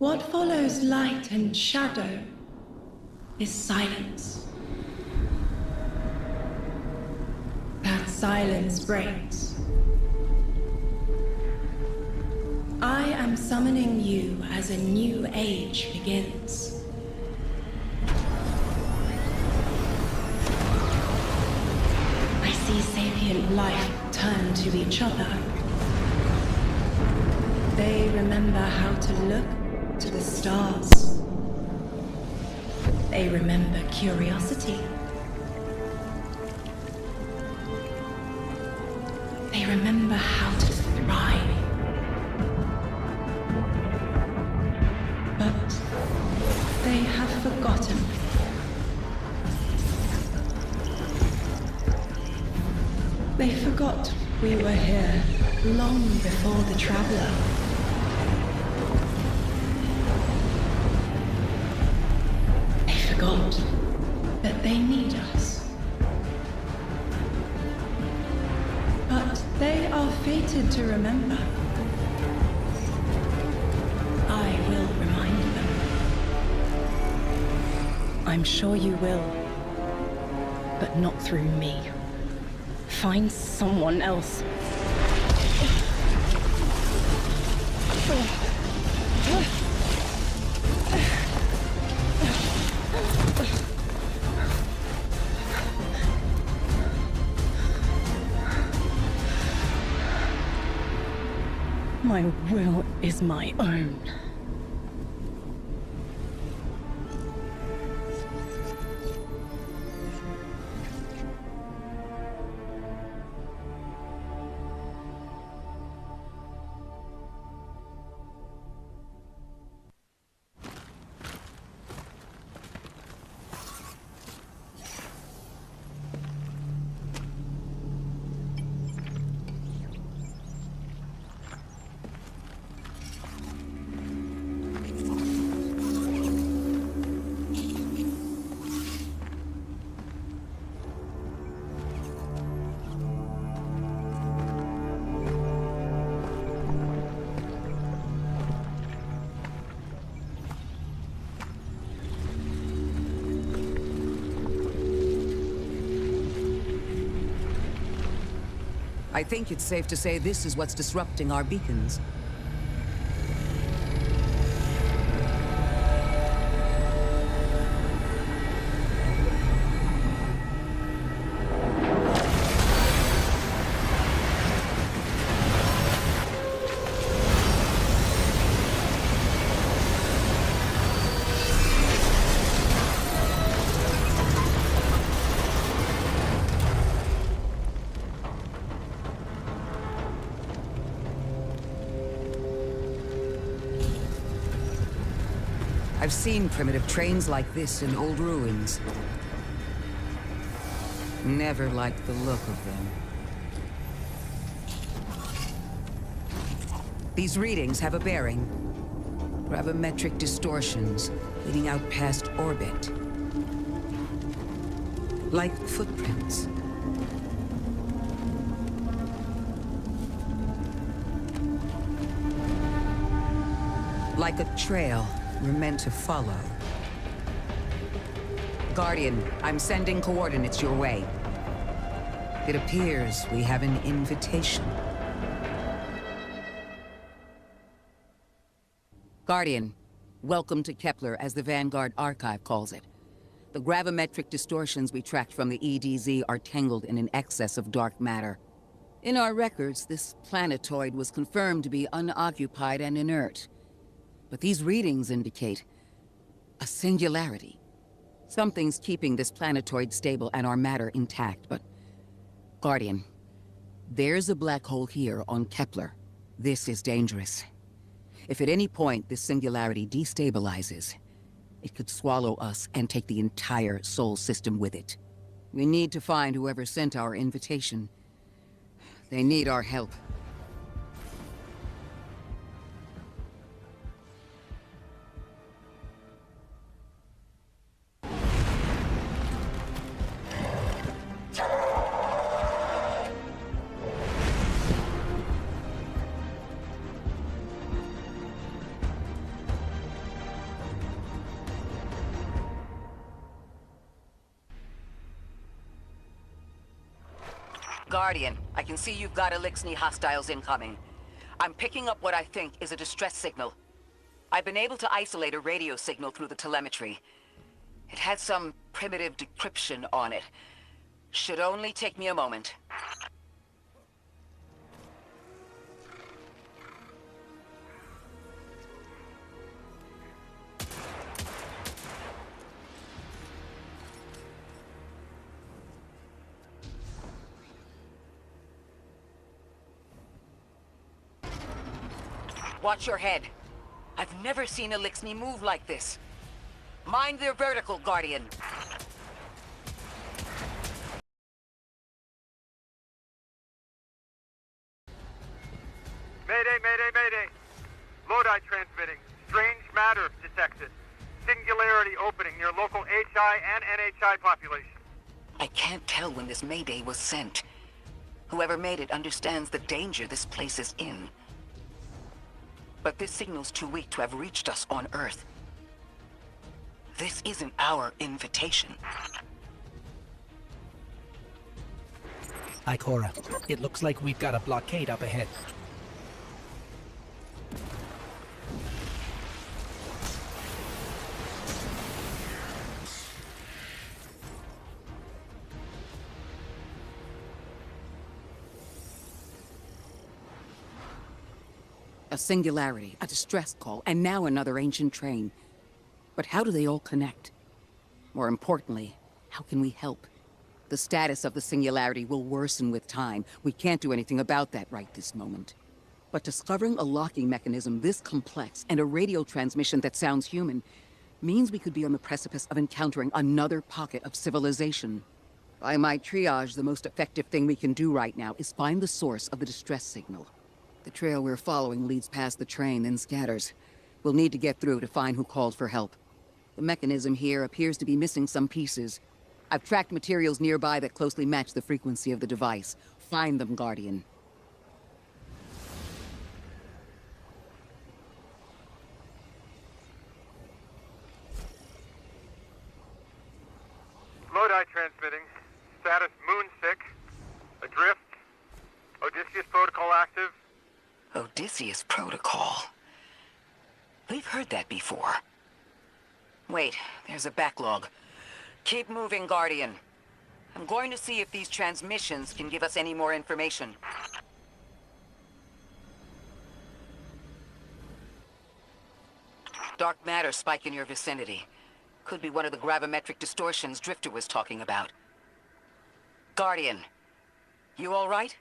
What follows light and shadow is silence. That silence breaks. I am summoning you as a new age begins. I see sapient life turn to each other. They remember how to look to the stars. They remember curiosity. They remember how to thrive. But they have forgotten. They forgot we were here long before the Traveler. They forgot that they need us. But they are fated to remember. I will remind them. I'm sure you will, but not through me. Find someone else. My will is my own. I think it's safe to say this is what's disrupting our beacons. I've seen primitive trains like this in old ruins. Never liked the look of them. These readings have a bearing. Gravimetric distortions leading out past orbit. Like footprints. Like a trail we're meant to follow. Guardian, I'm sending coordinates your way. It appears we have an invitation. Guardian, welcome to Kepler, as the Vanguard Archive calls it. The gravimetric distortions we tracked from the EDZ are tangled in an excess of dark matter. In our records, this planetoid was confirmed to be unoccupied and inert. But these readings indicate a singularity. Something's keeping this planetoid stable and our matter intact, but... Guardian, there's a black hole here on Kepler. This is dangerous. If at any point this singularity destabilizes, it could swallow us and take the entire Sol system with it. We need to find whoever sent our invitation. They need our help. Guardian, I can see you've got Elixni hostiles incoming. I'm picking up what I think is a distress signal. I've been able to isolate a radio signal through the telemetry. It had some primitive decryption on it. Should only take me a moment. Watch your head. I've never seen Elixni move like this. Mind their vertical, Guardian. Mayday, mayday, mayday. Lodi transmitting. Strange matter detected. Singularity opening near local HI and NHI population. I can't tell when this mayday was sent. Whoever made it understands the danger this place is in. But this signal's too weak to have reached us on Earth. This isn't our invitation. Ikora, it looks like we've got a blockade up ahead. A singularity, a distress call, and now another ancient train. But how do they all connect? More importantly, how can we help? The status of the singularity will worsen with time. We can't do anything about that right this moment. But discovering a locking mechanism this complex and a radio transmission that sounds human means we could be on the precipice of encountering another pocket of civilization. By my triage, the most effective thing we can do right now is find the source of the distress signal. The trail we're following leads past the train, then scatters. We'll need to get through to find who called for help. The mechanism here appears to be missing some pieces. I've tracked materials nearby that closely match the frequency of the device. Find them, Guardian. Lodi transmitting. Status moonsick. Adrift. Odysseus protocol active. Odysseus Protocol. We've heard that before. Wait, there's a backlog. Keep moving, Guardian. I'm going to see if these transmissions can give us any more information. Dark matter spike in your vicinity. Could be one of the gravimetric distortions Drifter was talking about. Guardian, you all right?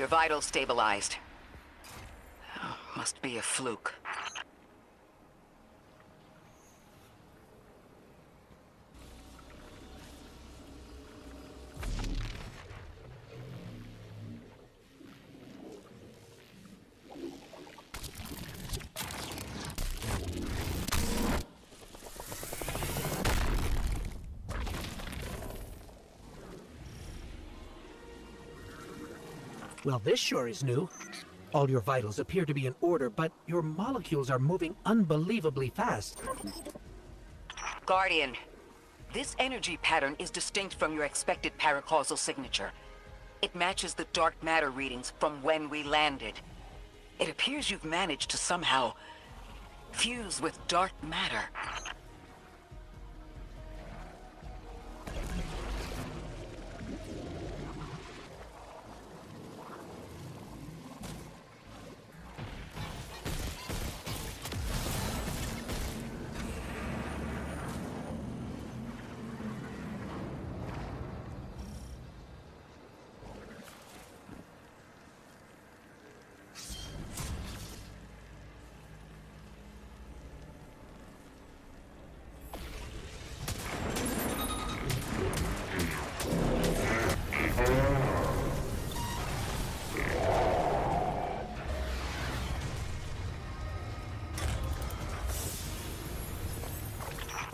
Your vitals stabilized. Oh, must be a fluke. Well, this sure is new. All your vitals appear to be in order, but your molecules are moving unbelievably fast. Guardian, this energy pattern is distinct from your expected paracausal signature. It matches the dark matter readings from when we landed. It appears you've managed to somehow fuse with dark matter.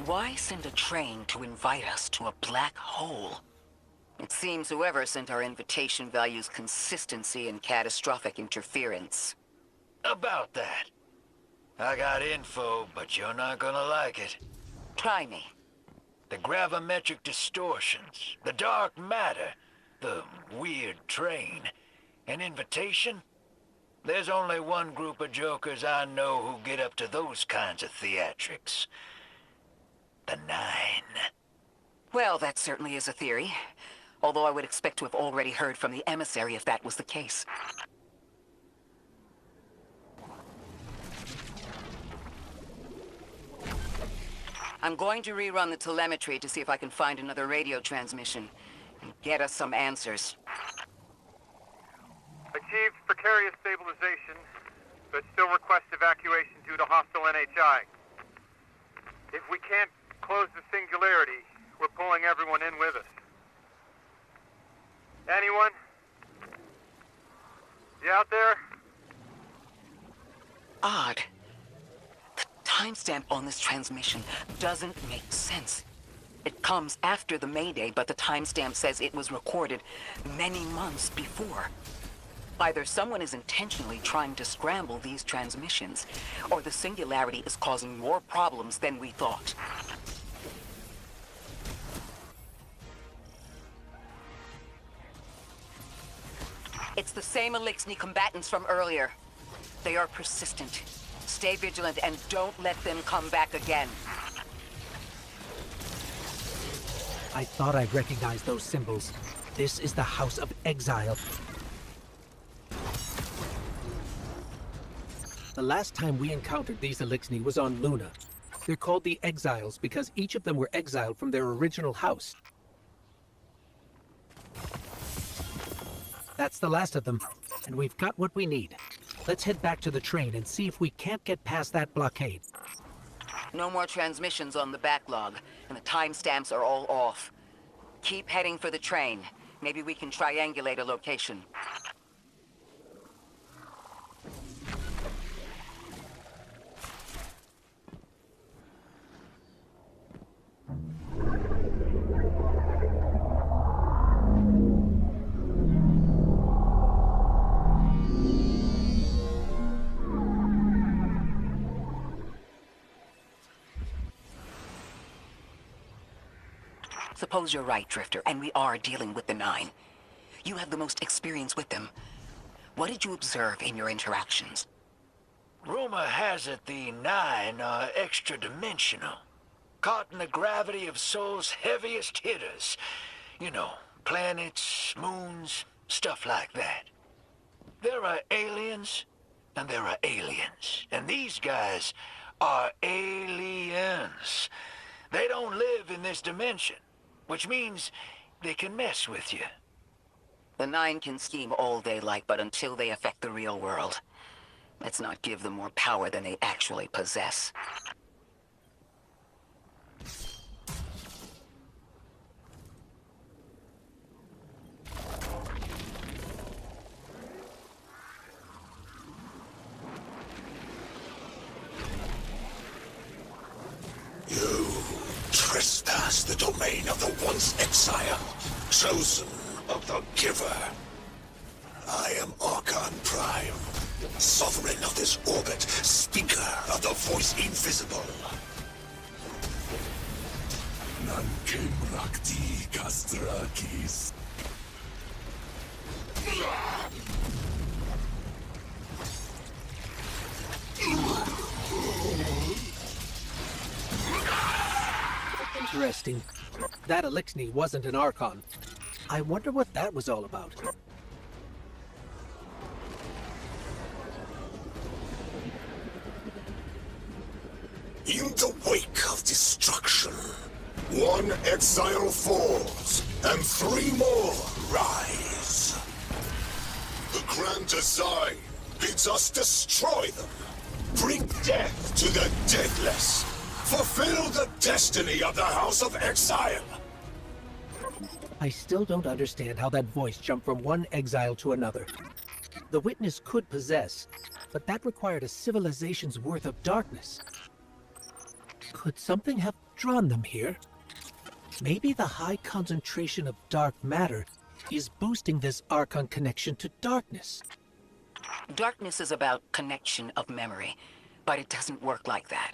Why send a train to invite us to a black hole? It seems whoever sent our invitation values consistency and catastrophic interference. About that. I got info, but you're not gonna like it. Try me. The gravimetric distortions, the dark matter, the weird train. An invitation? There's only one group of jokers I know who get up to those kinds of theatrics. The Nine. Well, that certainly is a theory. Although I would expect to have already heard from the emissary if that was the case. I'm going to rerun the telemetry to see if I can find another radio transmission and get us some answers. Achieved precarious stabilization, but still request evacuation due to hostile NHI. If we can't close the singularity, we're pulling everyone in with us. Anyone? You out there? Odd. The timestamp on this transmission doesn't make sense. It comes after the Mayday, but the timestamp says it was recorded many months before. Either someone is intentionally trying to scramble these transmissions, or the singularity is causing more problems than we thought. It's the same Elixni combatants from earlier. They are persistent. Stay vigilant and don't let them come back again. I thought I recognized those symbols. This is the House of Exile. The last time we encountered these Elixni was on Luna. They're called the Exiles because each of them were exiled from their original house. That's the last of them, and we've got what we need. Let's head back to the train and see if we can't get past that blockade. No more transmissions on the backlog, and the timestamps are all off. Keep heading for the train. Maybe we can triangulate a location. Suppose you're right, Drifter, and we are dealing with the Nine. You have the most experience with them. What did you observe in your interactions? Rumor has it the Nine are extra-dimensional. Caught in the gravity of Sol's heaviest hitters. You know, planets, moons, stuff like that. There are aliens, and there are aliens. And these guys are aliens. They don't live in this dimension, which means they can mess with you. The Nine can scheme all they like, but until they affect the real world, let's not give them more power than they actually possess. You trespass the domain of the once exile, chosen of the Giver. I am Archon Prime, sovereign of this orbit, speaker of the voice invisible. Nankim Rakti Kastrakis. Interesting. That Elixni wasn't an Archon. I wonder what that was all about. In the wake of destruction, one exile falls, and three more rise. The grand design bids us destroy them, bring death to the deathless, fulfill the destiny of the House of Exile. I still don't understand how that voice jumped from one exile to another. The witness could possess, but that required a civilization's worth of darkness. Could something have drawn them here? Maybe the high concentration of dark matter is boosting this Archon connection to darkness. Darkness is about connection of memory, but it doesn't work like that.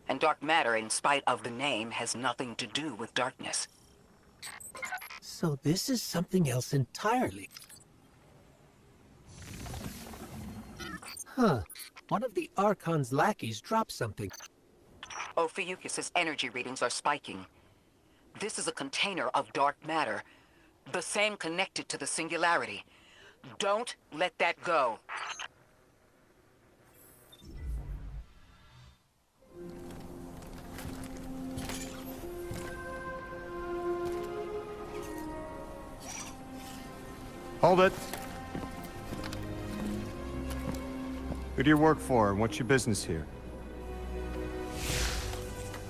And dark matter, in spite of the name, has nothing to do with darkness. So this is something else entirely. Huh. One of the Archon's lackeys dropped something. Ophiuchus's energy readings are spiking. This is a container of dark matter, the same connected to the singularity. Don't let that go. Hold it. Who do you work for, and what's your business here?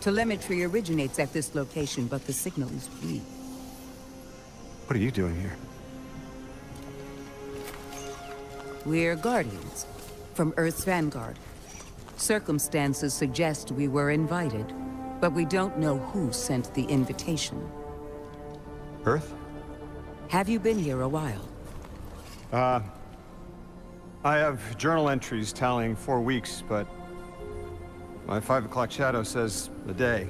Telemetry originates at this location, but the signal is weak. What are you doing here? We're Guardians, from Earth's vanguard. Circumstances suggest we were invited, but we don't know who sent the invitation. Earth? Have you been here a while? I have journal entries tallying 4 weeks, but my 5 o'clock shadow says a day.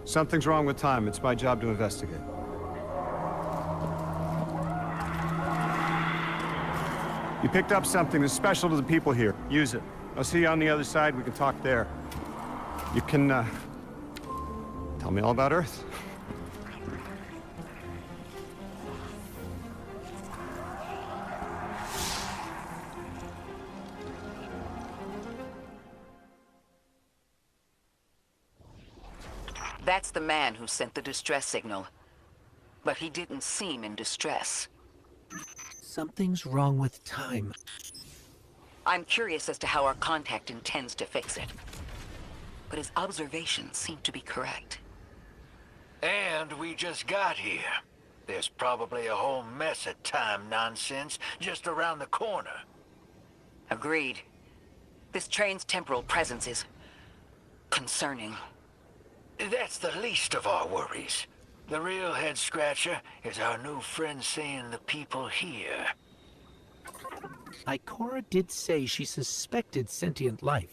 Something's wrong with time. It's my job to investigate. You picked up something that's special to the people here. Use it. I'll see you on the other side. We can talk there. You can, tell me all about Earth. That's the man who sent the distress signal. But he didn't seem in distress. Something's wrong with time. I'm curious as to how our contact intends to fix it. But his observations seem to be correct. And we just got here. There's probably a whole mess of time nonsense just around the corner. Agreed. This train's temporal presence is concerning. That's the least of our worries. The real head-scratcher is our new friend seeing the people here. Ikora did say she suspected sentient life.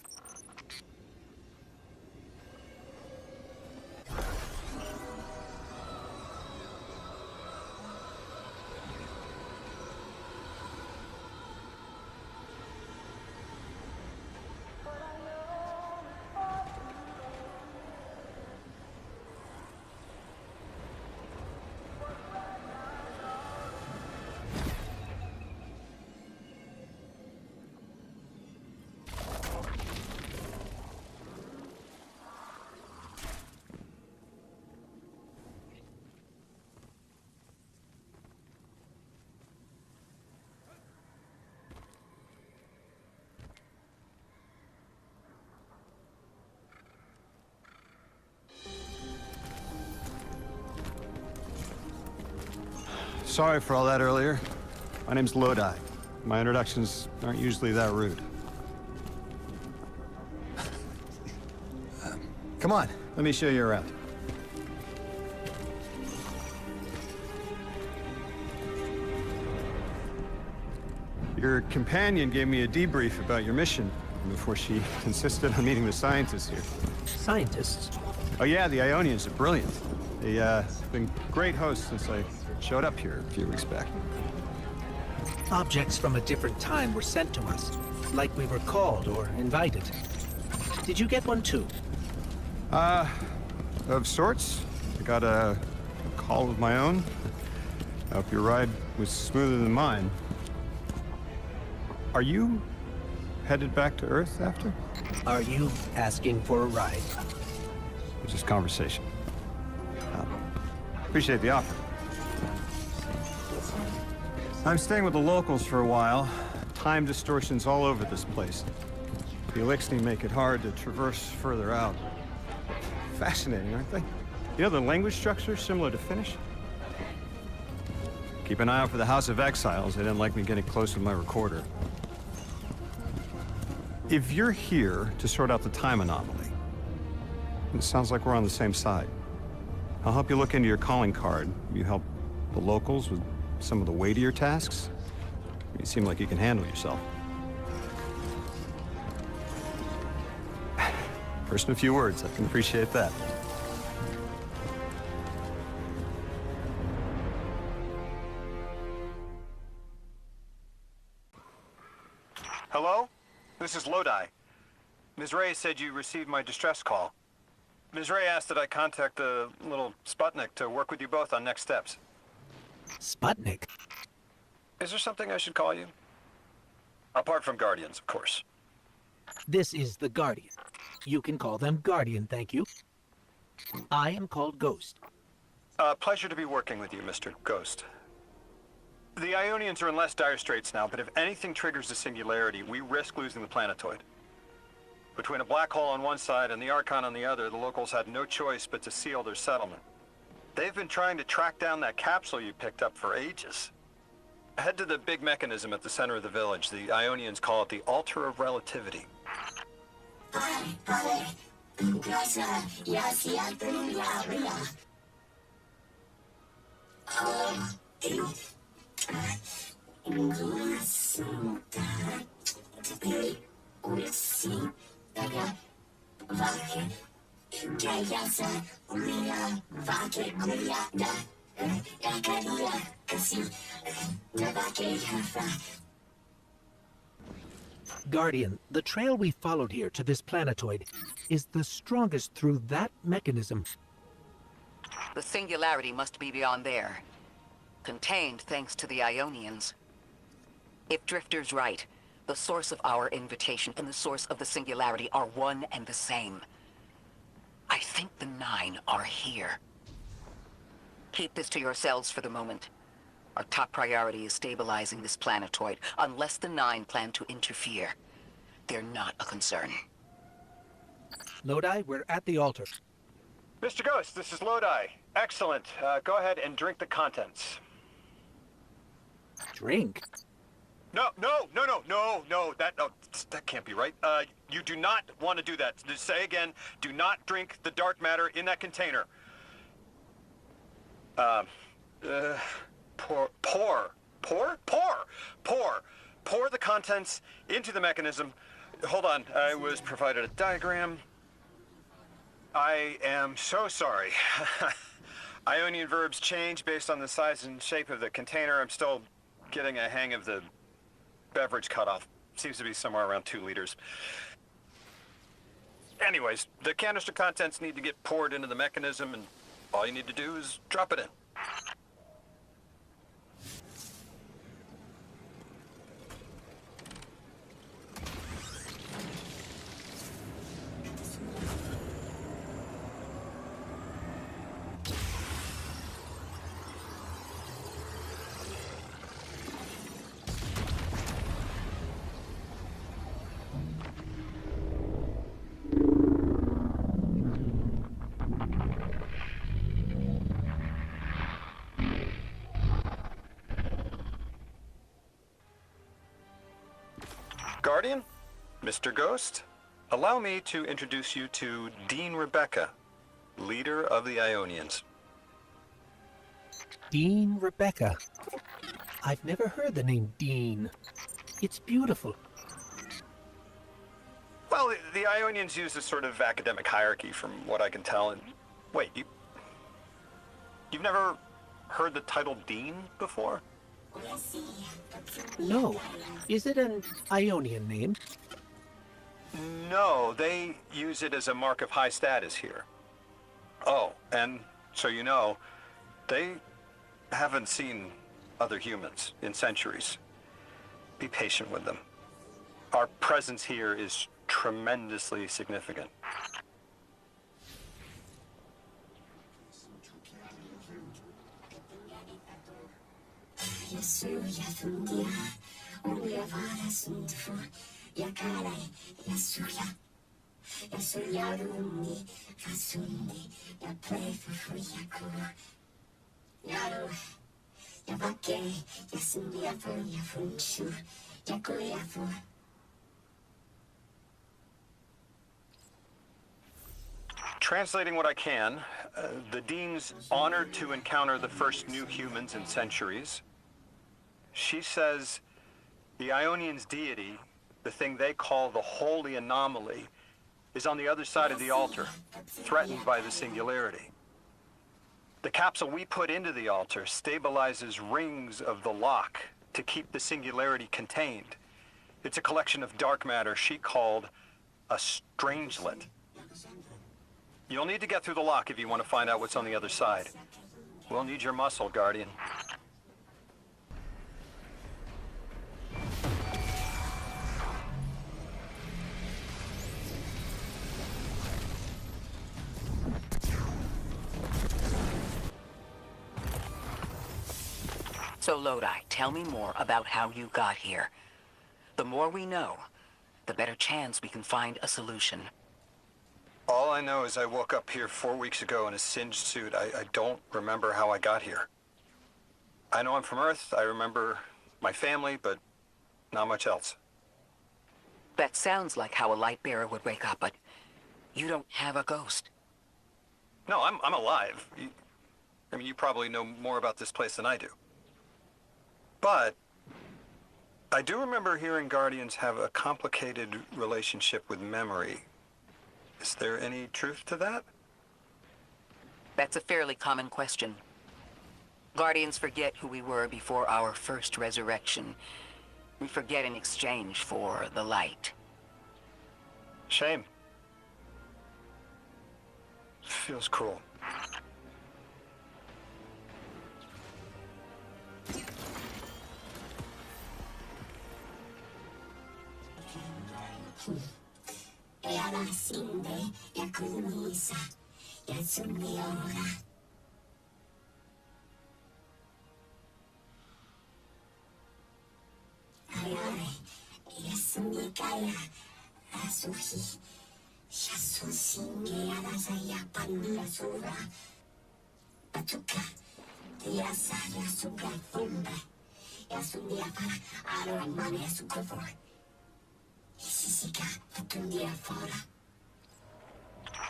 Sorry for all that earlier. My name's Lodi. My introductions aren't usually that rude. Come on, let me show you around. Your companion gave me a debrief about your mission before she insisted on meeting the scientists here. Scientists? Oh yeah, the Ionians are brilliant. They've been great hosts since I showed up here a few weeks back. Objects from a different time were sent to us, like we were called or invited. Did you get one too? Of sorts. I got a call of my own. I hope your ride was smoother than mine. Are you headed back to Earth after? Are you asking for a ride? It's just conversation. Appreciate the offer. I'm staying with the locals for a while. Time distortions all over this place. The Elixni make it hard to traverse further out. Fascinating, aren't they? You know, the language structure is similar to Finnish. Keep an eye out for the House of Exiles. They didn't like me getting close with my recorder. If you're here to sort out the time anomaly, It sounds like we're on the same side. I'll help you look into your calling card. You help the locals with some of the weightier tasks. You seem like you can handle yourself. First in a few words, I can appreciate that. Hello? This is Lodi. Ms. Ray said you received my distress call. Ms. Ray asked that I contact the little Sputnik to work with you both on next steps. Sputnik? Is there something I should call you? Apart from Guardians, of course. This is the Guardian. You can call them Guardian, thank you. I am called Ghost. Pleasure to be working with you, Mr. Ghost. The Ionians are in less dire straits now, but if anything triggers the singularity, we risk losing the planetoid. Between a black hole on one side and the Archon on the other, the locals had no choice but to seal their settlement. They've been trying to track down that capsule you picked up for ages. Head to the big mechanism at the center of the village. The Ionians call it the Altar of Relativity. Guardian, the trail we followed here to this planetoid is the strongest through that mechanism. The singularity must be beyond there. Contained thanks to the Ionians. If Drifter's right, the source of our invitation and the source of the singularity are one and the same. I think the 9 are here. Keep this to yourselves for the moment. Our top priority is stabilizing this planetoid, unless the 9 plan to interfere. They're not a concern. Lodi, we're at the altar. Mr. Ghost, this is Lodi. Excellent. Go ahead and drink the contents. Drink? No, that can't be right. You do not want to do that. Just say again, do not drink the dark matter in that container. Pour the contents into the mechanism. Hold on, I was provided a diagram. I am so sorry. Ionian verbs change based on the size and shape of the container. I'm still getting a hang of the beverage cutoff. Seems to be somewhere around 2 liters. Anyways, the canister contents need to get poured into the mechanism, and all you need to do is drop it in. Guardian, Mr. Ghost, allow me to introduce you to Dean Rebecca, leader of the Ionians. Dean Rebecca. I've never heard the name Dean. It's beautiful. Well, the Ionians use a sort of academic hierarchy from what I can tell. And wait, you've never heard the title Dean before? No. Is it an Ionian name? No, they use it as a mark of high status here. Oh, and so you know, they haven't seen other humans in centuries. Be patient with them. Our presence here is tremendously significant. Translating what I can, the Dean's honored to encounter the first new humans in centuries. She says the Ionians' deity, the thing they call the holy anomaly, is on the other side of the altar, threatened by the singularity. The capsule we put into the altar stabilizes rings of the lock to keep the singularity contained. It's a collection of dark matter she called a strangelet. You'll need to get through the lock if you want to find out what's on the other side. We'll need your muscle, Guardian. So, Lodi, tell me more about how you got here. The more we know, the better chance we can find a solution. All I know is I woke up here 4 weeks ago in a singed suit. I don't remember how I got here. I know I'm from Earth. I remember my family, but not much else. That sounds like how a light bearer would wake up, but you don't have a ghost. No, I'm alive. I mean, you probably know more about this place than I do. But I do remember hearing Guardians have a complicated relationship with memory. Is there any truth to that? That's a fairly common question. Guardians forget who we were before our first resurrection. We forget in exchange for the light. Shame. Feels cruel.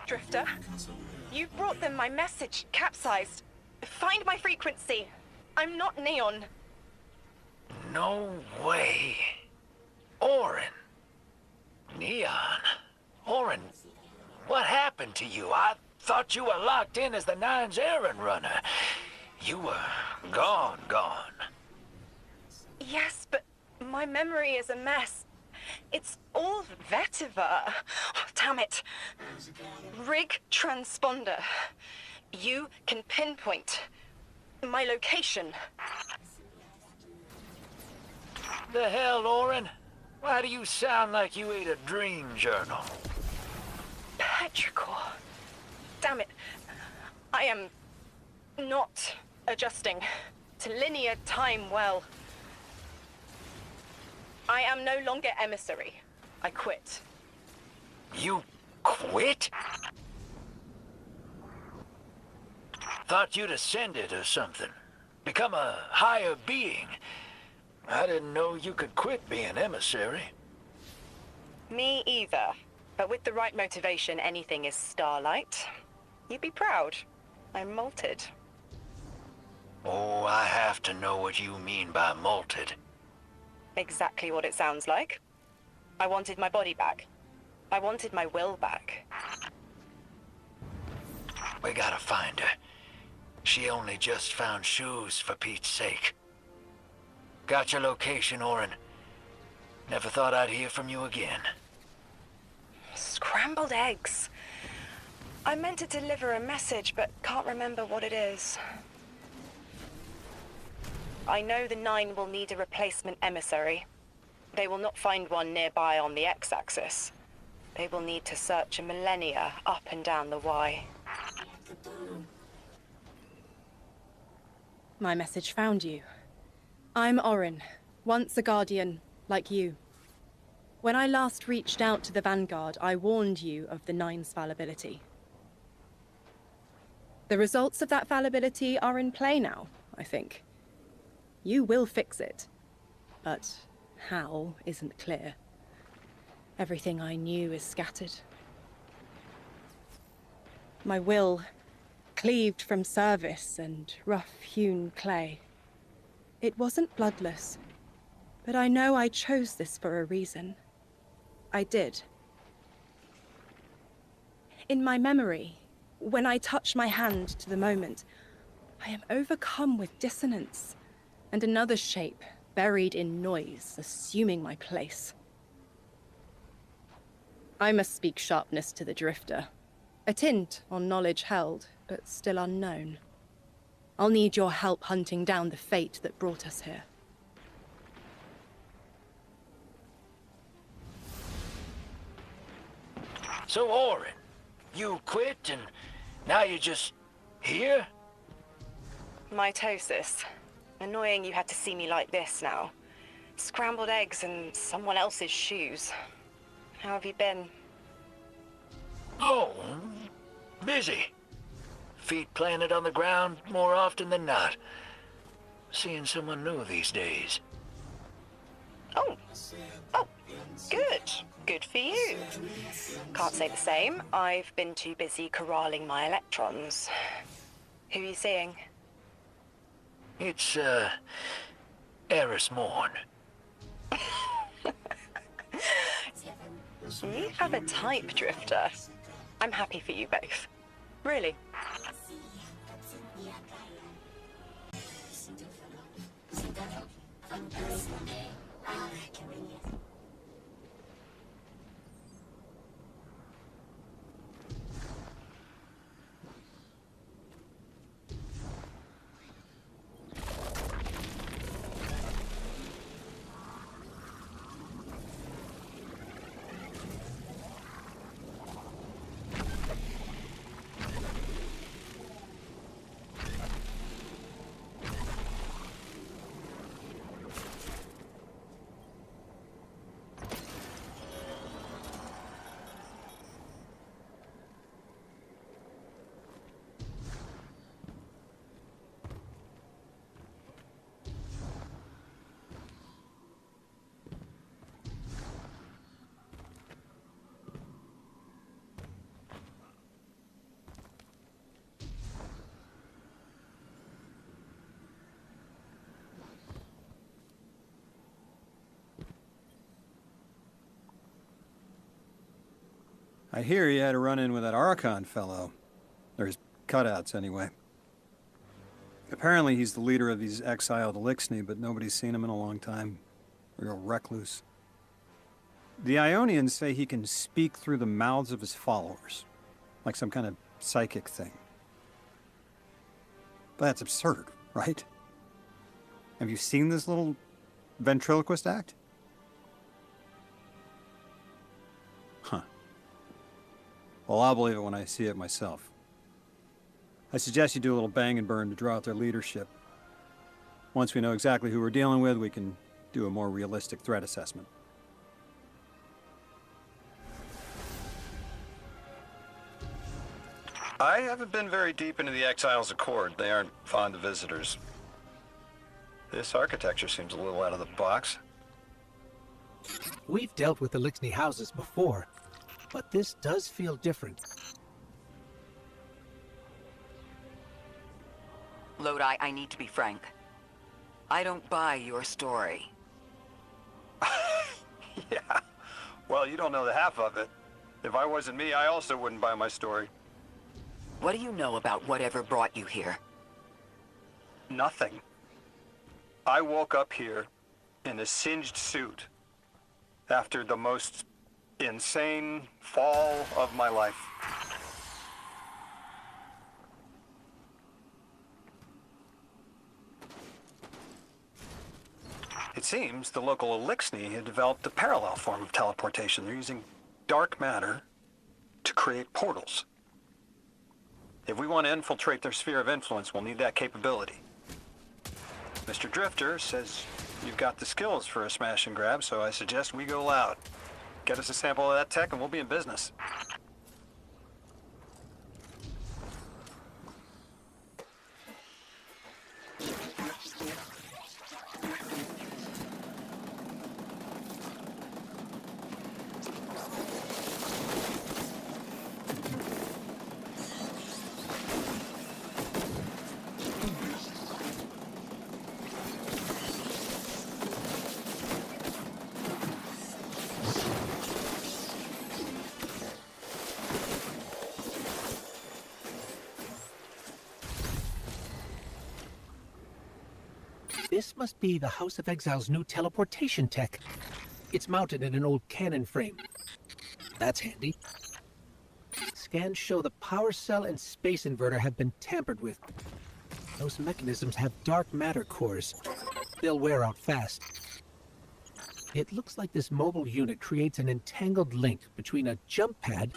Drifter, you brought them my message, capsized. Find my frequency. I'm not Neon. No way. Orin. Neon. Orin, what happened to you? I thought you were locked in as the Nine's errand runner. You were gone. Yes, but my memory is a mess. It's all vetiver. Oh, damn it. Rig transponder. You can pinpoint my location. The hell, Orin? Why do you sound like you ate a dream journal? Petrichor. Damn it. I am not adjusting to linear time well. I am no longer emissary. I quit. You quit? Thought you'd ascended or something. Become a higher being. I didn't know you could quit being emissary. Me either. But with the right motivation, anything is starlight. You'd be proud. I'm molted. Oh, I have to know what you mean by molted. Exactly what it sounds like. I wanted my body back. I wanted my will back. We gotta find her. She only just found shoes, for Pete's sake. Got your location, Orin. Never thought I'd hear from you again. Scrambled eggs. I meant to deliver a message, but can't remember what it is. I know the Nine will need a replacement emissary. They will not find one nearby on the X-axis. They will need to search a millennia up and down the Y. My message found you. I'm Orin, once a Guardian, like you. When I last reached out to the Vanguard, I warned you of the Nine's fallibility. The results of that fallibility are in play now, I think. You will fix it, but how isn't clear. Everything I knew is scattered. My will, cleaved from service and rough-hewn clay. It wasn't bloodless, but I know I chose this for a reason. I did. In my memory, when I touch my hand to the moment, I am overcome with dissonance, and another shape, buried in noise, assuming my place. I must speak sharpness to the drifter. A tint on knowledge held, but still unknown. I'll need your help hunting down the fate that brought us here. So, Orin, you quit and now you're just here? Mitosis. Annoying you had to see me like this now. Scrambled eggs and someone else's shoes. How have you been? Oh, busy. Feet planted on the ground more often than not. Seeing someone new these days. Oh, good. Good for you. Can't say the same. I've been too busy corralling my electrons. Who are you seeing? It's, Eris Morn. You have a type, Drifter. I'm happy for you both. Really. I hear you had a run-in with that Archon fellow. Or his cutouts, anyway. Apparently he's the leader of these exiled Elixni, but nobody's seen him in a long time. Real recluse. The Ionians say he can speak through the mouths of his followers. Like some kind of psychic thing. But that's absurd, right? Have you seen this little ventriloquist act? Huh. Well, I'll believe it when I see it myself. I suggest you do a little bang and burn to draw out their leadership. Once we know exactly who we're dealing with, we can do a more realistic threat assessment. I haven't been very deep into the Exiles' Accord. They aren't fond of visitors. This architecture seems a little out of the box. We've dealt with Elixni houses before, but this does feel different. Lodi, I need to be frank. I don't buy your story. Yeah. Well, you don't know the half of it. If I wasn't me, I also wouldn't buy my story. What do you know about whatever brought you here? Nothing. I woke up here in a singed suit after the most insane fall of my life. It seems the local Elixni had developed a parallel form of teleportation. They're using dark matter to create portals. If we want to infiltrate their sphere of influence, we'll need that capability. Mr. Drifter says you've got the skills for a smash and grab, so I suggest we go loud. Get us a sample of that tech and we'll be in business. This must be the House of Exile's new teleportation tech. It's mounted in an old cannon frame. That's handy. Scans show the power cell and space inverter have been tampered with. Those mechanisms have dark matter cores. They'll wear out fast. It looks like this mobile unit creates an entangled link between a jump pad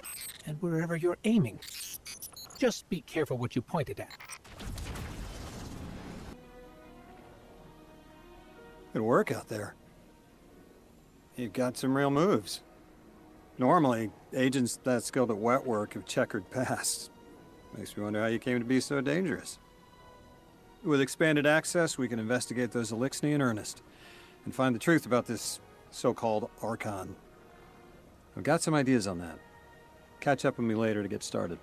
and wherever you're aiming. Just be careful what you point it at. Good work out there. You've got some real moves. Normally, agents that skilled at wet work have checkered past. Makes me wonder how you came to be so dangerous. With expanded access, we can investigate those Elixni in earnest and find the truth about this so-called Archon. I've got some ideas on that. Catch up with me later to get started.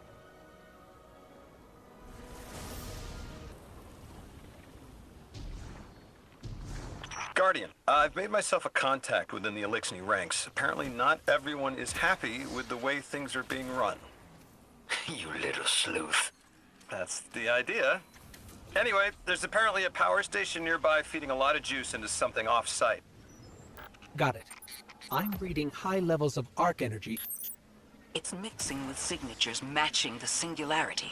Guardian, I've made myself a contact within the Elixni ranks. Apparently not everyone is happy with the way things are being run. You little sleuth. That's the idea. Anyway, there's apparently a power station nearby feeding a lot of juice into something off-site. Got it. I'm reading high levels of arc energy. It's mixing with signatures matching the singularity.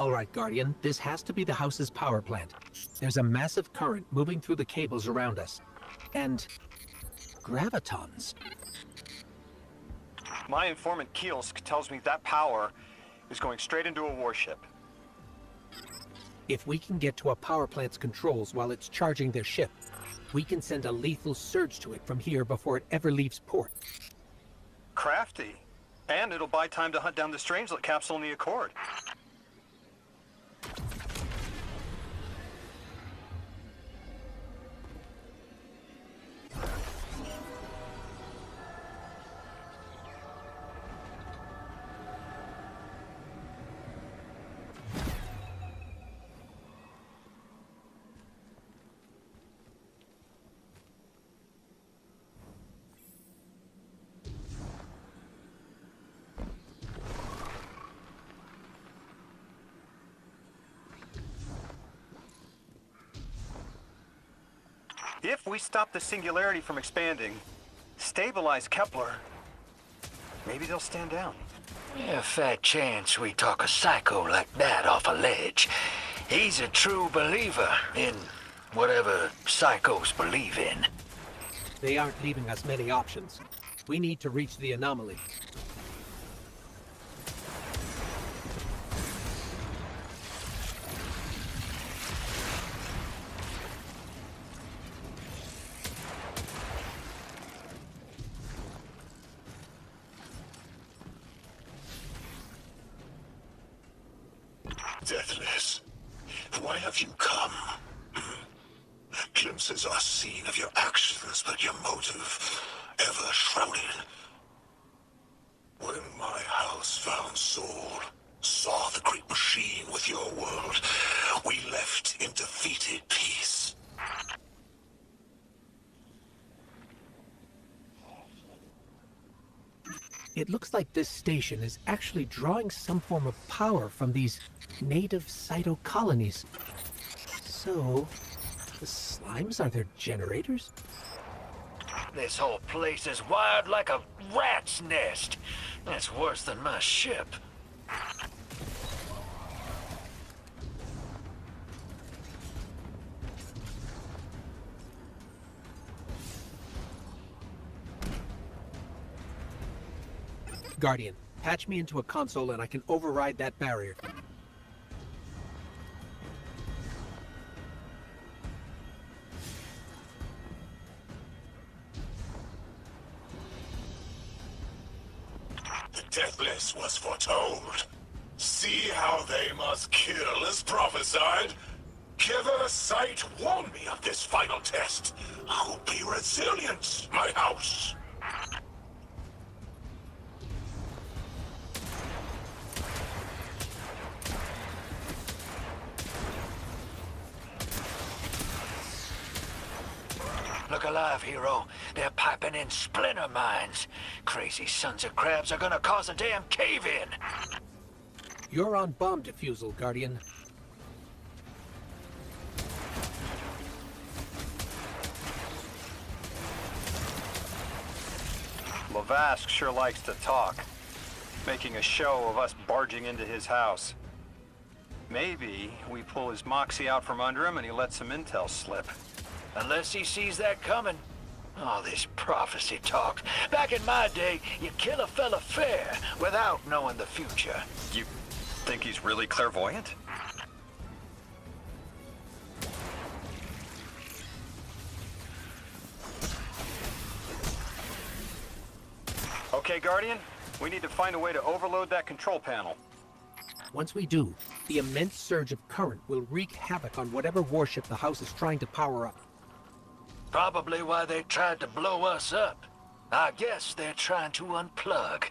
All right, Guardian, this has to be the house's power plant. There's a massive current moving through the cables around us. And gravitons. My informant Kielsk tells me that power is going straight into a warship. If we can get to a power plant's controls while it's charging their ship, we can send a lethal surge to it from here before it ever leaves port. Crafty. And it'll buy time to hunt down the Strangelet capsule in the Accord. If we stop the singularity from expanding, stabilize Kepler, maybe they'll stand down. Yeah, fat chance we talk a psycho like that off a ledge. He's a true believer in whatever psychos believe in. They aren't leaving us many options. We need to reach the anomaly. Deathless, why have you come? Glimpses are seen of your actions, but your motive ever shrouded. When my house found Soul, saw the great machine with your world, we left in defeated peace. It looks like this station is actually drawing some form of power from these native cytocolonies. So, the slimes are their generators? This whole place is wired like a rat's nest. That's worse than my ship. Guardian, patch me into a console and I can override that barrier. The Deathless was foretold. See how they must kill as prophesied? Kiver Sight warned me of this final test. I'll be resilient, my house. Look alive, hero. They're piping in splinter mines. Crazy sons of crabs are gonna cause a damn cave-in. You're on bomb defusal, Guardian. Vask sure likes to talk, making a show of us barging into his house. Maybe we pull his moxie out from under him and he lets some intel slip. Unless he sees that coming. All this prophecy talk. Back in my day, you kill a fella fair without knowing the future. You think he's really clairvoyant? Okay, Guardian, we need to find a way to overload that control panel. Once we do, the immense surge of current will wreak havoc on whatever warship the house is trying to power up. Probably why they tried to blow us up. I guess they're trying to unplug.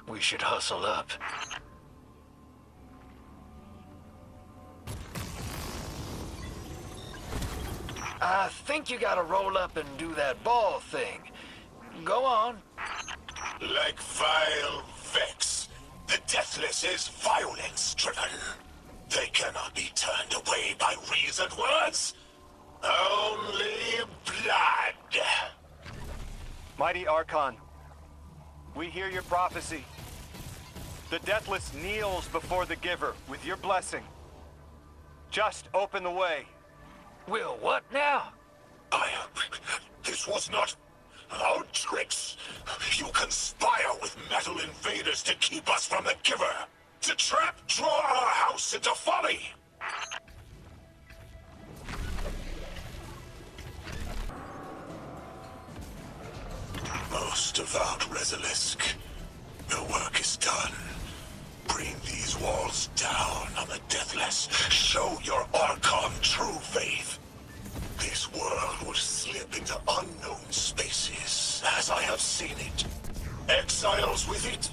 We should hustle up. I think you gotta roll up and do that ball thing. Go on. Like vile Vex, the Deathless is violence-driven. They cannot be turned away by reasoned words. Only blood. Mighty Archon, we hear your prophecy. The Deathless kneels before the Giver with your blessing. Just open the way. Will what now? This was not our tricks. You conspire with metal invaders to keep us from the Giver. To draw our house into folly. Most devout Resilisk, your work is done. Bring these walls down on the Deathless. Show your Archon true faith. This world will slip into unknown spaces, as I have seen it. Exiles with it.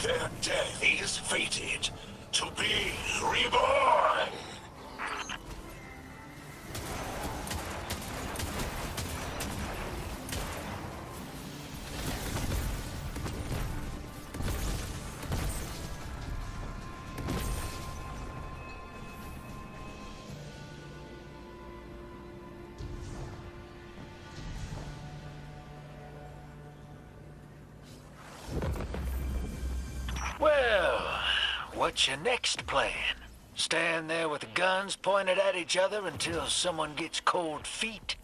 Their death is fated to be reborn. Well, what's your next plan? Stand there with the guns pointed at each other until someone gets cold feet?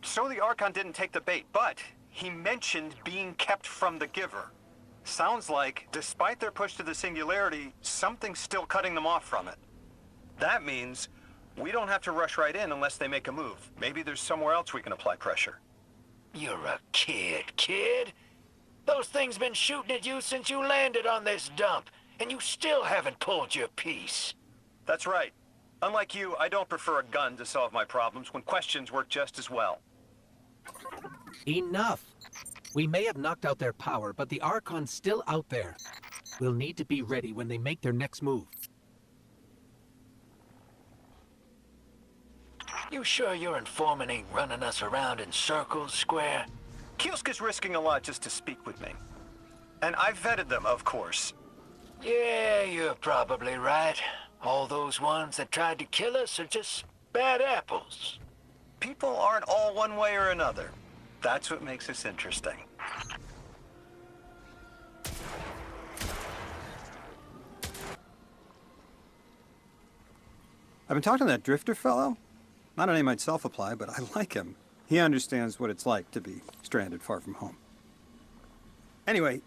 So the Archon didn't take the bait, but he mentioned being kept from the Giver. Sounds like, despite their push to the Singularity, something's still cutting them off from it. That means we don't have to rush right in unless they make a move. Maybe there's somewhere else we can apply pressure. You're a kid. Those things been shooting at you since you landed on this dump, and you still haven't pulled your piece. That's right. Unlike you, I don't prefer a gun to solve my problems when questions work just as well. Enough! We may have knocked out their power, but the Archon's still out there. We'll need to be ready when they make their next move. You sure your informant ain't running us around in circles, Square? Kielsk is risking a lot just to speak with me. And I've vetted them, of course. Yeah, you're probably right. All those ones that tried to kill us are just bad apples. People aren't all one way or another. That's what makes us interesting. I've been talking to that Drifter fellow. Not a name I'd self-apply, but I like him. He understands what it's like to be stranded far from home. Anyway,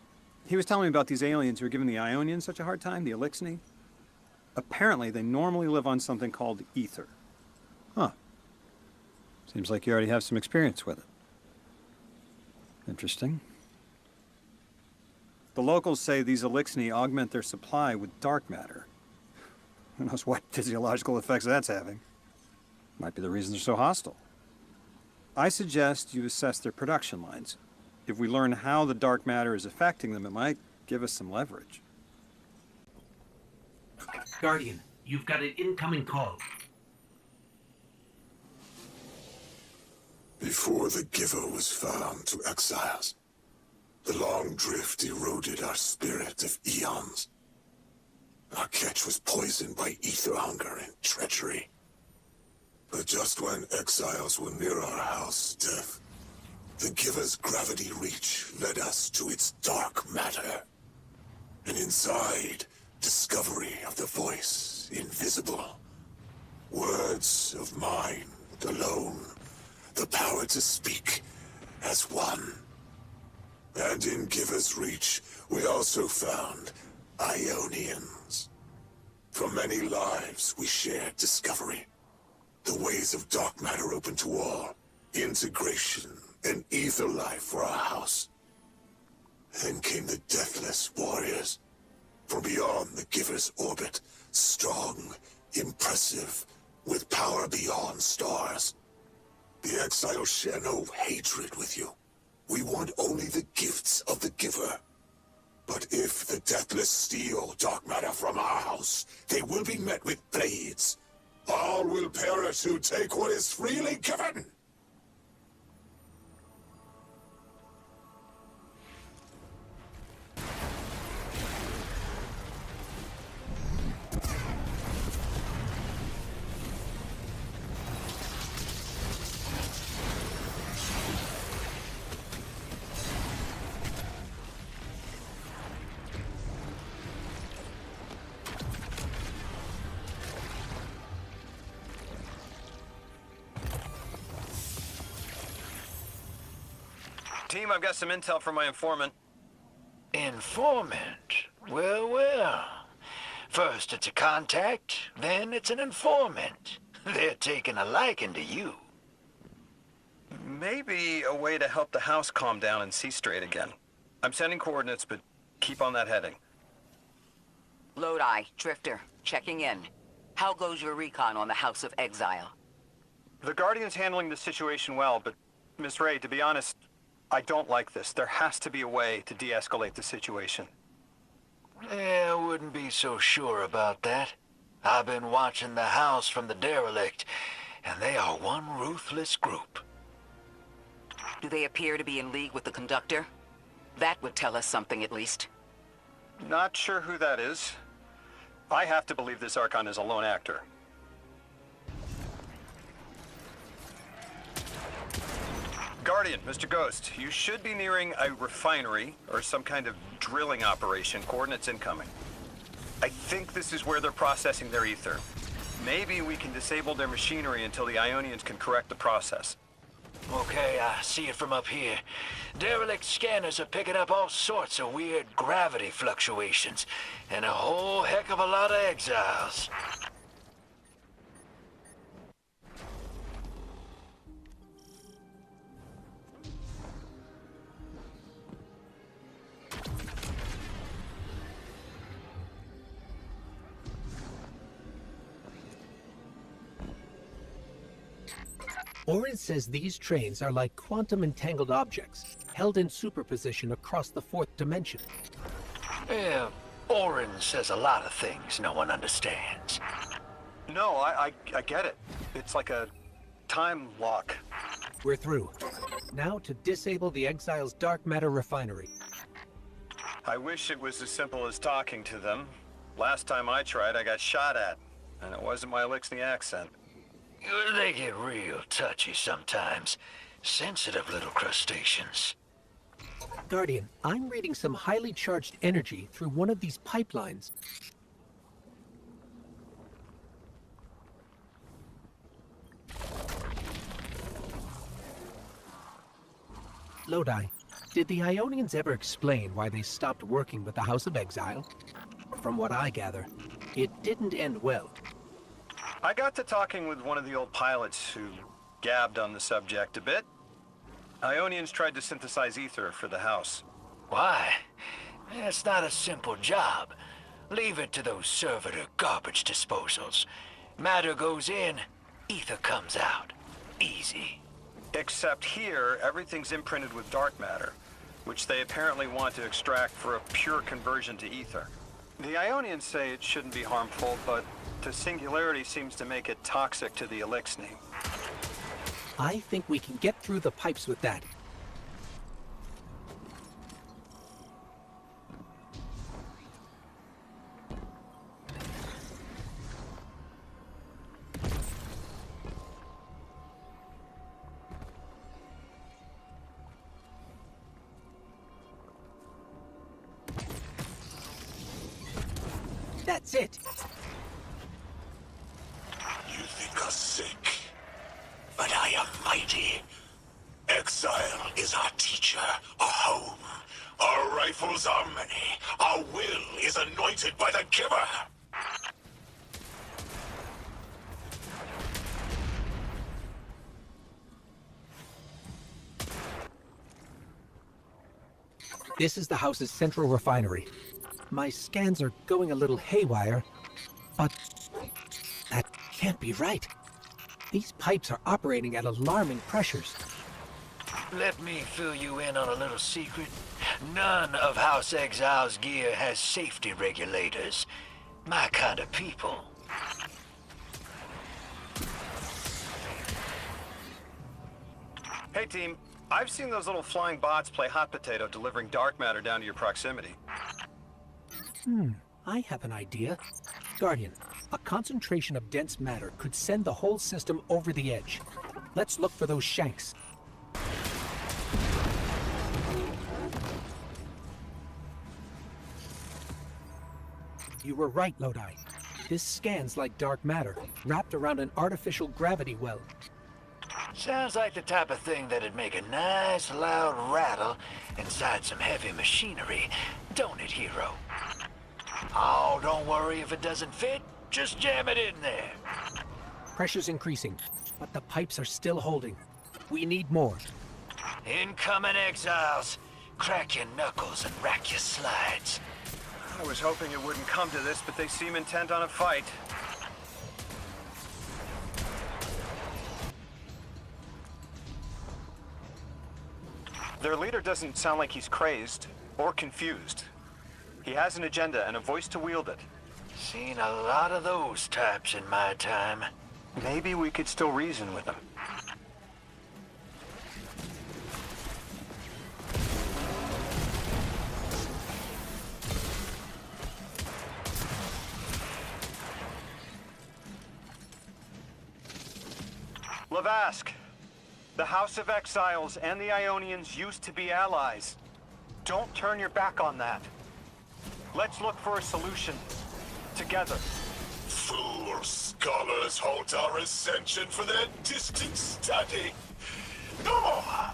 he was telling me about these aliens who are giving the Ionians such a hard time, the Elixni. Apparently, they normally live on something called ether. Huh. Seems like you already have some experience with it. Interesting. The locals say these Elixni augment their supply with dark matter. Who knows what physiological effects that's having. Might be the reason they're so hostile. I suggest you assess their production lines. If we learn how the dark matter is affecting them, it might give us some leverage. Guardian, you've got an incoming call. Before the Giver was found to exiles, the long drift eroded our spirit of eons. Our catch was poisoned by ether hunger and treachery. But just when exiles were near our house, death The Giver's gravity reach led us to its dark matter. And inside, discovery of the voice invisible. Words of mind alone. The power to speak as one. And in Giver's reach, we also found Ionians. For many lives, we shared discovery. The ways of dark matter open to all. Integration and ether life for our house. Then came the Deathless Warriors. From beyond the Giver's orbit. Strong, impressive, with power beyond stars. The exiles share no hatred with you. We want only the gifts of the Giver. But if the Deathless steal dark matter from our house, they will be met with blades. All will perish who take what is freely given. Team, I've got some intel from my informant. Informant? Well, well. First it's a contact, then it's an informant. They're taking a liking to you. Maybe a way to help the house calm down and see straight again. I'm sending coordinates, but keep on that heading. Lodi, Drifter, checking in. How goes your recon on the House of Exile? The Guardian's handling the situation well, but Miss Ray, to be honest, I don't like this. There has to be a way to de-escalate the situation. I wouldn't be so sure about that. I've been watching the house from the derelict, and they are one ruthless group. Do they appear to be in league with the Conductor? That would tell us something, at least. Not sure who that is. I have to believe this Archon is a lone actor. Guardian, Mr. Ghost, you should be nearing a refinery or some kind of drilling operation. Coordinates incoming. I think this is where they're processing their ether. Maybe we can disable their machinery until the Ionians can correct the process. Okay, I see it from up here. Derelict scanners are picking up all sorts of weird gravity fluctuations, and a whole heck of a lot of exiles. Orin says these trains are like quantum-entangled objects, held in superposition across the fourth dimension. Yeah, Orin says a lot of things no one understands. No, I get it. It's like a time lock. We're through. Now to disable the Exile's dark matter refinery. I wish it was as simple as talking to them. Last time I tried, I got shot at. And it wasn't my Elixni accent. They get real touchy sometimes. Sensitive little crustaceans. Guardian, I'm reading some highly charged energy through one of these pipelines. Lodi, did the Ionians ever explain why they stopped working with the House of Exile? From what I gather, it didn't end well. I got to talking with one of the old pilots who gabbed on the subject a bit. Ionians tried to synthesize ether for the house. Why? It's not a simple job. Leave it to those servitor garbage disposals. Matter goes in, ether comes out. Easy. Except here, everything's imprinted with dark matter, which they apparently want to extract for a pure conversion to ether. The Ionians say it shouldn't be harmful, but the singularity seems to make it toxic to the Elixni. I think we can get through the pipes with that. That's it. You think us sick? But I am mighty. Exile is our teacher, our home. Our rifles are many. Our will is anointed by the Giver. This is the house's central refinery. My scans are going a little haywire, but that can't be right. These pipes are operating at alarming pressures. Let me fill you in on a little secret. None of House Exile's gear has safety regulators. My kind of people. Hey team, I've seen those little flying bots play hot potato delivering dark matter down to your proximity. I have an idea. Guardian, a concentration of dense matter could send the whole system over the edge. Let's look for those shanks. You were right, Lodi. This scans like dark matter, wrapped around an artificial gravity well. Sounds like the type of thing that'd make a nice loud rattle inside some heavy machinery, don't it, hero? Oh, don't worry if it doesn't fit. Just jam it in there. Pressure's increasing, but the pipes are still holding. We need more. Incoming exiles. Crack your knuckles and rack your slides. I was hoping it wouldn't come to this, but they seem intent on a fight. Their leader doesn't sound like he's crazed or confused. He has an agenda and a voice to wield it. Seen a lot of those types in my time. Maybe we could still reason with him. Lavask, the House of Exiles and the Ionians used to be allies. Don't turn your back on that. Let's look for a solution. Together. Fool scholars halt our ascension for their distant study. No more!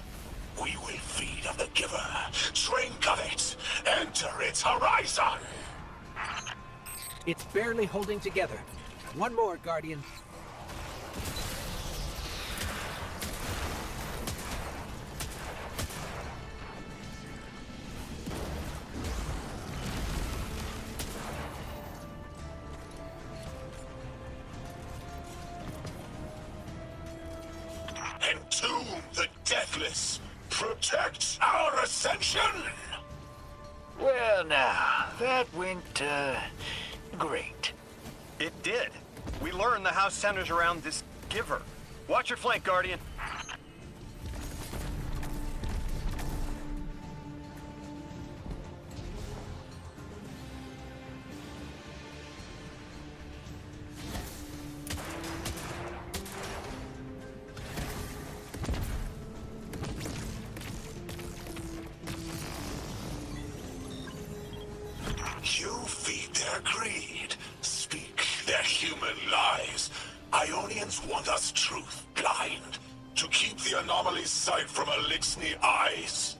We will feed on the Giver, drink of it, enter its horizon! It's barely holding together. One more, Guardian. Entomb the deathless! Protect our ascension! Well now, that went, great. It did. We learned the house centers around this Giver. Watch your flank, Guardian. You feed their greed, speak their human lies. Ionians want us truth blind, to keep the anomaly's sight from Elixni eyes.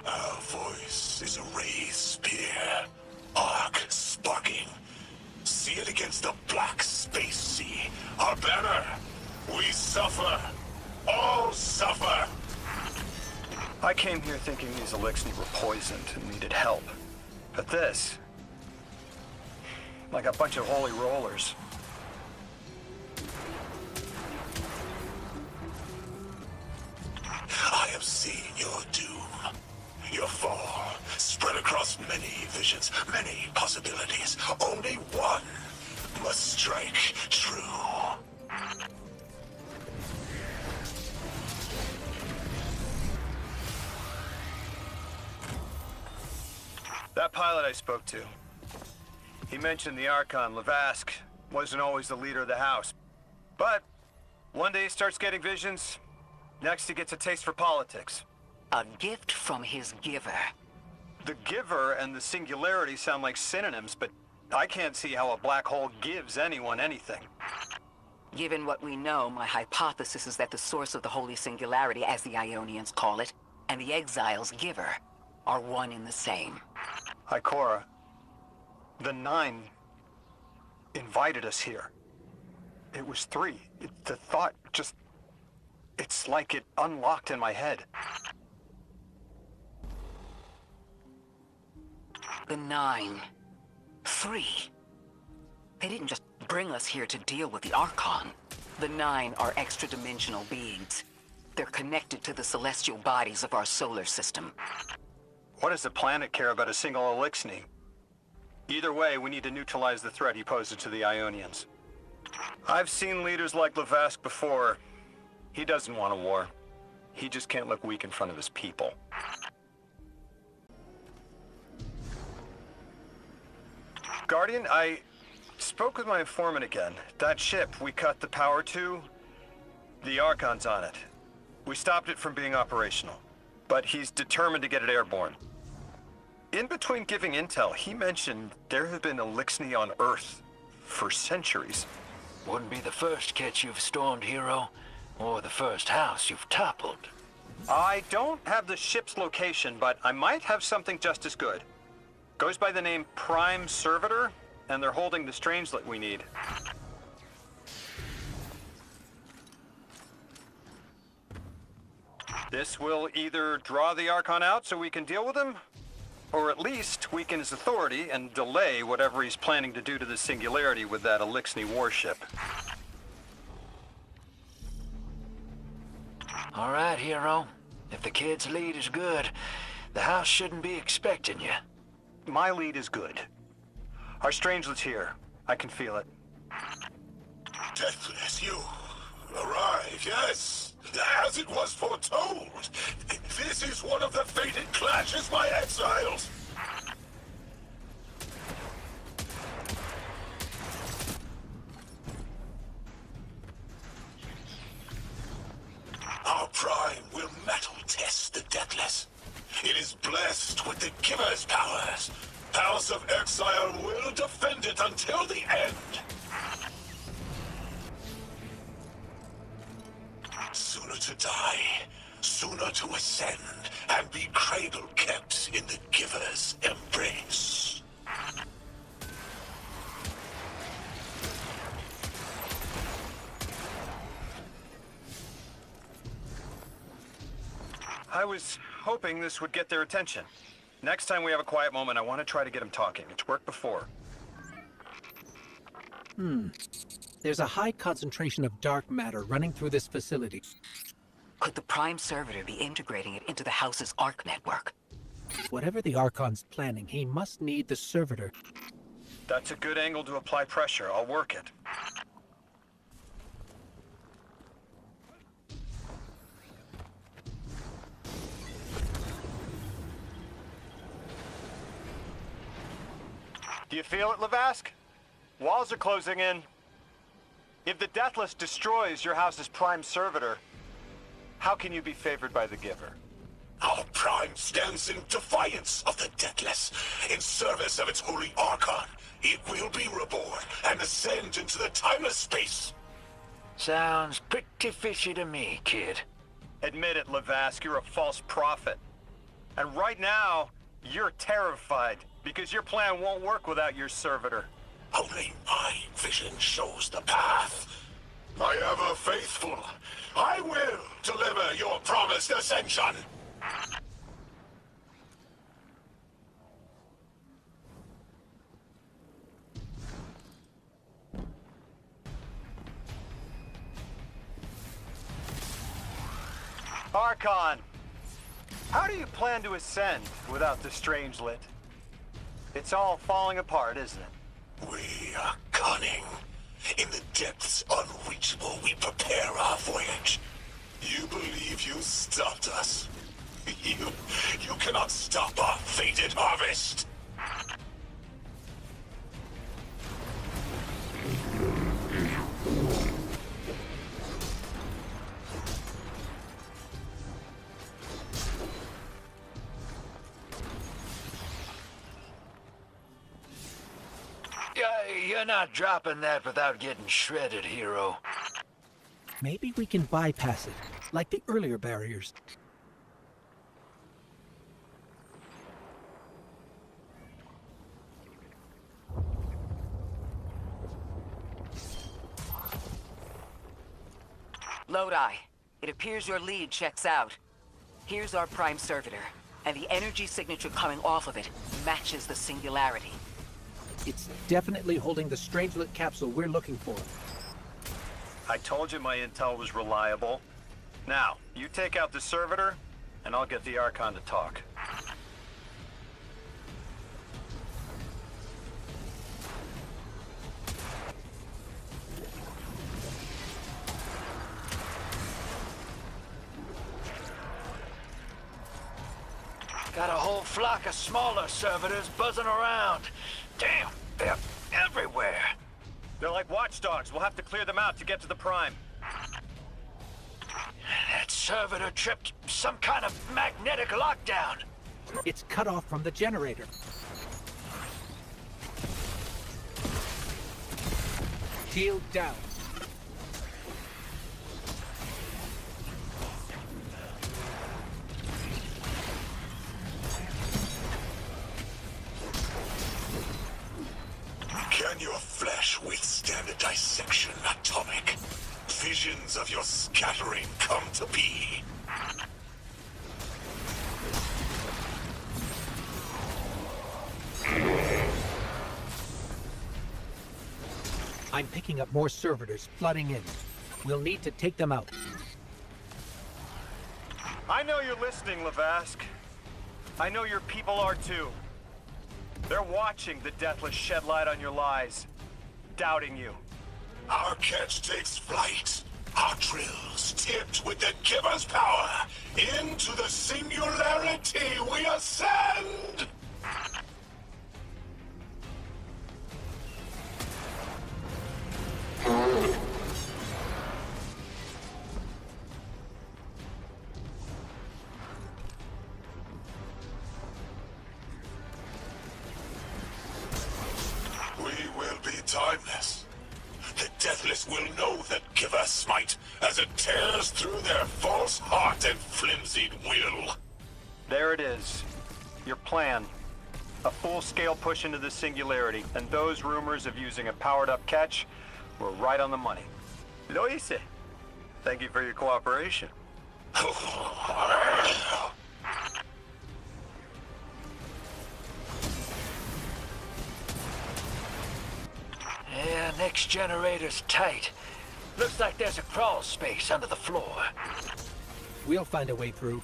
Our voice is a raised spear, arc sparking. See it against the black space sea. Our banner. We suffer. All suffer. I came here thinking these Elixni were poisoned and needed help. But this... like a bunch of holy rollers. I have seen your doom. Your fall, spread across many visions, many possibilities. Only one must strike true. That pilot I spoke to, he mentioned the Archon, Levask, wasn't always the leader of the house. But one day he starts getting visions, next he gets a taste for politics. A gift from his giver. The giver and the singularity sound like synonyms, but I can't see how a black hole gives anyone anything. Given what we know, my hypothesis is that the source of the Holy Singularity, as the Ionians call it, and the Exile's giver are one and the same. Ikora, the Nine invited us here. It was 3. The thought just... It's like it unlocked in my head. The 9. 3. They didn't just bring us here to deal with the Archon. The 9 are extra-dimensional beings. They're connected to the celestial bodies of our solar system. What does the planet care about a single Elixni? Either way, we need to neutralize the threat he poses to the Ionians. I've seen leaders like Levask before. He doesn't want a war. He just can't look weak in front of his people. Guardian, I spoke with my informant again. That ship we cut the power to, the Archon's on it. We stopped it from being operational, but he's determined to get it airborne. In between giving intel, he mentioned there have been Elixni on Earth for centuries. Wouldn't be the first kit you've stormed, hero, or the first house you've toppled. I don't have the ship's location, but I might have something just as good. Goes by the name Prime Servitor, and they're holding the Strangelet we need. This will either draw the Archon out so we can deal with him, or at least weaken his authority and delay whatever he's planning to do to the Singularity with that Elixni warship. All right, hero. If the kid's lead is good, the house shouldn't be expecting you. My lead is good. Our Strangelet's here. I can feel it. Deathless, you arrive, yes, as it was foretold. This is one of the fated clashes, my exiles. Our Prime will metal test the Deathless. It is blessed with the Giver's powers. House of Exile will defend it until the end. Sooner to die, sooner to ascend, and be cradle-kept in the Giver's embrace. I was hoping this would get their attention. Next time we have a quiet moment, I want to try to get them talking. It's worked before. There's a high concentration of dark matter running through this facility. Could the Prime Servitor be integrating it into the House's Arc network? Whatever the Archon's planning, he must need the Servitor. That's a good angle to apply pressure. I'll work it. Do you feel it, Levask? Walls are closing in. If the Deathless destroys your house's Prime Servitor, how can you be favored by the Giver? Our Prime stands in defiance of the Deathless. In service of its holy Archon, it will be reborn and ascend into the timeless space. Sounds pretty fishy to me, kid. Admit it, Levask, you're a false prophet. And right now, you're terrified, because your plan won't work without your servitor. Only my vision shows the path. My ever faithful, I will deliver your promised ascension. Archon, how do you plan to ascend without the Strangelet? It's all falling apart, isn't it? We are cunning. In the depths unreachable, we prepare our voyage. You believe you stopped us? You cannot stop our fated harvest. You're not dropping that without getting shredded, hero. Maybe we can bypass it, like the earlier barriers. Lodi, it appears your lead checks out. Here's our prime servitor, and the energy signature coming off of it matches the singularity. It's definitely holding the Strangelet capsule we're looking for. I told you my intel was reliable. Now, you take out the servitor, and I'll get the Archon to talk. Got a whole flock of smaller servitors buzzing around. Damn, they're everywhere. They're like watchdogs. We'll have to clear them out to get to the Prime. That servitor tripped some kind of magnetic lockdown. It's cut off from the generator. Shield down. Can your flesh withstand a dissection, Atomic? Visions of your scattering come to be. I'm picking up more servitors flooding in. We'll need to take them out. I know you're listening, Lavask. I know your people are too. They're watching the Deathless shed light on your lies, doubting you. Our catch takes flight. Our drills tipped with the Giver's power. Into the singularity we ascend! We will be timeless. The Deathless will know that Giver smite as it tears through their false heart and flimsied will. There it is. Your plan. A full-scale push into the singularity, and those rumors of using a powered-up catch were right on the money. Lo hice. Thank you for your cooperation. Yeah, next generator's tight. Looks like there's a crawl space under the floor. We'll find a way through.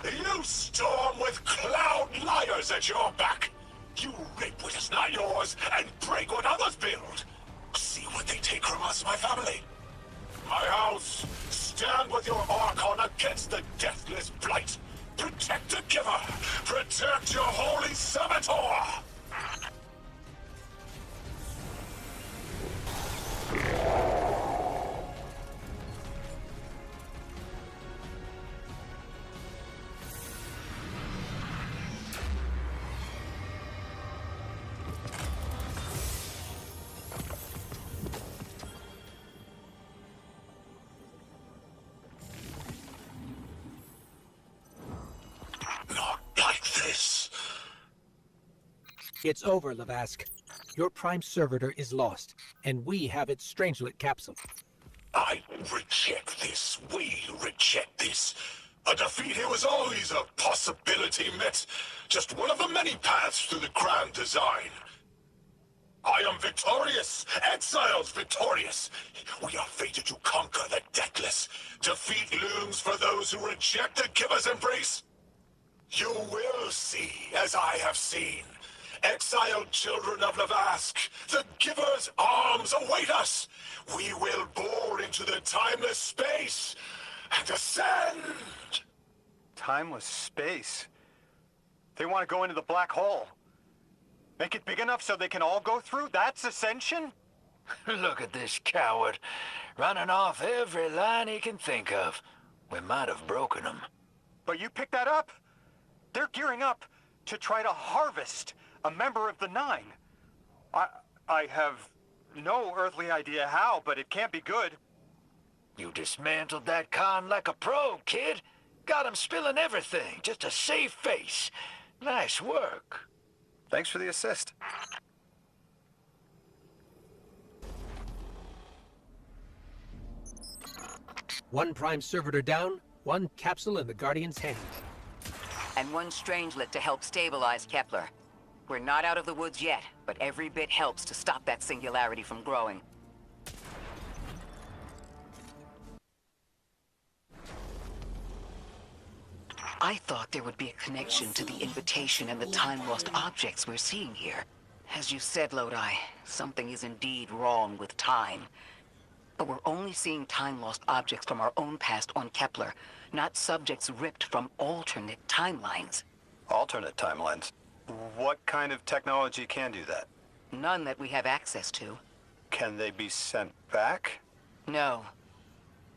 You storm with cloud liars at your back. You rape what is not yours and break what others build. See what they take from us, my family. My house, stand with your Archon against the Deathless blight. Protect the Giver. Protect your holy Saboteur. Not like this. It's over, Lavask. Your prime servitor is lost, and we have its Strangelet capsule. I reject this. We reject this. A defeat here was always a possibility met. Just one of the many paths to the grand design. I am victorious. Exiles victorious. We are fated to conquer the Deathless. Defeat looms for those who reject the Giver's embrace. You will see, as I have seen. Exiled children of Lavask, the Giver's arms await us. We will bore into the timeless space and ascend. Timeless space? They want to go into the black hole. Make it big enough so they can all go through? That's ascension? Look at this coward, running off every line he can think of. We might have broken him. But you picked that up? They're gearing up to try to harvest a member of the Nine. I have no earthly idea how, but it can't be good. You dismantled that con like a pro, kid. Got him spilling everything, just to save face. Nice work. Thanks for the assist. One prime servitor down, one capsule in the Guardian's hand. And one strangelet to help stabilize Kepler. We're not out of the woods yet, but every bit helps to stop that singularity from growing. I thought there would be a connection to the invitation and the time-lost objects we're seeing here. As you said, Lodi, something is indeed wrong with time. But we're only seeing time-lost objects from our own past on Kepler, not subjects ripped from alternate timelines. Alternate timelines? What kind of technology can do that? None that we have access to. Can they be sent back? No.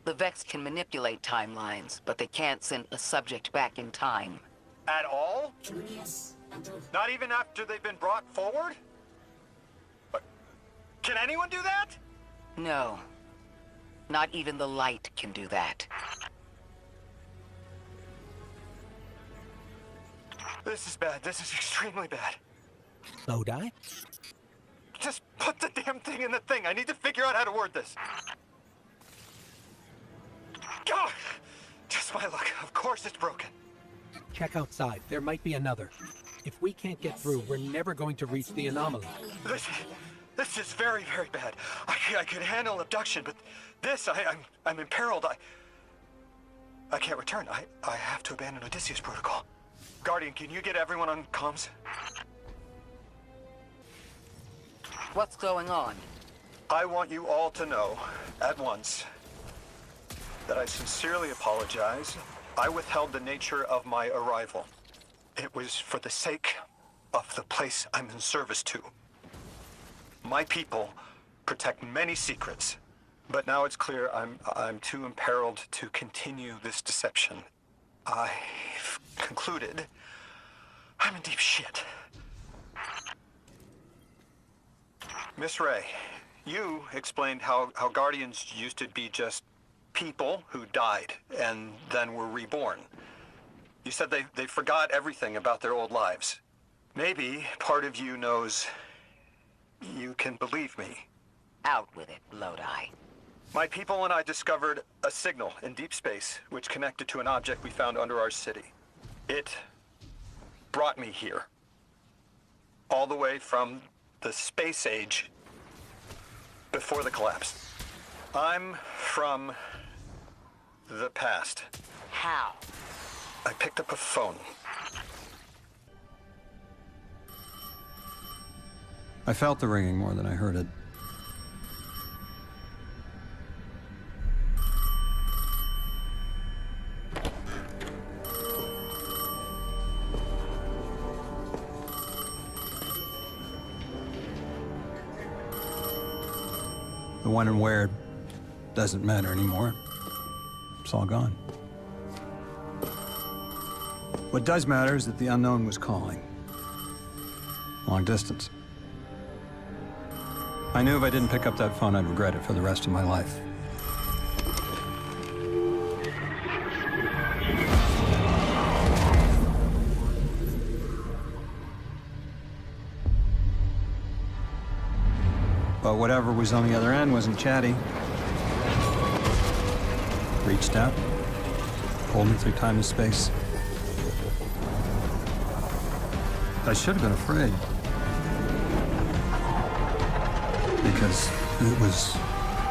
The Vex can manipulate timelines, but they can't send a subject back in time. At all? Not even after they've been brought forward? But can anyone do that? No. Not even the light can do that. This is bad. This is extremely bad. Lodi? Just put the damn thing in the thing. I need to figure out how to word this. God! Just my luck. Of course it's broken. Check outside. There might be another. If we can't get through, we're never going to reach the anomaly. This is very, very bad. I could handle abduction, but this, I'm imperiled. I can't return. I have to abandon Odysseus protocol. Guardian, can you get everyone on comms? What's going on? I want you all to know, at once, that I sincerely apologize. I withheld the nature of my arrival. It was for the sake of the place I'm in service to. My people protect many secrets, but now it's clear I'm too imperiled to continue this deception. I've concluded I'm in deep shit. Miss Ray, you explained how Guardians used to be just people who died and then were reborn. You said they forgot everything about their old lives. Maybe part of you knows you can believe me. Out with it, Lodi. My people and I discovered a signal in deep space which connected to an object we found under our city. It brought me here. All the way from the space age before the collapse. I'm from the past. How? I picked up a phone. I felt the ringing more than I heard it. The when and where doesn't matter anymore. It's all gone. What does matter is that the unknown was calling. Long distance. I knew if I didn't pick up that phone, I'd regret it for the rest of my life. But whatever was on the other end wasn't chatty. Reached out, pulled me through time and space. I should have been afraid. Because it was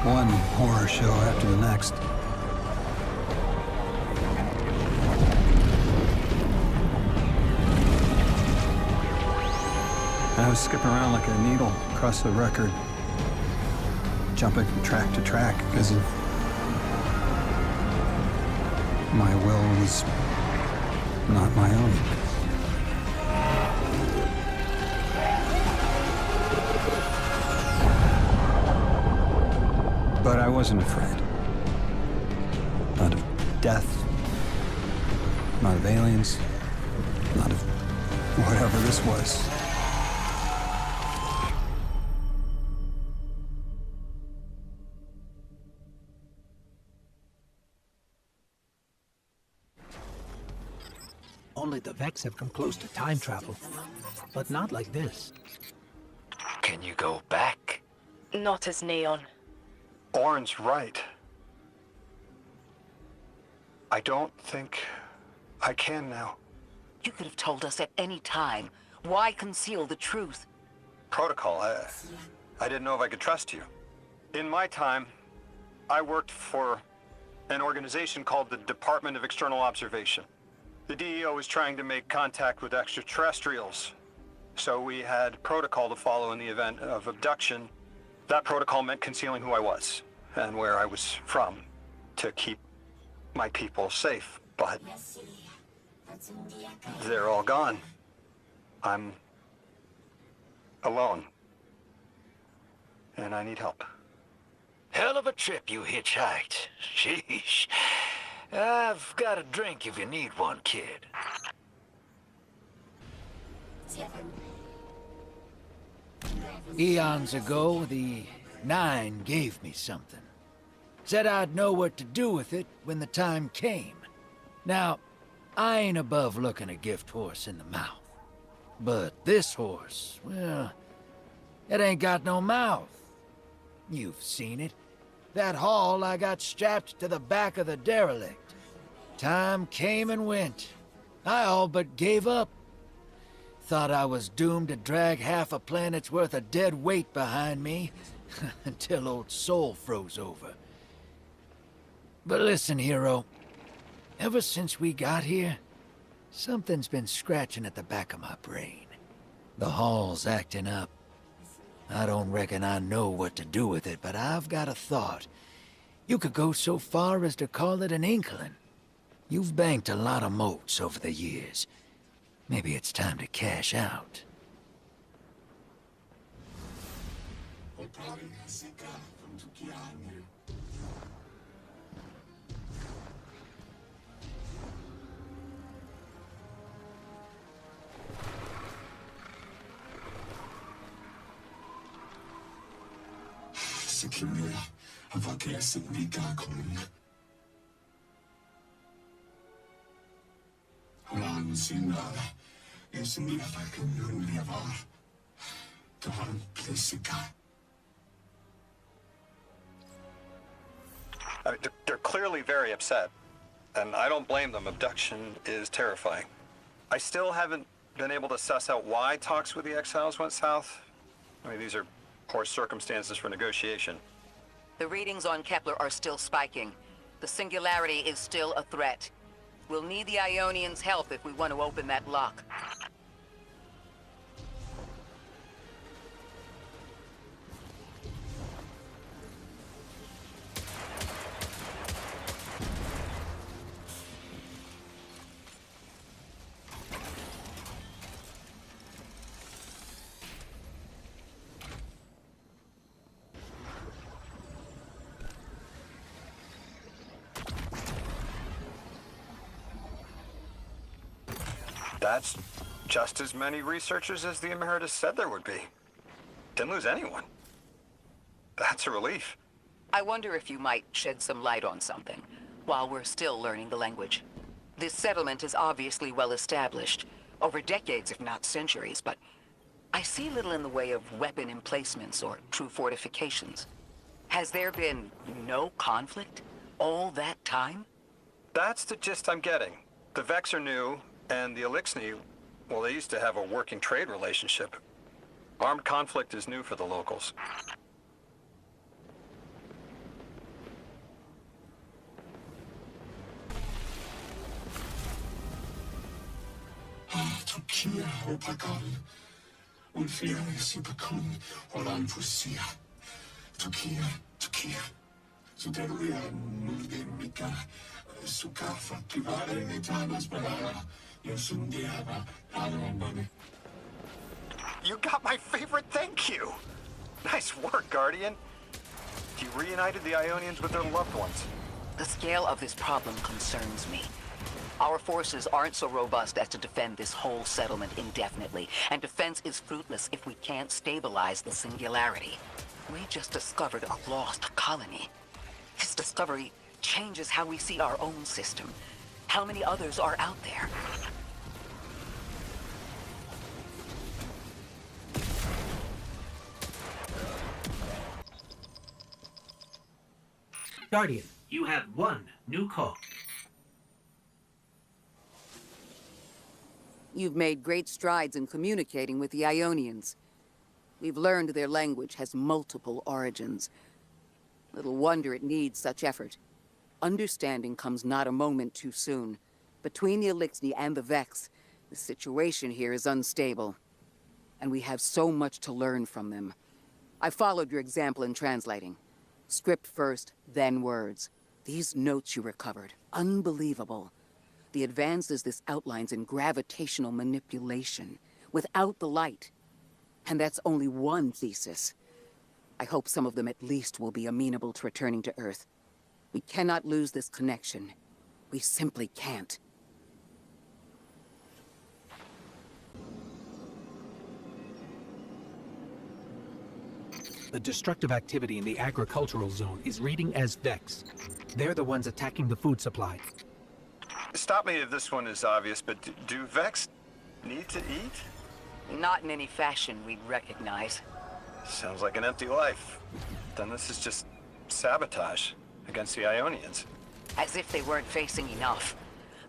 one horror show after the next. I was skipping around like a needle across the record, jumping from track to track because of my will was not my own. But I wasn't afraid. Not of death. Not of aliens. Not of whatever this was. Only the Vex have come close to time travel. But not like this. Can you go back? Not as Neon. Orin's right. I don't think I can now. You could have told us at any time. Why conceal the truth? Protocol, I didn't know if I could trust you. In my time, I worked for an organization called the Department of External Observation. The DEO was trying to make contact with extraterrestrials, so we had protocol to follow in the event of abduction. That protocol meant concealing who I was and where I was from to keep my people safe, but they're all gone. I'm alone, and I need help. Hell of a trip you hitchhiked. Sheesh. I've got a drink if you need one, kid. Eons ago, the Nine gave me something. Said I'd know what to do with it when the time came. Now, I ain't above looking a gift horse in the mouth. But this horse, well, it ain't got no mouth. You've seen it. That haul I got strapped to the back of the derelict. Time came and went. I all but gave up. Thought I was doomed to drag half a planet's worth of dead weight behind me until old Soul froze over. But listen, hero. Ever since we got here, something's been scratching at the back of my brain. The hall's acting up. I don't reckon I know what to do with it, but I've got a thought. You could go so far as to call it an inkling. You've banked a lot of motes over the years. Maybe it's time to cash out. They're clearly very upset, and I don't blame them. Abduction is terrifying. I still haven't been able to suss out why talks with the exiles went south. I mean, these are poor circumstances for negotiation. The readings on Kepler are still spiking. The singularity is still a threat. We'll need the Ionians' help if we want to open that lock. That's just as many researchers as the Emeritus said there would be. Didn't lose anyone. That's a relief. I wonder if you might shed some light on something, while we're still learning the language. This settlement is obviously well established, over decades if not centuries, but I see little in the way of weapon emplacements or true fortifications. Has there been no conflict all that time? That's the gist I'm getting. The Vex are new, and the Elixni, well, they used to have a working trade relationship. Armed conflict is new for the locals. You got my favorite thank you! Nice work, Guardian. You reunited the Ionians with their loved ones. The scale of this problem concerns me. Our forces aren't so robust as to defend this whole settlement indefinitely, and defense is fruitless if we can't stabilize the singularity. We just discovered a lost colony. This discovery changes how we see our own system. How many others are out there? Guardian, you have one new call. You've made great strides in communicating with the Ionians. We've learned their language has multiple origins. Little wonder it needs such effort. Understanding comes not a moment too soon. Between the Elixni and the Vex, the situation here is unstable. And we have so much to learn from them. I followed your example in translating. Script first, then words. These notes you recovered, unbelievable. The advances this outlines in gravitational manipulation, without the light. And that's only one thesis. I hope some of them at least will be amenable to returning to Earth. We cannot lose this connection. We simply can't. The destructive activity in the agricultural zone is reading as Vex. They're the ones attacking the food supply. Stop me if this one is obvious, but do Vex need to eat? Not in any fashion we'd recognize. Sounds like an empty life. Then this is just sabotage against the Ionians. As if they weren't facing enough.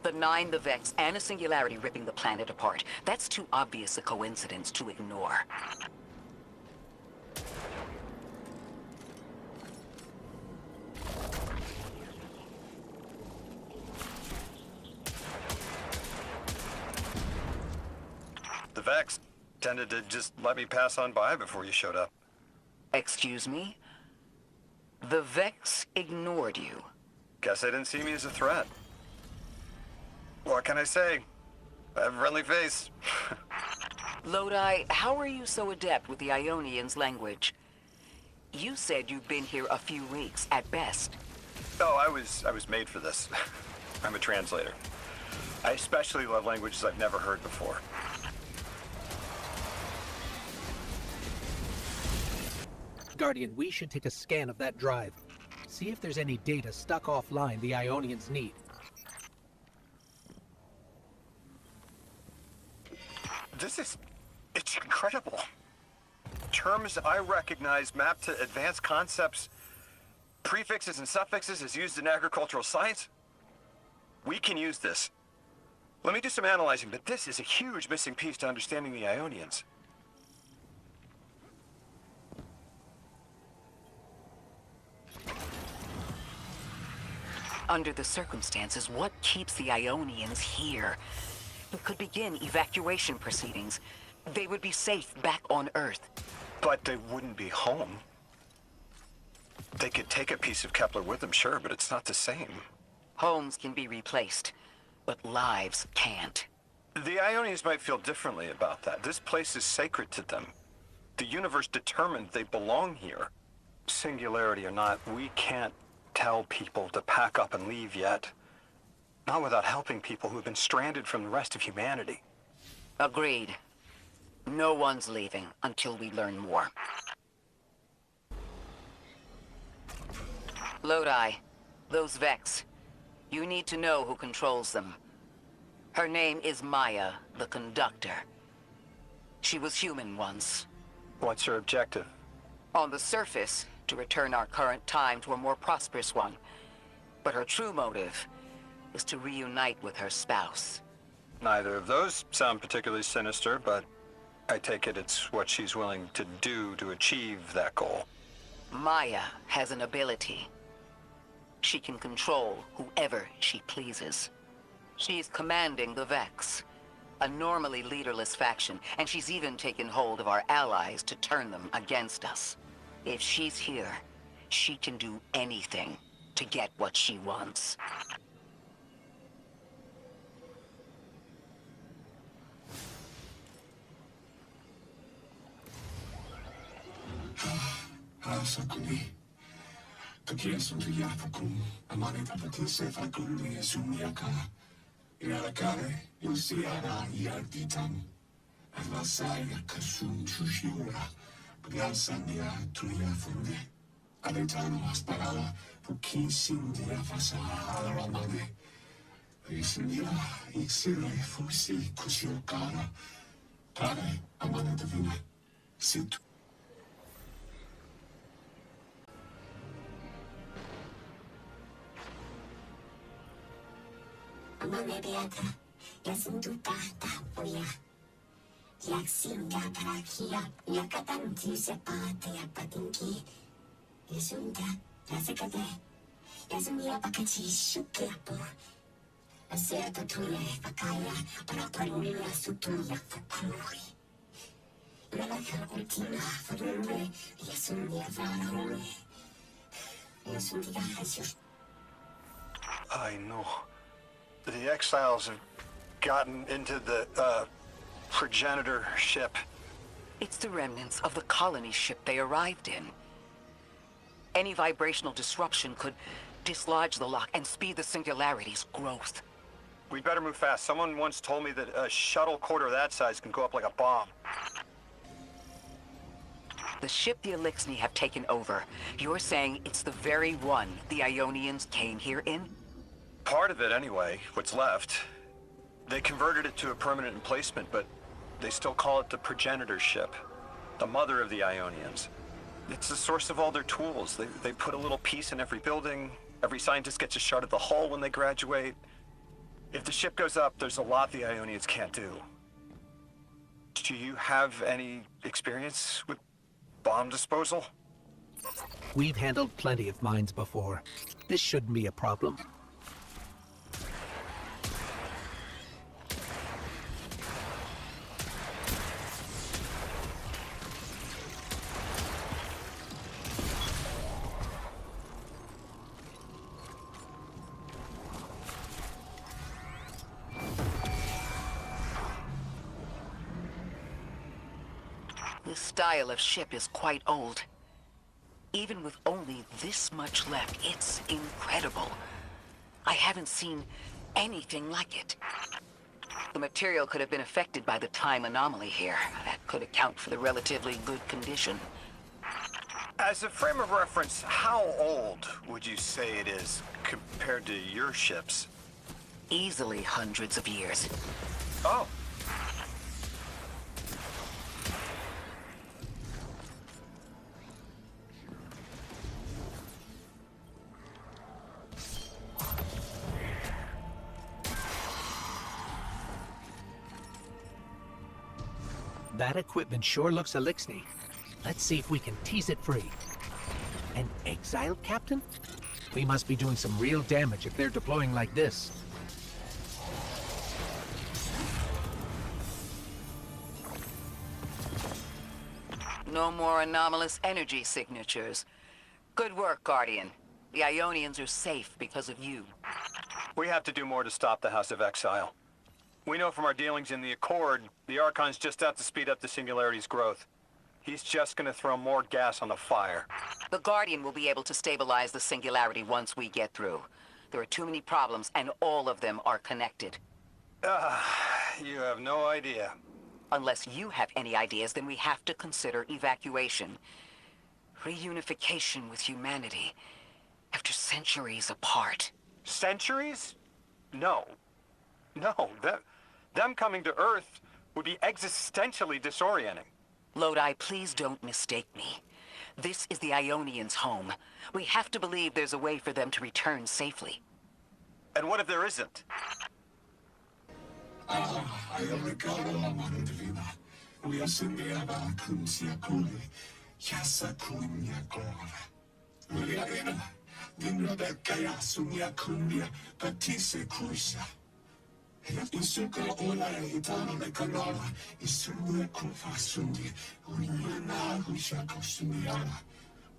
The Nine, the Vex, and a singularity ripping the planet apart. That's too obvious a coincidence to ignore. The Vex tended to just let me pass on by before you showed up. Excuse me? The Vex ignored you. Guess they didn't see me as a threat. What can I say? I have a friendly face. Lodi, how are you so adept with the Ionians' language? You said you've been here a few weeks, at best. Oh, I was made for this. I'm a translator. I especially love languages I've never heard before. Guardian, we should take a scan of that drive. See if there's any data stuck offline the Ionians need. It's incredible. Terms I recognize mapped to advanced concepts, prefixes and suffixes as used in agricultural science. We can use this. Let me do some analyzing, but this is a huge missing piece to understanding the Ionians. Under the circumstances, what keeps the Ionians here? We could begin evacuation proceedings. They would be safe back on Earth. But they wouldn't be home. They could take a piece of Kepler with them, sure, but it's not the same. Homes can be replaced, but lives can't. The Ionians might feel differently about that. This place is sacred to them. The universe determined they belong here. Singularity or not, we can't tell people to pack up and leave yet. Not without helping people who have been stranded from the rest of humanity. Agreed. No one's leaving until we learn more. Lodi, those Vex. You need to know who controls them. Her name is Maya, the Conductor. She was human once. What's her objective? On the surface, to return our current time to a more prosperous one. But her true motive is to reunite with her spouse. Neither of those sound particularly sinister, but I take it it's what she's willing to do to achieve that goal. Maya has an ability. She can control whoever she pleases. She's commanding the Vex, a normally leaderless faction, and she's even taken hold of our allies to turn them against us. If she's here, she can do anything to get what she wants. Ialakare, Luciana, Yarditan, Avasaya, Kasum, Chushura, Glansandia, Tuya Funde, Aletano, Asparala, Puki, Sindia, Fasa, Alamade, Isindia, Ixire, Fusi, Kusiokara, Tare, Amana Divina, Sit. Amane beata, yasunduta tapuya. Yaksinga parakia, yakatanti sepate yapatinki. Yasunda, yasekade, yasumia pakachi shukiapo. Aserta tule pakaya, paraparuya sutuya fakuri. Lalaka ultima farure, yasundia farure. Yasundia hasu. I know. The exiles have gotten into the, progenitor ship. It's the remnants of the colony ship they arrived in. Any vibrational disruption could dislodge the lock and speed the singularity's growth. We'd better move fast. Someone once told me that a shuttle quarter that size can go up like a bomb. The ship the Elixni have taken over. You're saying it's the very one the Ionians came here in? Part of it, anyway. What's left. They converted it to a permanent emplacement, but they still call it the progenitor ship. The mother of the Ionians. It's the source of all their tools. They put a little piece in every building. Every scientist gets a shot at the hull when they graduate. If the ship goes up, there's a lot the Ionians can't do. Do you have any experience with bomb disposal? We've handled plenty of mines before. This shouldn't be a problem. This style of ship is quite old. Even with only this much left, it's incredible. I haven't seen anything like it. The material could have been affected by the time anomaly here. That could account for the relatively good condition. As a frame of reference, how old would you say it is compared to your ships? Easily hundreds of years. Oh. That equipment sure looks Elixni. Let's see if we can tease it free. An exile captain? We must be doing some real damage if they're deploying like this. No more anomalous energy signatures. Good work, Guardian. The Ionians are safe because of you. We have to do more to stop the House of Exile. We know from our dealings in the Accord, the Archon's just out to speed up the Singularity's growth. He's just gonna throw more gas on the fire. The Guardian will be able to stabilize the Singularity once we get through. There are too many problems, and all of them are connected. You have no idea. Unless you have any ideas, then we have to consider evacuation. Reunification with humanity, after centuries apart. Centuries? No. No, them coming to Earth would be existentially disorienting. Lodi, please don't mistake me. This is the Ionians' home. We have to believe there's a way for them to return safely. And what if there isn't? Insuka ola itano le kanala, isumwe kufa sundi, unyana husha kosumiala.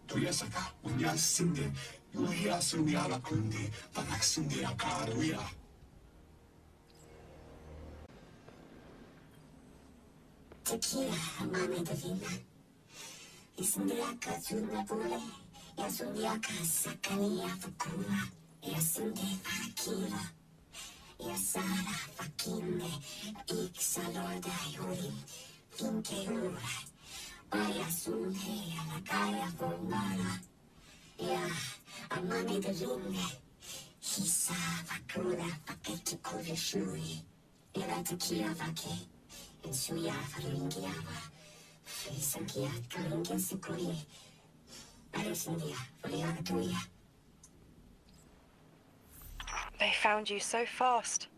Tuyasaka, unya sinde, uya sumiala kundi, panak sindi akaruya. Tequila, amame divina. Isundiaka tunapule, yasundiaka sakania fukula, yasinde akira. Ja saada pakinne, iksalorda jurin, pinke urat. Oja sun heijalla kaja volmana. Ja, amane de rinne. Hissa vakuda paketki kulveshui. Ela tekiavake. En suja faringiava. Frisankia karingia sikuri. Arisindia, foliana. They found you so fast.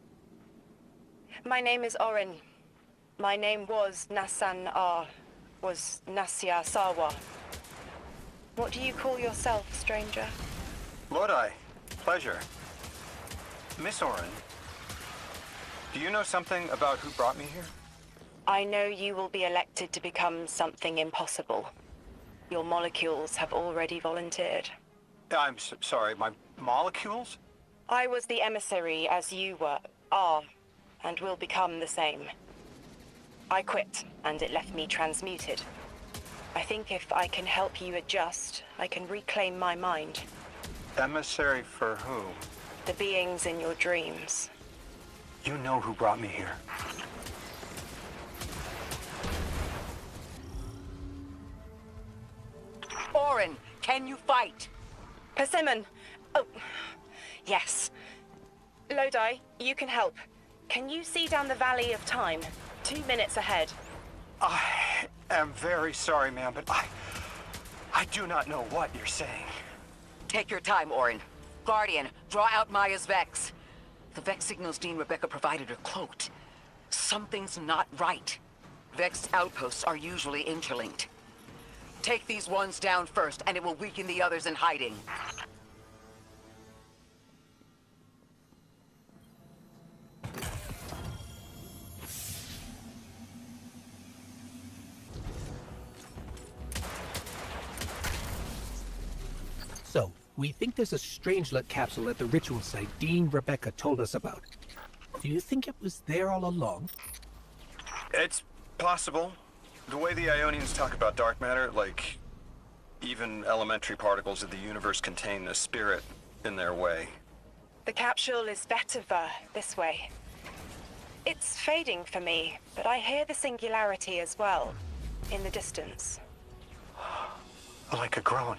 My name is Orin. My name was Nasan R. Was Nasya Sawa. What do you call yourself, stranger? Lodi, pleasure. Miss Orin, do you know something about who brought me here? I know you will be elected to become something impossible. Your molecules have already volunteered. I'm sorry, my molecules? I was the emissary as you are, and will become the same. I quit, and it left me transmuted. I think if I can help you adjust, I can reclaim my mind. Emissary for who? The beings in your dreams. You know who brought me here. Orin, can you fight? Persimmon! Oh, yes. Lodi, you can help. Can you see down the Valley of Time? 2 minutes ahead. I am very sorry, ma'am, but I do not know what you're saying. Take your time, Orin. Guardian, draw out Maya's Vex. The Vex signals Dean Rebecca provided are cloaked. Something's not right. Vex outposts are usually interlinked. Take these ones down first, and it will weaken the others in hiding. So, we think there's a Strangelet capsule at the ritual site Dean Rebecca told us about. Do you think it was there all along? It's possible. The way the Ionians talk about dark matter, like even elementary particles of the universe contain a spirit in their way. The capsule is VOSTFR, this way. It's fading for me, but I hear the singularity as well, in the distance. Like a groan.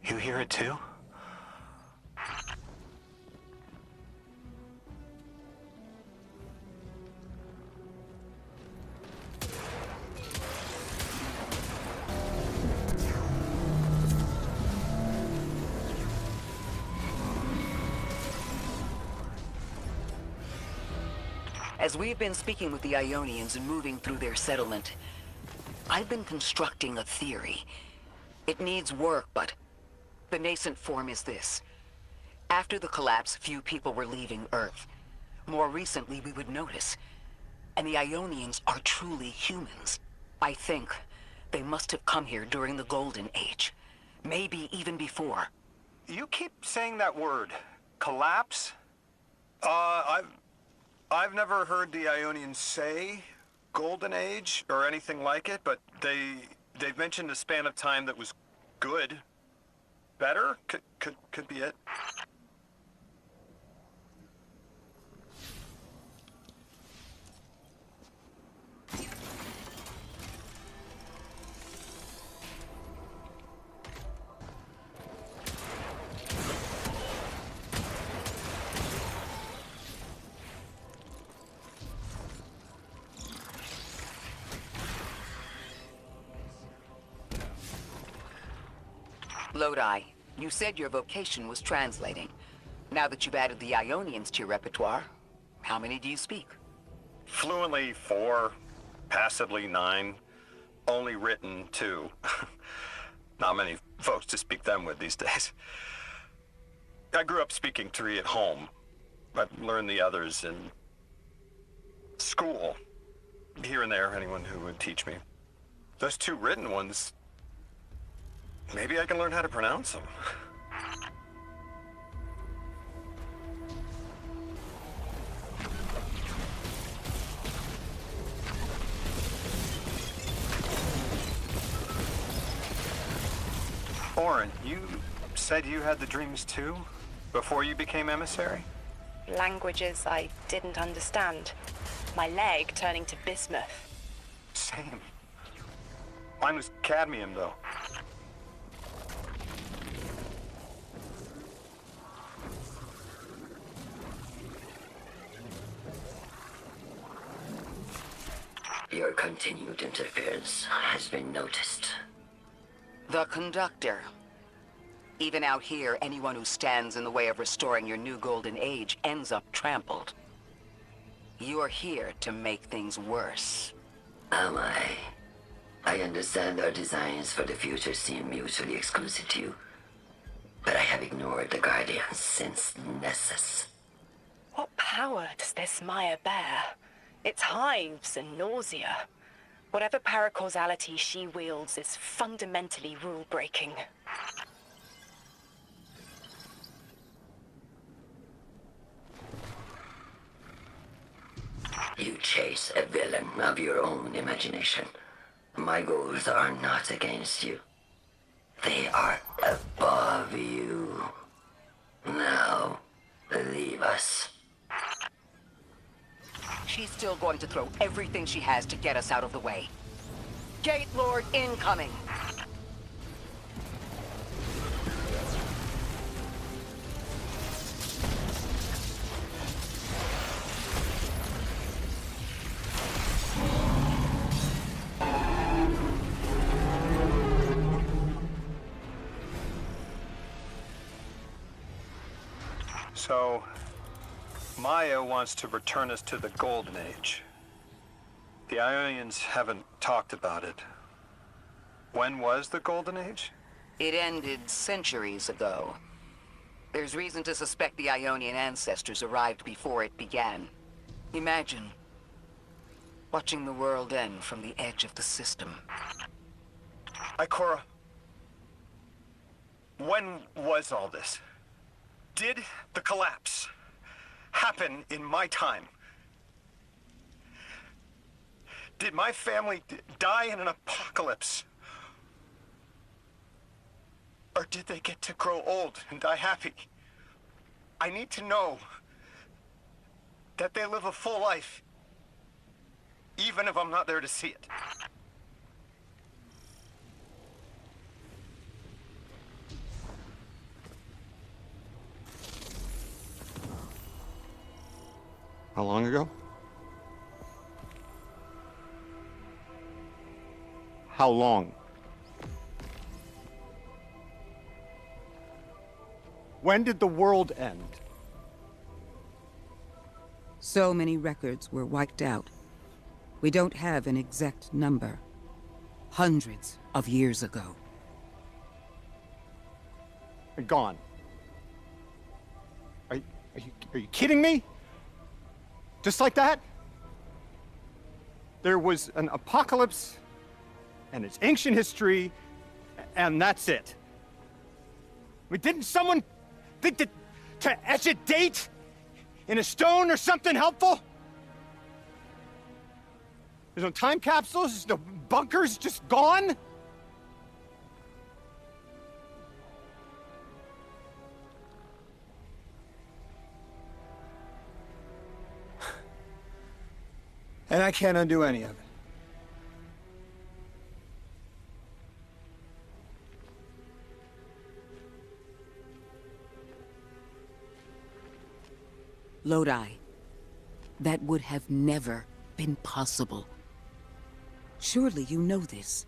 You hear it too? As we've been speaking with the Ionians and moving through their settlement, I've been constructing a theory. It needs work, but the nascent form is this. After the collapse, few people were leaving Earth. More recently, we would notice. And the Ionians are truly humans. I think they must have come here during the Golden Age. Maybe even before. You keep saying that word. Collapse? I've never heard the Ionians say Golden Age or anything like it, but they've mentioned a span of time that was good. Better? Could be it. Lodi, you said your vocation was translating. Now that you've added the Ionians to your repertoire, how many do you speak? Fluently 4, passively 9, only written 2. Not many folks to speak them with these days. I grew up speaking 3 at home. I've learned the others in school. Here and there, anyone who would teach me. Those 2 written ones, maybe I can learn how to pronounce them. Orin, you said you had the dreams too? Before you became emissary? languages I didn't understand. My leg turning to bismuth. Same. Mine was cadmium, though. Your continued interference has been noticed. The conductor. Even out here, anyone who stands in the way of restoring your new golden age ends up trampled. You're here to make things worse. Am I? I understand our designs for the future seem mutually exclusive to you. But I have ignored the Guardians since Nessus. What power does this Maya bear? It's hives and nausea. Whatever paracausality she wields is fundamentally rule-breaking. You chase a villain of your own imagination. My goals are not against you. They are above you. Now, leave us. She's still going to throw everything she has to get us out of the way. Gate Lord incoming! So, Maya wants to return us to the Golden Age. The Ionians haven't talked about it. When was the Golden Age? It ended centuries ago. There's reason to suspect the Ionian ancestors arrived before it began. Imagine watching the world end from the edge of the system. Ikora, when was all this? Did the collapse happen in my time? Did my family die in an apocalypse? Or did they get to grow old and die happy? I need to know that they live a full life, even if I'm not there to see it. How long ago? How long? When did the world end? So many records were wiped out. We don't have an exact number. Hundreds of years ago. Gone. Are you kidding me? Just like that? There was an apocalypse, and it's ancient history, and that's it. I mean, didn't someone think that to etch a date in a stone or something helpful? There's no time capsules, there's no bunkers, just gone? And I can't undo any of it. Lodi, that would have never been possible. Surely you know this.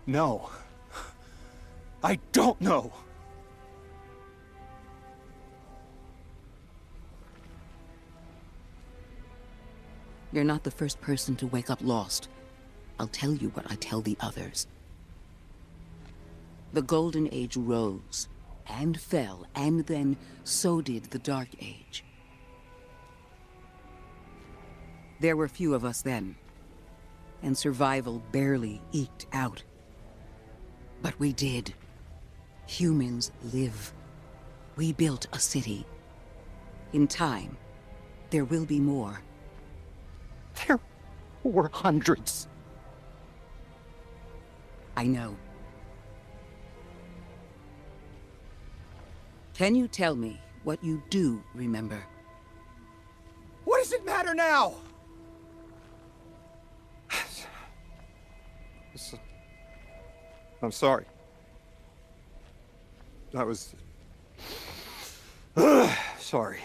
No. I don't know. You're not the first person to wake up lost. I'll tell you what I tell the others. The Golden Age rose, and fell, and then so did the Dark Age. There were few of us then, and survival barely eked out. But we did. Humans live. We built a city. In time, there will be more. There were hundreds. I know. Can you tell me what you do remember? What does it matter now? I'm sorry. I was... sorry.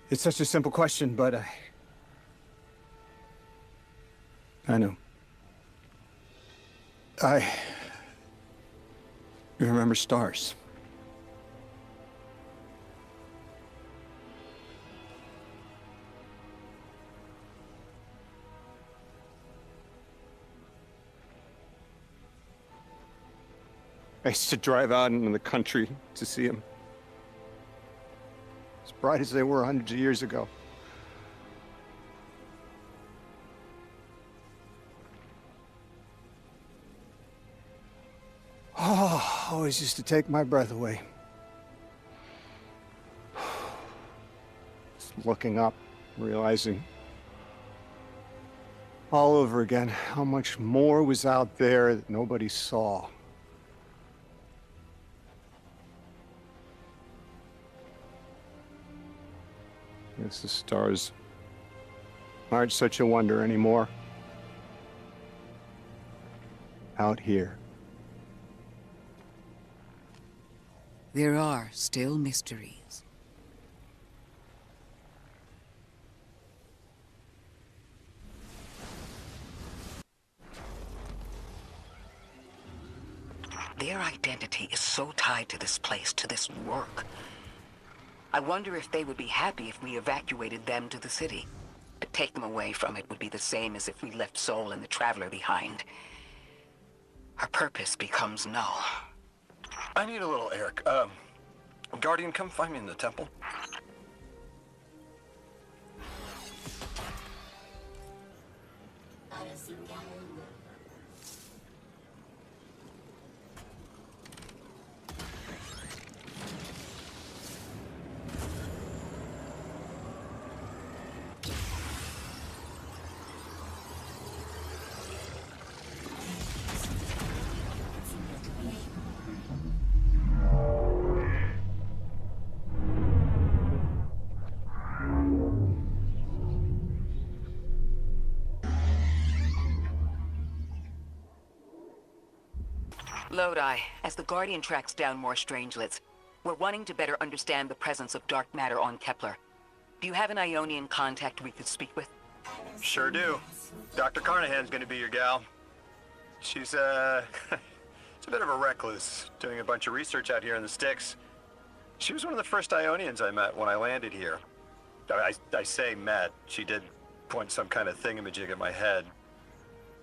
It's such a simple question, but I know. I remember stars. I used to drive out into the country to see them. As bright as they were hundreds of years ago. Oh, always used to take my breath away. Just looking up, realizing all over again how much more was out there that nobody saw. Guess the stars aren't such a wonder anymore. Out here. There are still mysteries. Their identity is so tied to this place, to this work. I wonder if they would be happy if we evacuated them to the city. To take them away from it would be the same as if we left Soul and the Traveler behind. Our purpose becomes null. I need a little Eric. Guardian, come find me in the temple. Lodi, as the Guardian tracks down more strangelets, we're wanting to better understand the presence of dark matter on Kepler. Do you have an Ionian contact we could speak with? Sure do. Dr. Carnahan's gonna be your gal. She's, she's a bit of a recluse, doing a bunch of research out here in the sticks. She was one of the first Ionians I met when I landed here. I say met. She did point some kind of thingamajig at my head.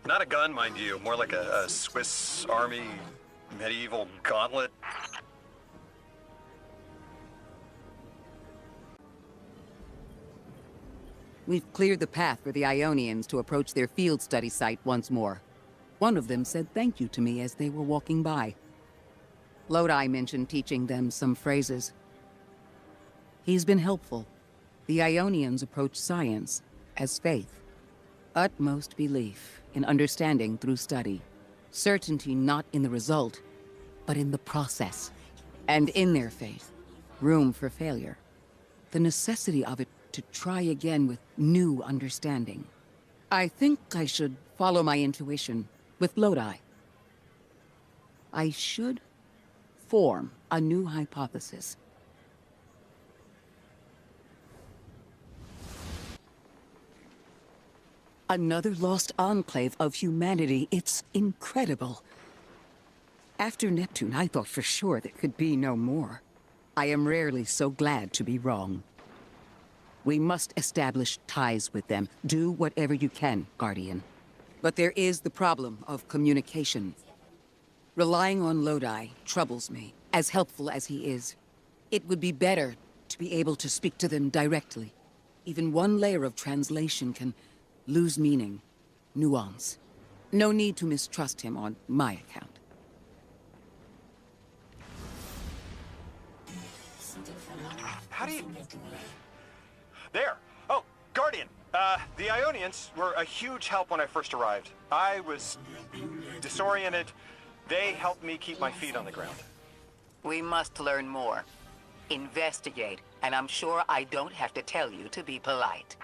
Not a gun, mind you, more like a Swiss Army medieval gauntlet. We've cleared the path for the Ionians to approach their field study site once more. One of them said thank you to me as they were walking by. Lodi mentioned teaching them some phrases. He's been helpful. The Ionians approach science as faith. Utmost belief in understanding through study. Certainty not in the result, but in the process. And in their faith, room for failure. The necessity of it to try again with new understanding. I think I should follow my intuition with Lodi. I should form a new hypothesis. Another lost enclave of humanity. It's incredible. After Neptune, I thought for sure there could be no more. I am rarely so glad to be wrong. We must establish ties with them. Do whatever you can, Guardian. But there is the problem of communication. Relying on Lodi troubles me, as helpful as he is. It would be better to be able to speak to them directly. Even one layer of translation can lose meaning, nuance. No need to mistrust him on my account. How do you... There! Oh, Guardian! The Ionians were a huge help when I first arrived. I was disoriented. They helped me keep my feet on the ground. We must learn more. Investigate, and I'm sure I don't have to tell you to be polite.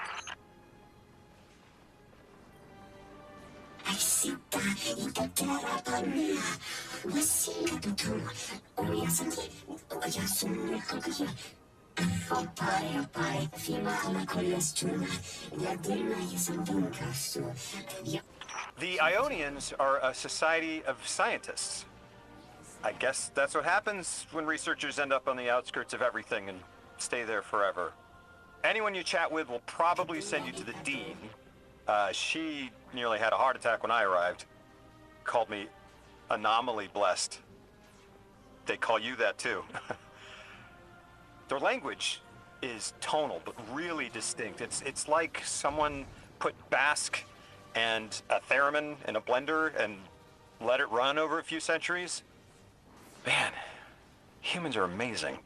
The Ionians are a society of scientists. I guess that's what happens when researchers end up on the outskirts of everything and stay there forever. Anyone you chat with will probably send you to the Dean. She nearly had a heart attack when I arrived. Called me anomaly blessed. They call you that too. Their language is tonal, but really distinct. It's like someone put Basque and a theremin in a blender and let it run over a few centuries. Man, humans are amazing.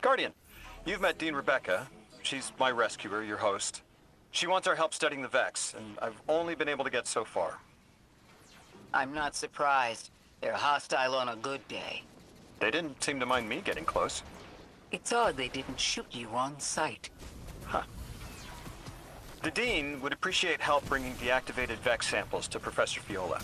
Guardian, you've met Dean Rebecca. She's my rescuer, your host. She wants our help studying the Vex, and I've only been able to get so far. I'm not surprised. They're hostile on a good day. They didn't seem to mind me getting close. It's odd they didn't shoot you on sight. Huh. The Dean would appreciate help bringing deactivated Vex samples to Professor Viola.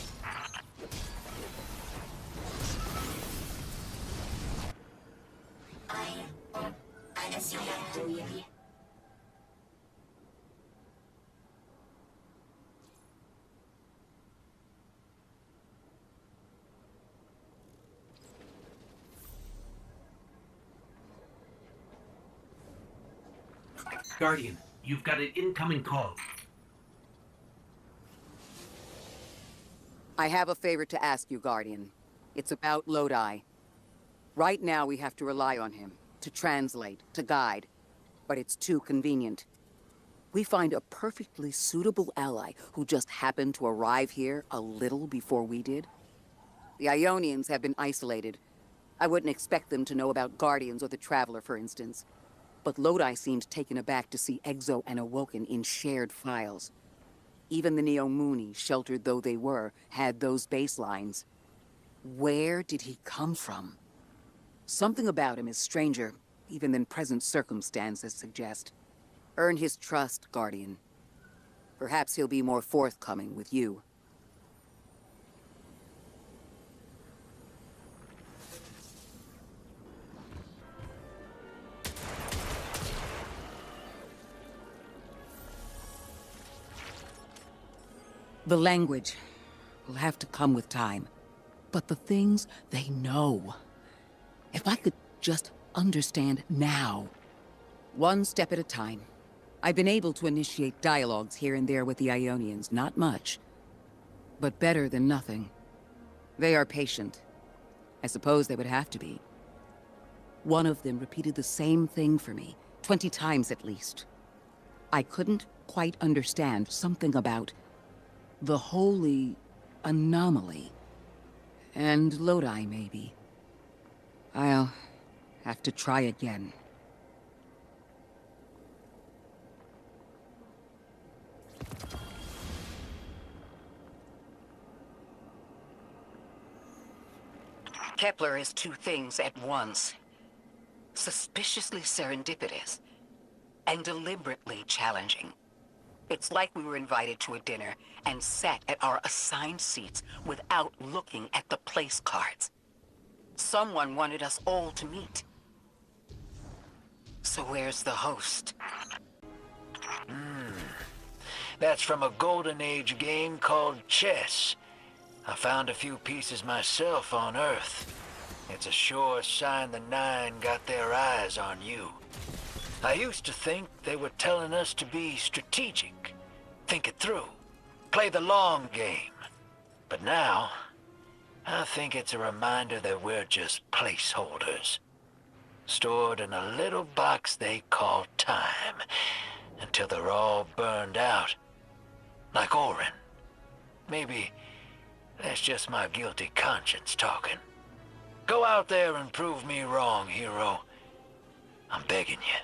Guardian, you've got an incoming call. I have a favor to ask you, Guardian. It's about Lodi. Right now we have to rely on him, to translate, to guide. But it's too convenient. We find a perfectly suitable ally who just happened to arrive here a little before we did. The Ionians have been isolated. I wouldn't expect them to know about Guardians or the Traveler, for instance. But Lodi seemed taken aback to see Exo and Awoken in shared files. Even the Neo-Moonies, sheltered though they were, had those baselines. Where did he come from? Something about him is stranger, even than present circumstances suggest. Earn his trust, Guardian. Perhaps he'll be more forthcoming with you. The language will have to come with time. But the things they know. If I could just understand now. One step at a time. I've been able to initiate dialogues here and there with the Ionians, not much. But better than nothing. They are patient. I suppose they would have to be. One of them repeated the same thing for me, 20 times at least. I couldn't quite understand something about the holy anomaly. And Lodi, maybe. I'll have to try again. Kepler is two things at once. Suspiciously serendipitous and deliberately challenging. It's like we were invited to a dinner and sat at our assigned seats without looking at the place cards. Someone wanted us all to meet. So where's the host? That's from a Golden Age game called chess. I found a few pieces myself on Earth. It's a sure sign the Nine got their eyes on you. I used to think they were telling us to be strategic, think it through, play the long game. But now, I think it's a reminder that we're just placeholders, stored in a little box they call time, until they're all burned out. Like Orin. Maybe that's just my guilty conscience talking. Go out there and prove me wrong, hero. I'm begging you.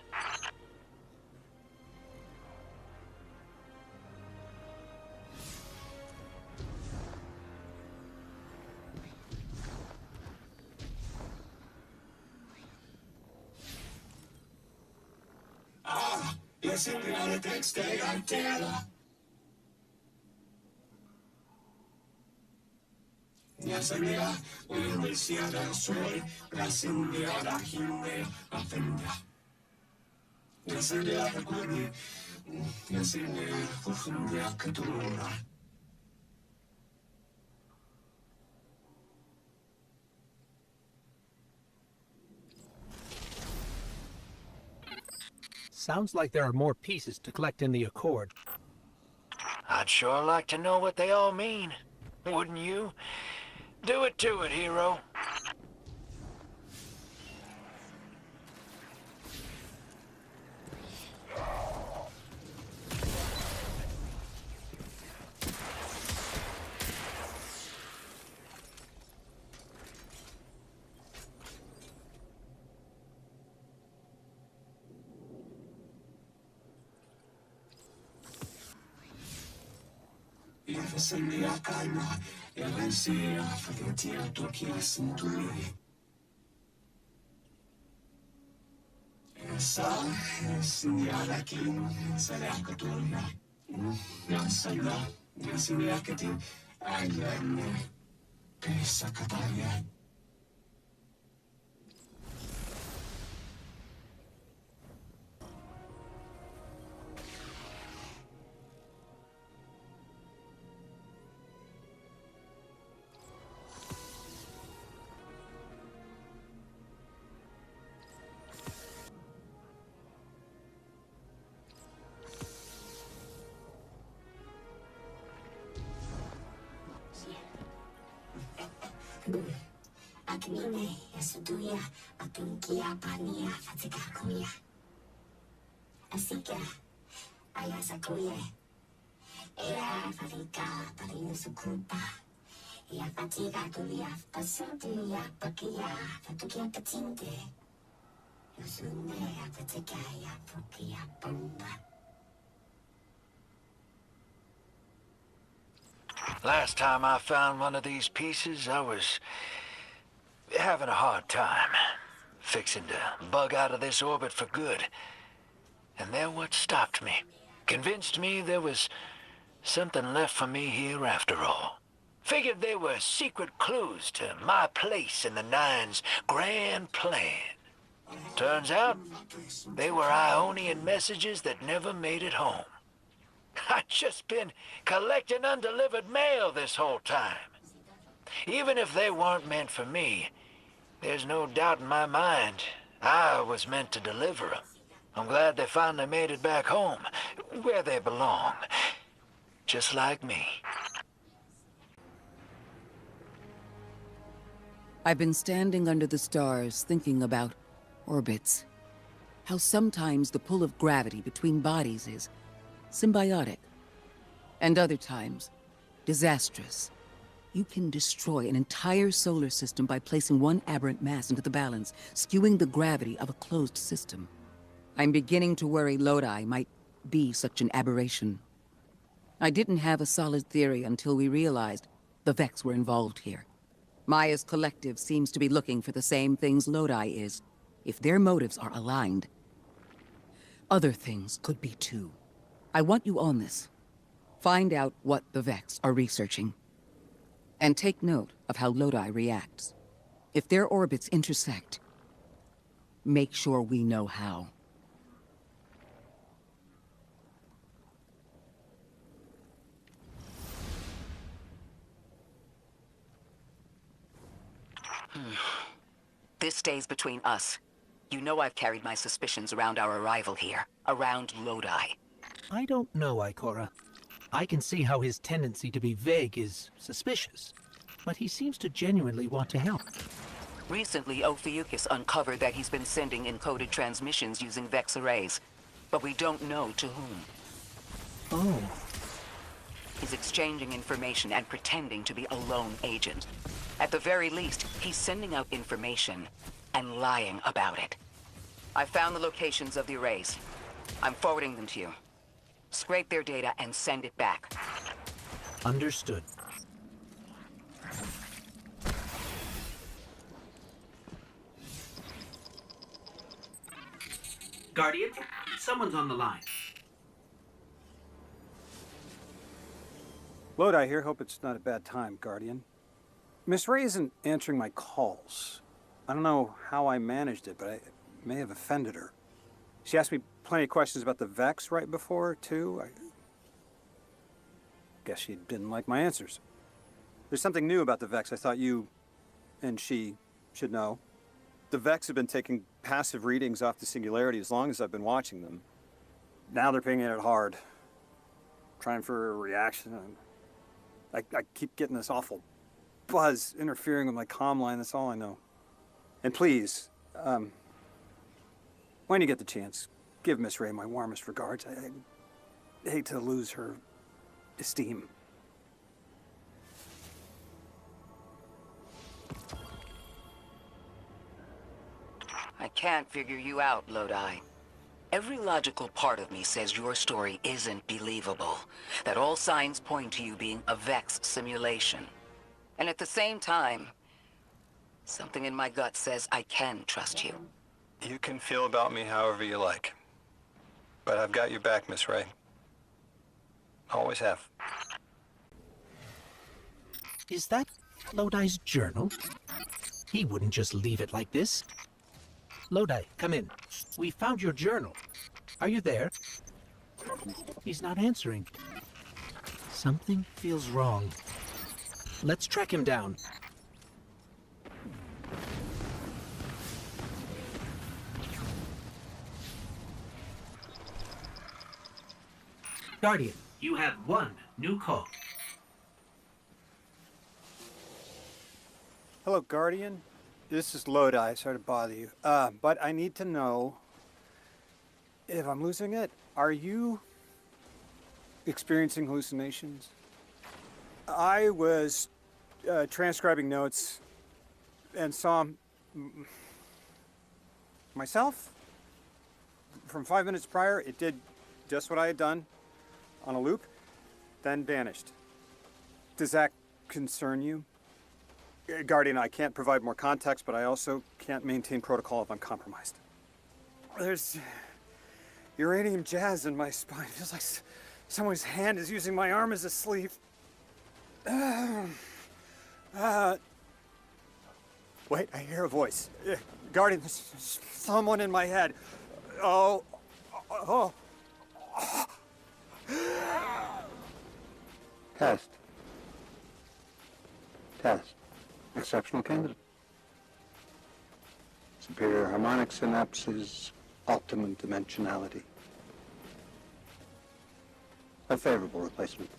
Yes, in the other things stay on terror. Yes, in the other, we will see the story. Yes, in the other, he will offend. Yes, in the other, good. Yes, in the other, Sounds like there are more pieces to collect in the Accord. I'd sure like to know what they all mean. Wouldn't you? Do it to it, hero. Sendiri calma e pensi a farti a tocchi a sentire. E sa, segnala che sarà a cattolica. Non sai no, non si vede che ti agli che sa cataglia. Akmine yasuduya atunkia pania fatika kuya. Asika ayasakuye. Ea fatika pariusukupa. Ya fatika tulia pasuduya pakia fatukia patinte. Yusune fatika ya pukia bomba. Last time I found one of these pieces, I was having a hard time. Fixing to bug out of this orbit for good. And they're what stopped me. Convinced me there was something left for me here after all. Figured they were secret clues to my place in the Nine's grand plan. Turns out, they were Ionian messages that never made it home. I've just been collecting undelivered mail this whole time. Even if they weren't meant for me, there's no doubt in my mind I was meant to deliver them. I'm glad they finally made it back home, where they belong. Just like me. I've been standing under the stars thinking about orbits. How sometimes the pull of gravity between bodies is symbiotic, and other times, disastrous. You can destroy an entire solar system by placing one aberrant mass into the balance, skewing the gravity of a closed system. I'm beginning to worry Lodi might be such an aberration. I didn't have a solid theory until we realized the Vex were involved here. Maya's collective seems to be looking for the same things Lodi is. If their motives are aligned, other things could be too. I want you on this. Find out what the Vex are researching. And take note of how Lodi reacts. If their orbits intersect, make sure we know how. This stays between us. You know I've carried my suspicions around our arrival here, around Lodi. I don't know, Ikora. I can see how his tendency to be vague is suspicious, but he seems to genuinely want to help. Recently, Ophiuchus uncovered that he's been sending encoded transmissions using Vex arrays, but we don't know to whom. Oh. He's exchanging information and pretending to be a lone agent. At the very least, he's sending out information and lying about it. I found the locations of the arrays. I'm forwarding them to you. Scrape their data and send it back. Understood. Guardian, someone's on the line. Lodi here. Hope it's not a bad time, Guardian. Miss Ray isn't answering my calls. I don't know how I managed it, but I may have offended her. She asked me plenty of questions about the Vex right before, too. I guess she didn't like my answers. There's something new about the Vex I thought you and she should know. The Vex have been taking passive readings off the Singularity as long as I've been watching them. Now they're pinging it hard. Trying for a reaction. I keep getting this awful buzz interfering with my comm line. That's all I know. And please, when you get the chance, give Miss Ray my warmest regards. I hate to lose her esteem. I can't figure you out, Lodi. Every logical part of me says your story isn't believable, that all signs point to you being a Vex simulation. And at the same time, something in my gut says I can trust you. You can feel about me however you like. But I've got your back, Miss Ray. Always have. Is that Lodi's journal? He wouldn't just leave it like this. Lodi, come in. We found your journal. Are you there? He's not answering. Something feels wrong. Let's track him down. Guardian, you have one new call. Hello, Guardian. This is Lodi. Sorry to bother you. But I need to know if I'm losing it. Are you experiencing hallucinations? I was transcribing notes and saw myself from 5 minutes prior. It did just what I had done on a loop, then vanished. Does that concern you? Guardian, I can't provide more context, but I also can't maintain protocol if I'm compromised. There's uranium jazz in my spine. It feels like someone's hand is using my arm as a sleeve. Wait, I hear a voice. Guardian, there's someone in my head. Oh. Test. Exceptional candidate. Superior harmonic synapses, optimum dimensionality. A favorable replacement.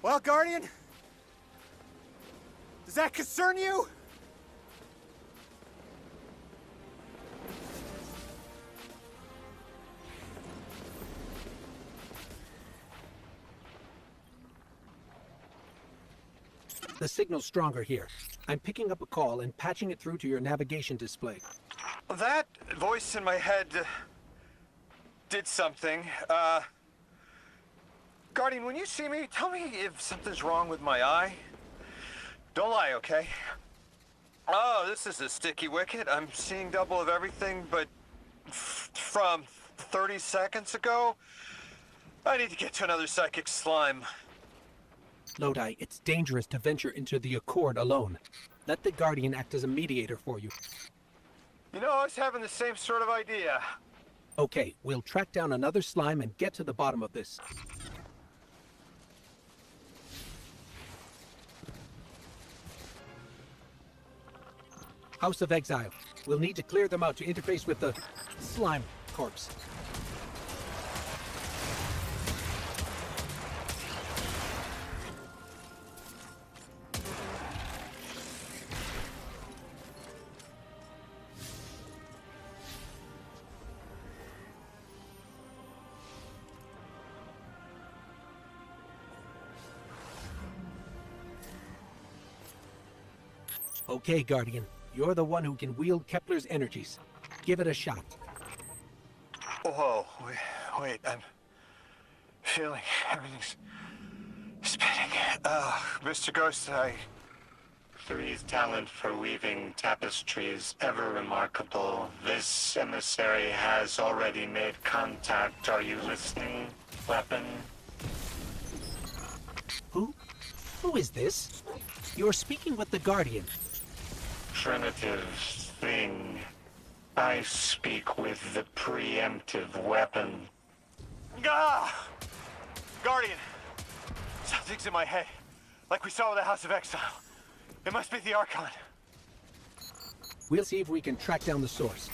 Well, Guardian, does that concern you? The The signal's stronger here. I'm picking up a call and patching it through to your navigation display. That voice in my head did something. Guardian, when you see me, tell me if something's wrong with my eye. Don't lie, okay? Oh, this is a sticky wicket. I'm seeing double of everything, but from 30 seconds ago, I need to get to another psychic slime. Lodi, it's dangerous to venture into the Accord alone. Let the Guardian act as a mediator for you. You know, I was having the same sort of idea. Okay, we'll track down another slime and get to the bottom of this. House of Exile. We'll need to clear them out to interface with the slime corpse. Okay, Guardian. You're the one who can wield Kepler's energies. Give it a shot. Whoa, wait, I'm feeling everything's spinning. Mr. Ghost, Three's talent for weaving tapestries ever remarkable. This emissary has already made contact. Are you listening, weapon? Who? Who is this? You're speaking with the Guardian. Primitive thing. I speak with the preemptive weapon. Guardian! Something's in my head. Like we saw with the House of Exile. It must be the Archon. We'll see if we can track down the source.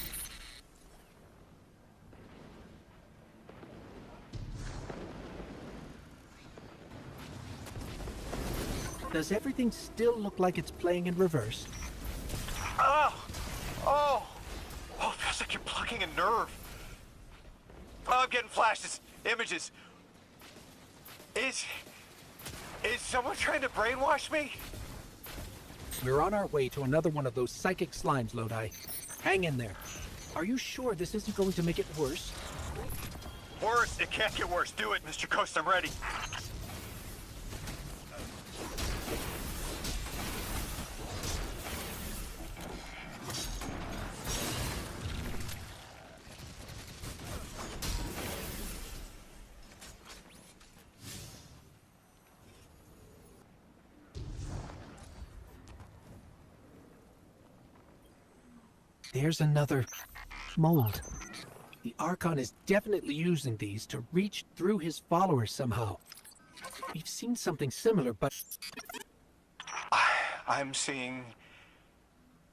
Does everything still look like it's playing in reverse? Oh, it feels like you're plucking a nerve. Oh, I'm getting flashes, images. Is someone trying to brainwash me? We're on our way to another one of those psychic slimes, Lodi. Hang in there. Are you sure this isn't going to make it worse? Worse? It can't get worse. Do it, Mr. Ghost. I'm ready. There's another mold. The Archon is definitely using these to reach through his followers somehow. We've seen something similar, but... I'm seeing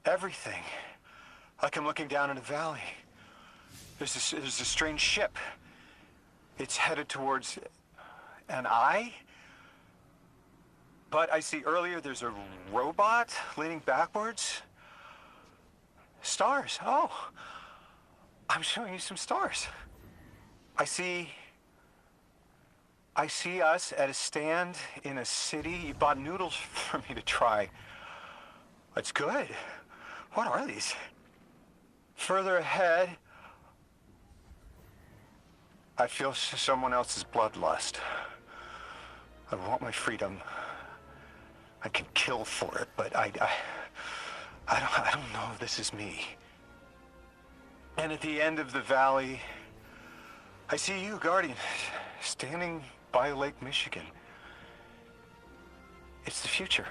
everything. Like I'm looking down in a valley. There's a strange ship. It's headed towards an eye. But I see earlier there's a robot leaning backwards. Stars. Oh, I'm showing you some stars. I see us at a stand in a city. You bought noodles for me to try. That's good. What are these? Further ahead, I feel someone else's bloodlust. I want my freedom. I can kill for it, but I don't know if this is me. And at the end of the valley, I see you, Guardian, standing by Lake Michigan. It's the future.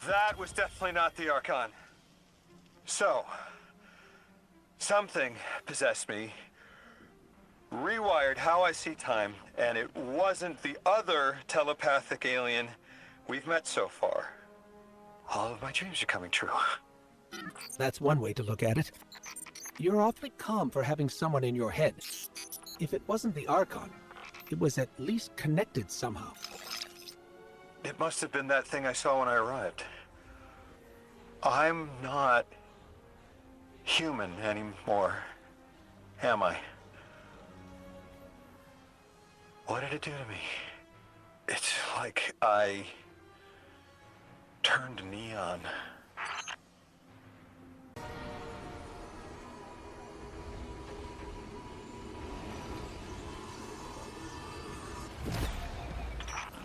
That was definitely not the Archon. So, something possessed me, rewired how I see time, and it wasn't the other telepathic alien we've met so far. All of my dreams are coming true. That's one way to look at it. You're awfully calm for having someone in your head. If it wasn't the Archon, it was at least connected somehow. It must have been that thing I saw when I arrived. I'm not human anymore, am I? What did it do to me? It's like I turned neon.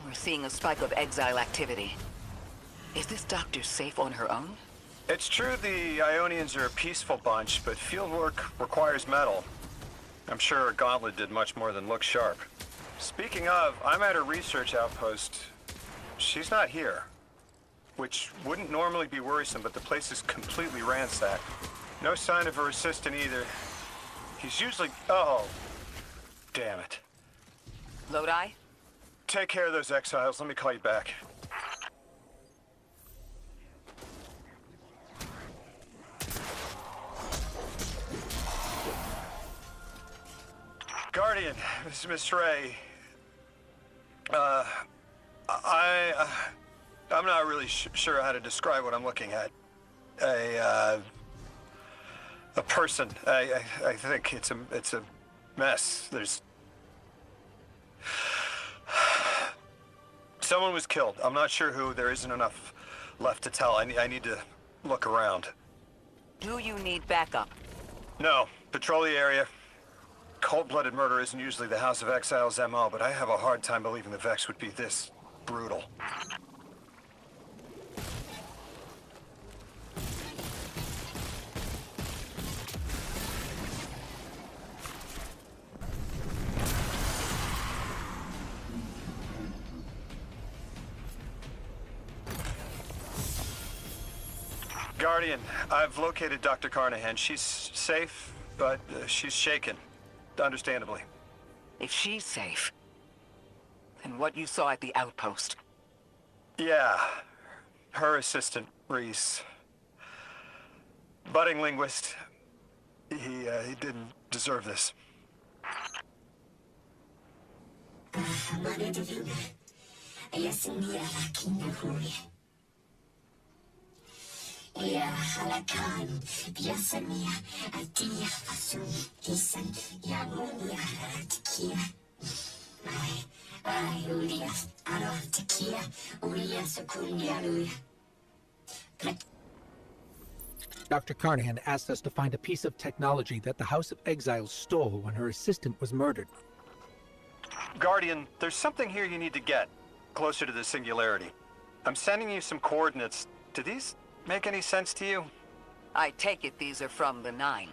We're seeing a spike of exile activity. Is this doctor safe on her own? It's true the Ionians are a peaceful bunch, but fieldwork requires metal. I'm sure Gauntlet did much more than look sharp. Speaking of, I'm at her research outpost. She's not here. Which wouldn't normally be worrisome, but the place is completely ransacked. No sign of her assistant either. He's usually... Oh. Damn it. Lodi? Take care of those exiles. Let me call you back. Guardian, this is Miss Ray. I'm not really sure how to describe what I'm looking at. A person. I think it's a mess. There's... Someone was killed. I'm not sure who. There isn't enough left to tell. I need to look around. Do you need backup? No. Patrol the area. Cold-blooded murder isn't usually the House of Exile's MO, but I have a hard time believing the Vex would be this brutal. Guardian, I've located Dr. Carnahan. She's safe, but she's shaken. Understandably. If she's safe, then what you saw at the outpost? Yeah. Her assistant, Reese. Budding linguist. He didn't deserve this. Dr. Carnahan asked us to find a piece of technology that the House of Exiles stole when her assistant was murdered. Guardian, there's something here you need to get, closer to the singularity. I'm sending you some coordinates. Do these make any sense to you? I take it these are from the Nine.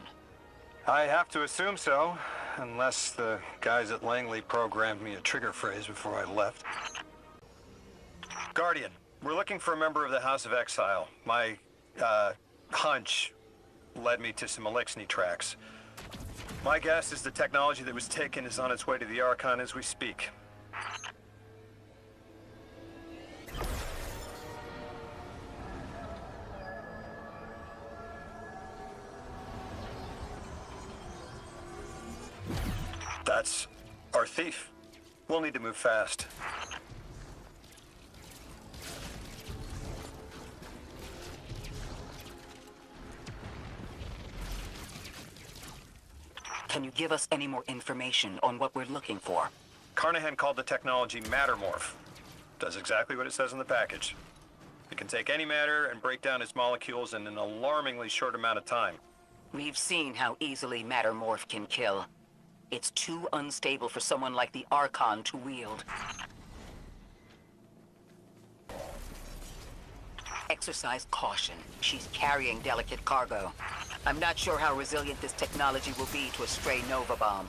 I have to assume so, unless the guys at Langley programmed me a trigger phrase before I left. Guardian, we're looking for a member of the House of Exile. My, hunch led me to some Elixni tracks. My guess is the technology that was taken is on its way to the Archon as we speak. That's our thief. We'll need to move fast. Can you give us any more information on what we're looking for? Carnahan called the technology Mattermorph. Does exactly what it says in the package. It can take any matter and break down its molecules in an alarmingly short amount of time. We've seen how easily Mattermorph can kill. It's too unstable for someone like the Archon to wield. Exercise caution. She's carrying delicate cargo. I'm not sure how resilient this technology will be to a stray Nova bomb.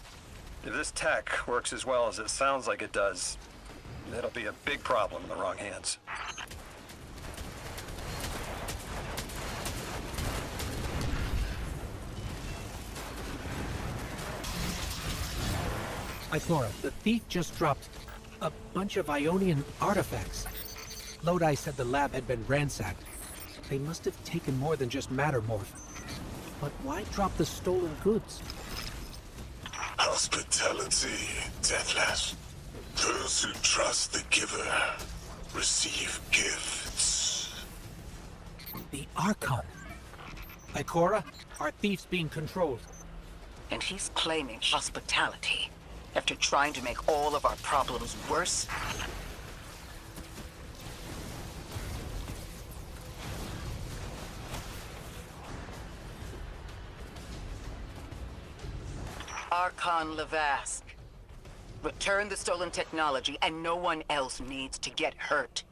If this tech works as well as it sounds like it does, it'll be a big problem in the wrong hands. Ikora, the thief just dropped a bunch of Ionian artifacts. Lodi said the lab had been ransacked. They must have taken more than just Mattermorph. But why drop the stolen goods? Hospitality, Deathless. Those who trust the giver receive gifts. The Archon. Ikora, our thief's being controlled. And he's claiming hospitality. after trying to make all of our problems worse? Archon Lavask. Return the stolen technology, and no one else needs to get hurt.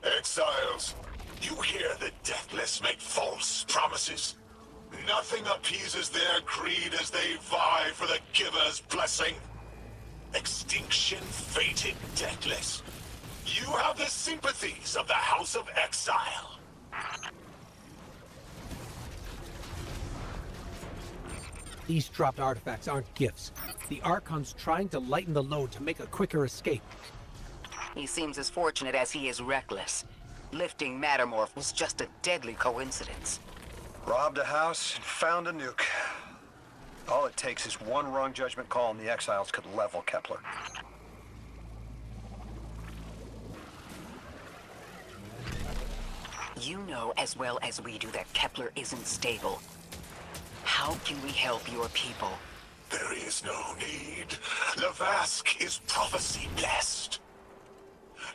Exiles, you hear the Deathless make false promises. Nothing appeases their greed as they vie for the Giver's blessing. Extinction fated Deathless. You have the sympathies of the House of Exile. These dropped artifacts aren't gifts. The Archon's trying to lighten the load to make a quicker escape. He seems as fortunate as he is reckless. Lifting Mattermorph was just a deadly coincidence. Robbed a house and found a nuke. All it takes is one wrong judgment call and the Exiles could level Kepler. You know as well as we do that Kepler isn't stable. How can we help your people? There is no need. Lavask is prophecy blessed.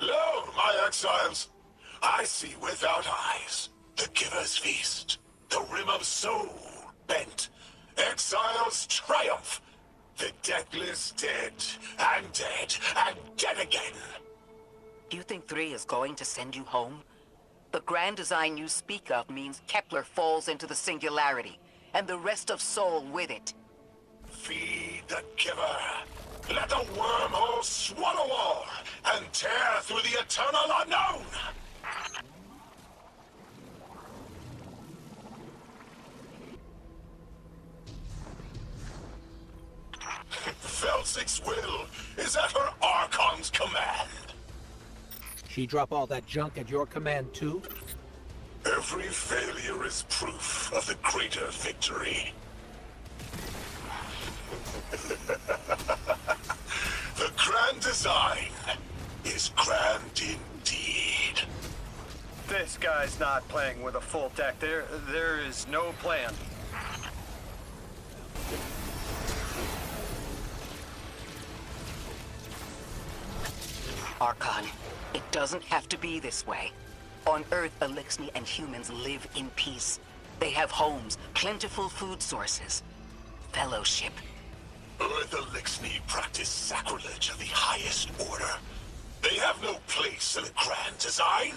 Lo, my exiles, I see without eyes the Giver's feast, the rim of soul bent, exiles triumph, the deathless dead and dead again. Do you think 3 is going to send you home? The grand design you speak of means Kepler falls into the singularity, and the rest of Soul with it. Feed the Giver. Let the wormhole swallow all and tear through the eternal unknown. Felsic's will is at her Archon's command. She drop all that junk at your command too? Every failure is proof of the greater victory. The grand design is grand indeed. This guy's not playing with a full deck. There is no plan. Archon, it doesn't have to be this way. On Earth, Elixni and humans live in peace. They have homes, plentiful food sources, fellowship. Earth Elixni practice sacrilege of the highest order. They have no place in the grand design.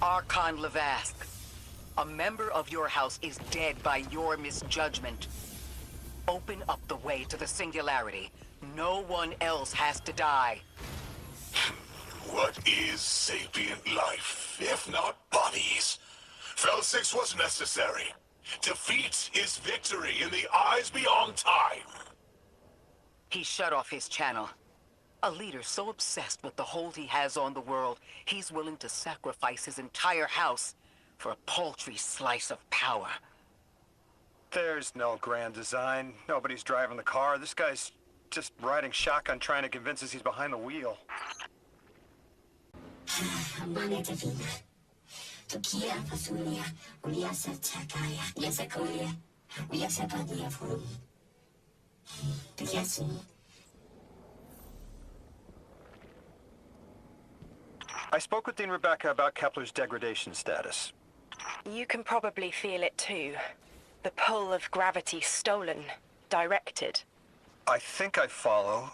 Archon Lavask, a member of your house is dead by your misjudgment. Open up the way to the singularity. No one else has to die. What is sapient life, if not bodies? Felsix was necessary. Defeat is victory in the eyes beyond time. He shut off his channel. A leader so obsessed with the hold he has on the world, he's willing to sacrifice his entire house for a paltry slice of power. There's no grand design. Nobody's driving the car. This guy's just riding shotgun trying to convince us he's behind the wheel. I spoke with Dean Rebecca about Kepler's degradation status. You can probably feel it too. The pull of gravity stolen, directed. I think I follow.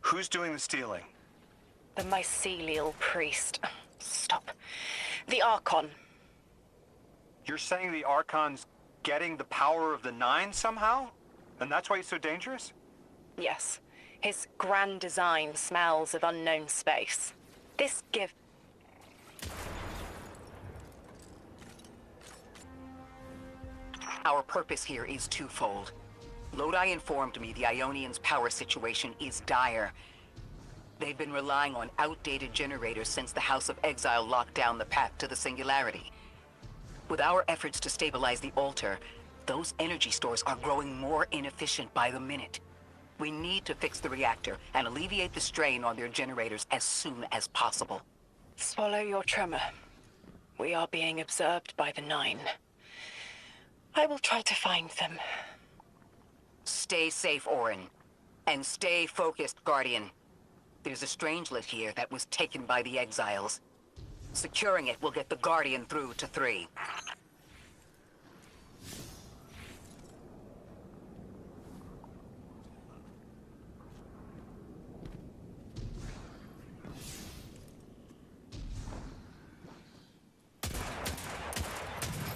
Who's doing the stealing? The mycelial priest. Stop. The Archon. You're saying the Archon's getting the power of the Nine somehow? And that's why he's so dangerous? Yes. His grand design smells of unknown space. This gift... Our purpose here is twofold. Lodi informed me the Ionians' power situation is dire. They've been relying on outdated generators since the House of Exile locked down the path to the Singularity. With our efforts to stabilize the altar, those energy stores are growing more inefficient by the minute. We need to fix the reactor and alleviate the strain on their generators as soon as possible. Swallow your tremor. We are being observed by the Nine. I will try to find them. Stay safe, Orin. And stay focused, Guardian. There's a strangelet here that was taken by the Exiles. Securing it will get the Guardian through to 3.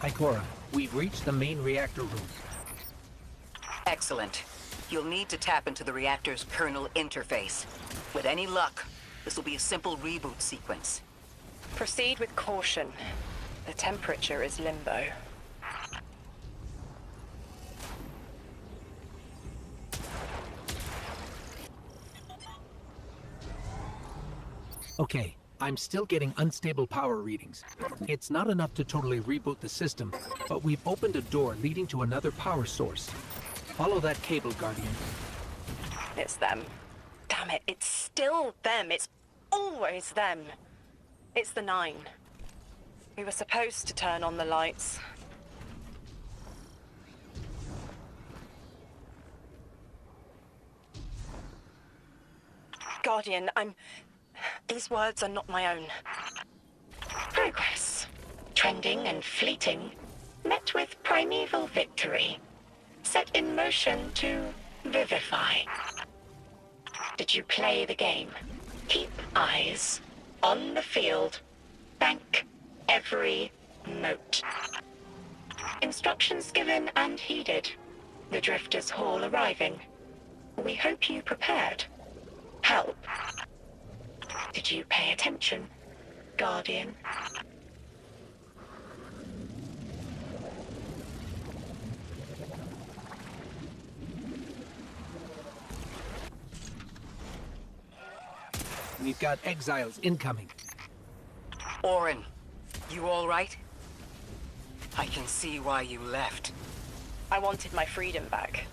Ikora, we've reached the main reactor room. Excellent. You'll need to tap into the reactor's kernel interface. With any luck, this will be a simple reboot sequence. Proceed with caution. The temperature is limbo. Okay, I'm still getting unstable power readings. It's not enough to totally reboot the system, but we've opened a door leading to another power source. Follow that cable, Guardian. It's them. Damn it, it's still them. It's always them. It's the Nine. We were supposed to turn on the lights. Guardian, these words are not my own. Progress. Trending and fleeting. Met with primeval victory. Set in motion to vivify. Did you play the game? Keep eyes on the field. Bank every note. Instructions given and heeded. The Drifters' Hall arriving. We hope you prepared. Help. Did you pay attention, Guardian? We've got exiles incoming. Orin, you all right? I can see why you left. I wanted my freedom back.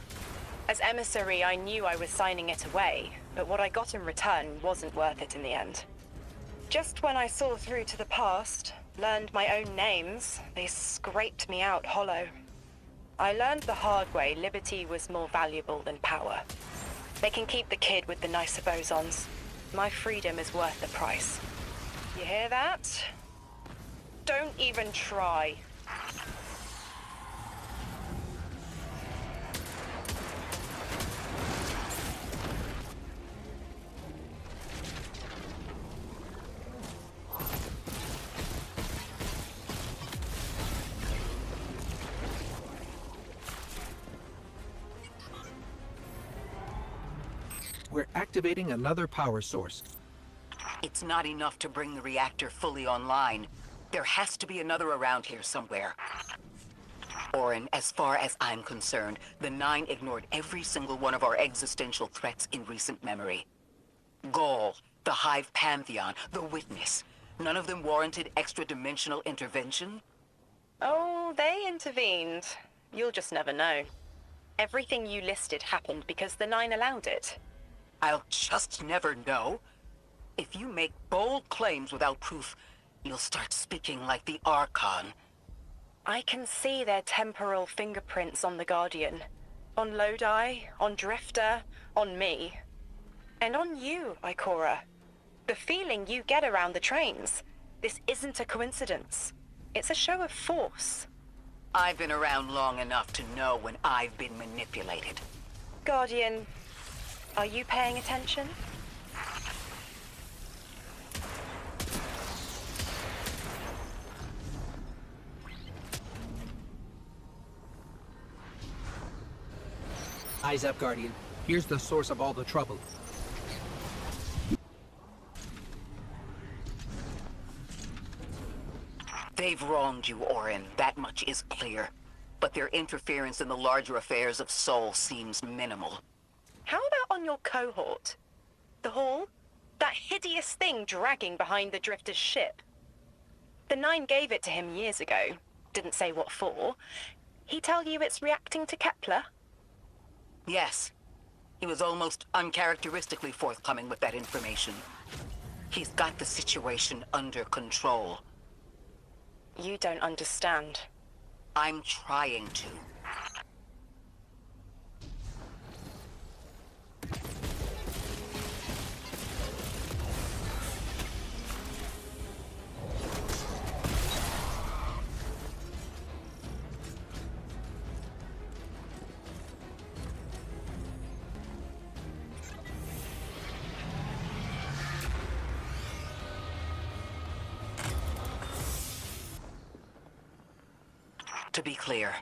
As emissary, I knew I was signing it away, but what I got in return wasn't worth it in the end. Just when I saw through to the past, learned my own names, they scraped me out hollow. I learned the hard way liberty was more valuable than power. They can keep the kid with the nicer bosons. My freedom is worth the price. You hear that? Don't even try. We're activating another power source. It's not enough to bring the reactor fully online. There has to be another around here somewhere. Orin, as far as I'm concerned, the Nine ignored every single one of our existential threats in recent memory. Gaul, the Hive Pantheon, the Witness. None of them warranted extra-dimensional intervention? Oh, they intervened. You'll just never know. Everything you listed happened because the Nine allowed it. I'll just never know. If you make bold claims without proof, you'll start speaking like the Archon. I can see their temporal fingerprints on the Guardian. On Lodi, on Drifter, on me. And on you, Ikora. The feeling you get around the trains. This isn't a coincidence. It's a show of force. I've been around long enough to know when I've been manipulated. Guardian, are you paying attention? Eyes up, Guardian. Here's the source of all the trouble. They've wronged you, Orin. That much is clear. but their interference in the larger affairs of Sol seems minimal. How about on your cohort? The Hall? That hideous thing dragging behind the Drifter's ship. The Nine gave it to him years ago. Didn't say what for. He tell you it's reacting to Kepler? Yes. He was almost uncharacteristically forthcoming with that information. He's got the situation under control. You don't understand. I'm trying to. To be clear,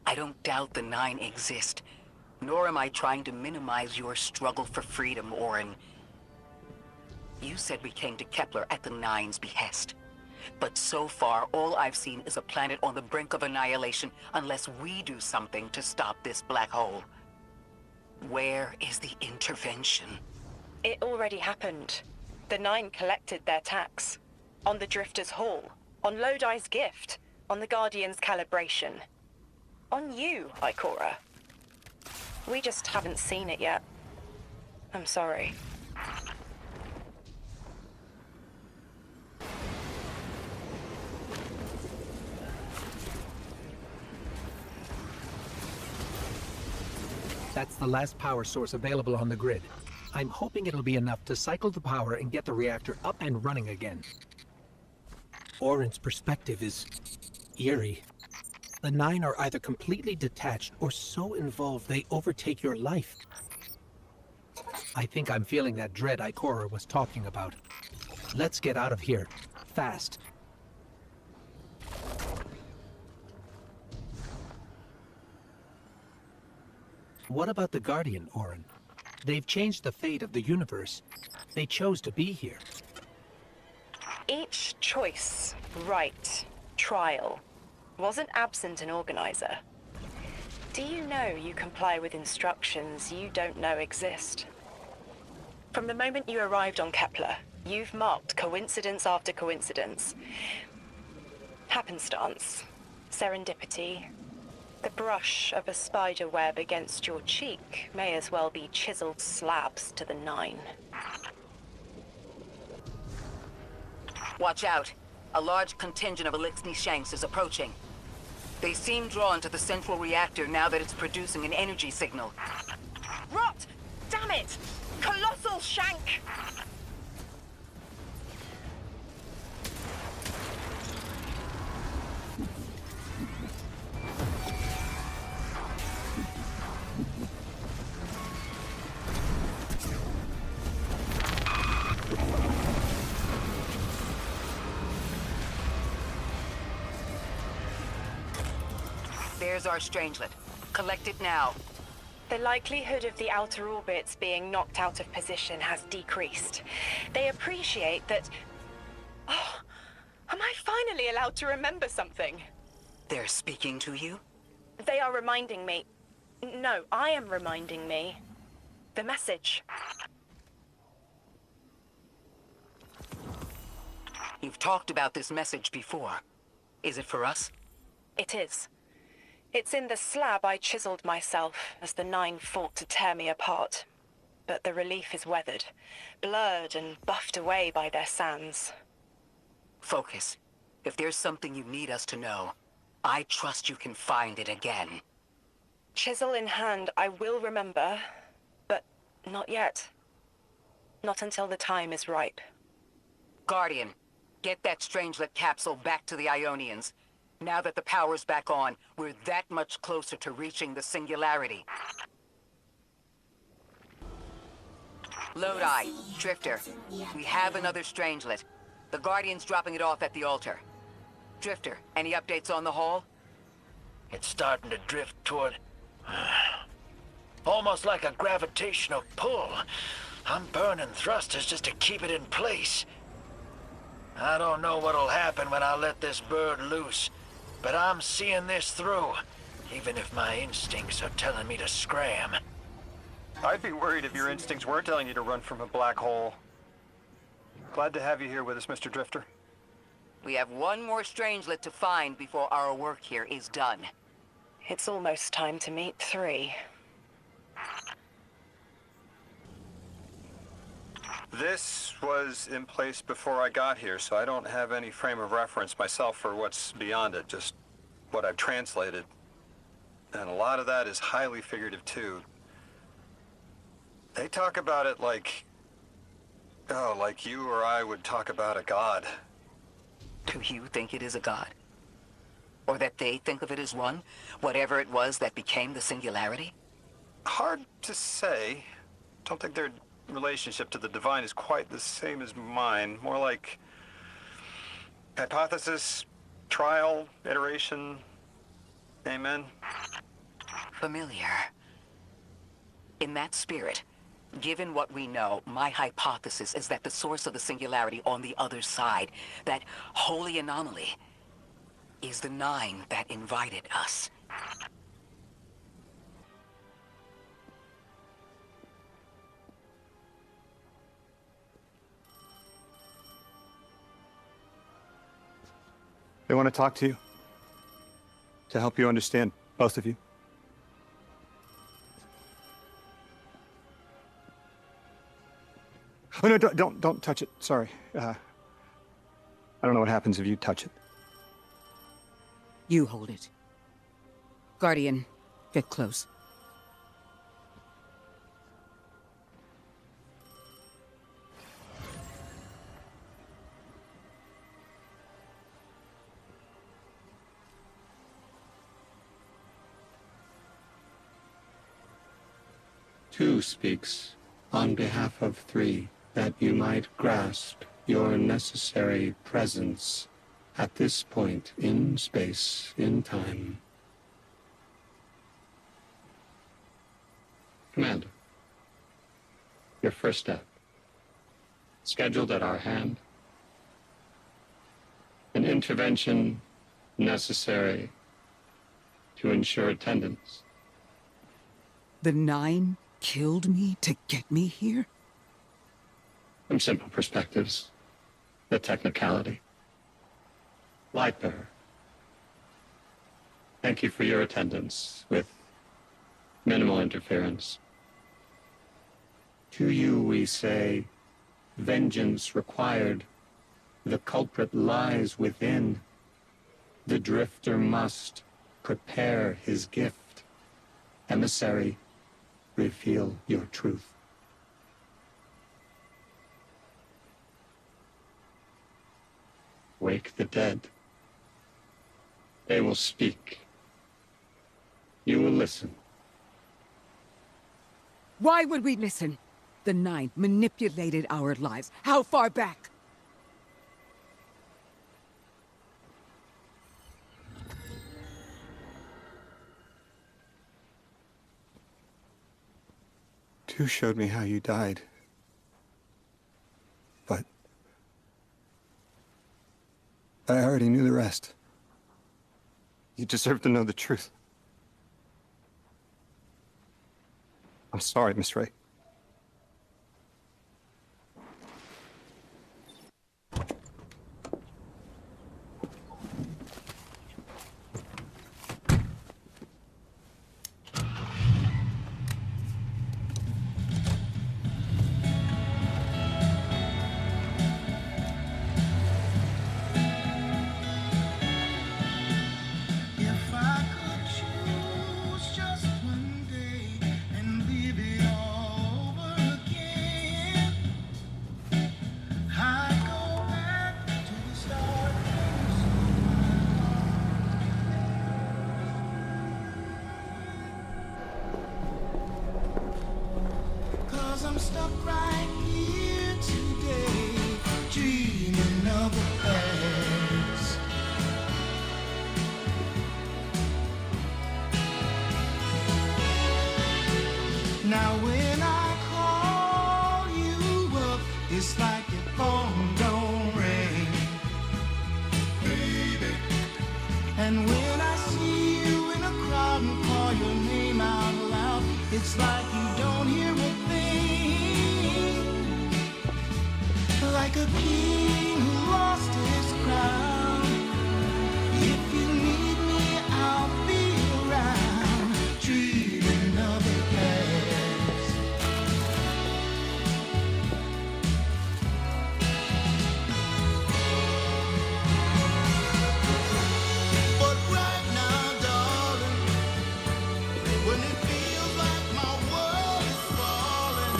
I don't doubt the Nine exist, nor am I trying to minimize your struggle for freedom, Orin. You said we came to Kepler at the Nine's behest. But so far, all I've seen is a planet on the brink of annihilation unless we do something to stop this black hole. Where is the intervention? It already happened. The Nine collected their tax. On the Drifter's Hall. On Lodi's gift. On the Guardian's calibration. On you, Ikora. We just haven't seen it yet. I'm sorry. That's the last power source available on the grid. I'm hoping it'll be enough to cycle the power and get the reactor up and running again. Orin's perspective is eerie. The Nine are either completely detached or so involved they overtake your life. I think I'm feeling that dread Ikora was talking about. Let's get out of here. Fast. What about the Guardian, Orin? They've changed the fate of the universe. They chose to be here. Each choice, right, trial, wasn't absent an organizer. Do you know you comply with instructions you don't know exist? From the moment you arrived on Kepler, you've marked coincidence after coincidence. Happenstance, serendipity. The brush of a spider web against your cheek may as well be chiseled slabs to the Nine. Watch out. A large contingent of Elixni Shanks is approaching. They seem drawn to the central reactor now that it's producing an energy signal. Rot! Damn it! Colossal Shank! There's our strangelet. Collect it now. The likelihood of the outer orbits being knocked out of position has decreased. They appreciate that... Oh, am I finally allowed to remember something? They're speaking to you? They are reminding me... No, I am reminding me. The message. You've talked about this message before. Is it for us? It is. It's in the slab I chiseled myself as the Nine fought to tear me apart. But the relief is weathered, blurred and buffed away by their sands. Focus. If there's something you need us to know, I trust you can find it again. Chisel in hand, I will remember, but not yet. Not until the time is ripe. Guardian, get that strangelet capsule back to the Ionians. Now that the power's back on, we're that much closer to reaching the singularity. Lodi, Drifter, we have another strangelet. The Guardian's dropping it off at the altar. Drifter, any updates on the Hall? It's starting to drift toward... almost like a gravitational pull. I'm burning thrusters just to keep it in place. I don't know what'll happen when I let this bird loose, but I'm seeing this through. even if my instincts are telling me to scram. I'd be worried if your instincts were telling you to run from a black hole. Glad to have you here with us, Mr. Drifter. We have one more strangelet to find before our work here is done. It's almost time to meet 3. This was in place before I got here, so I don't have any frame of reference myself for what's beyond it, just what I've translated. And a lot of that is highly figurative, too. They talk about it like... oh, like you or I would talk about a god. Do you think it is a god? Or that they think of it as one? Whatever it was that became the singularity? Hard to say. Don't think their relationship to the divine is quite the same as mine. More like hypothesis, trial, iteration. Amen. Familiar. In that spirit, given what we know, my hypothesis is that the source of the singularity on the other side, that holy anomaly, is the 9 that invited us. They want to talk to you. To help you understand, both of you. Oh, no, don't touch it. Sorry. I don't know what happens if you touch it. You hold it. Guardian, get close. Two speaks on behalf of 3, that you might grasp your necessary presence at this point in space, in time. Commander, your first step, scheduled at our hand. An intervention necessary to ensure attendance. The 9 killed me to get me here? From simple perspectives, the technicality. Lightbearer, thank you for your attendance with minimal interference. To you we say, vengeance required. The culprit lies within. The drifter must prepare his gift. Emissary, reveal your truth. Wake the dead. They will speak. You will listen. Why would we listen? The 9 manipulated our lives. How far back? Two showed me how you died. But I already knew the rest. You deserve to know the truth. I'm sorry, Miss Ray. I'm stuck right here today, dreaming of the past. Now when I call you up, it's like your phone don't ring, baby. And when I see you in a crowd It's like you don't hear a thing. Like a king who lost his crown. If you need me, I'll be around. Dreaming of the past. But right now, darling, when it feels like my world is falling,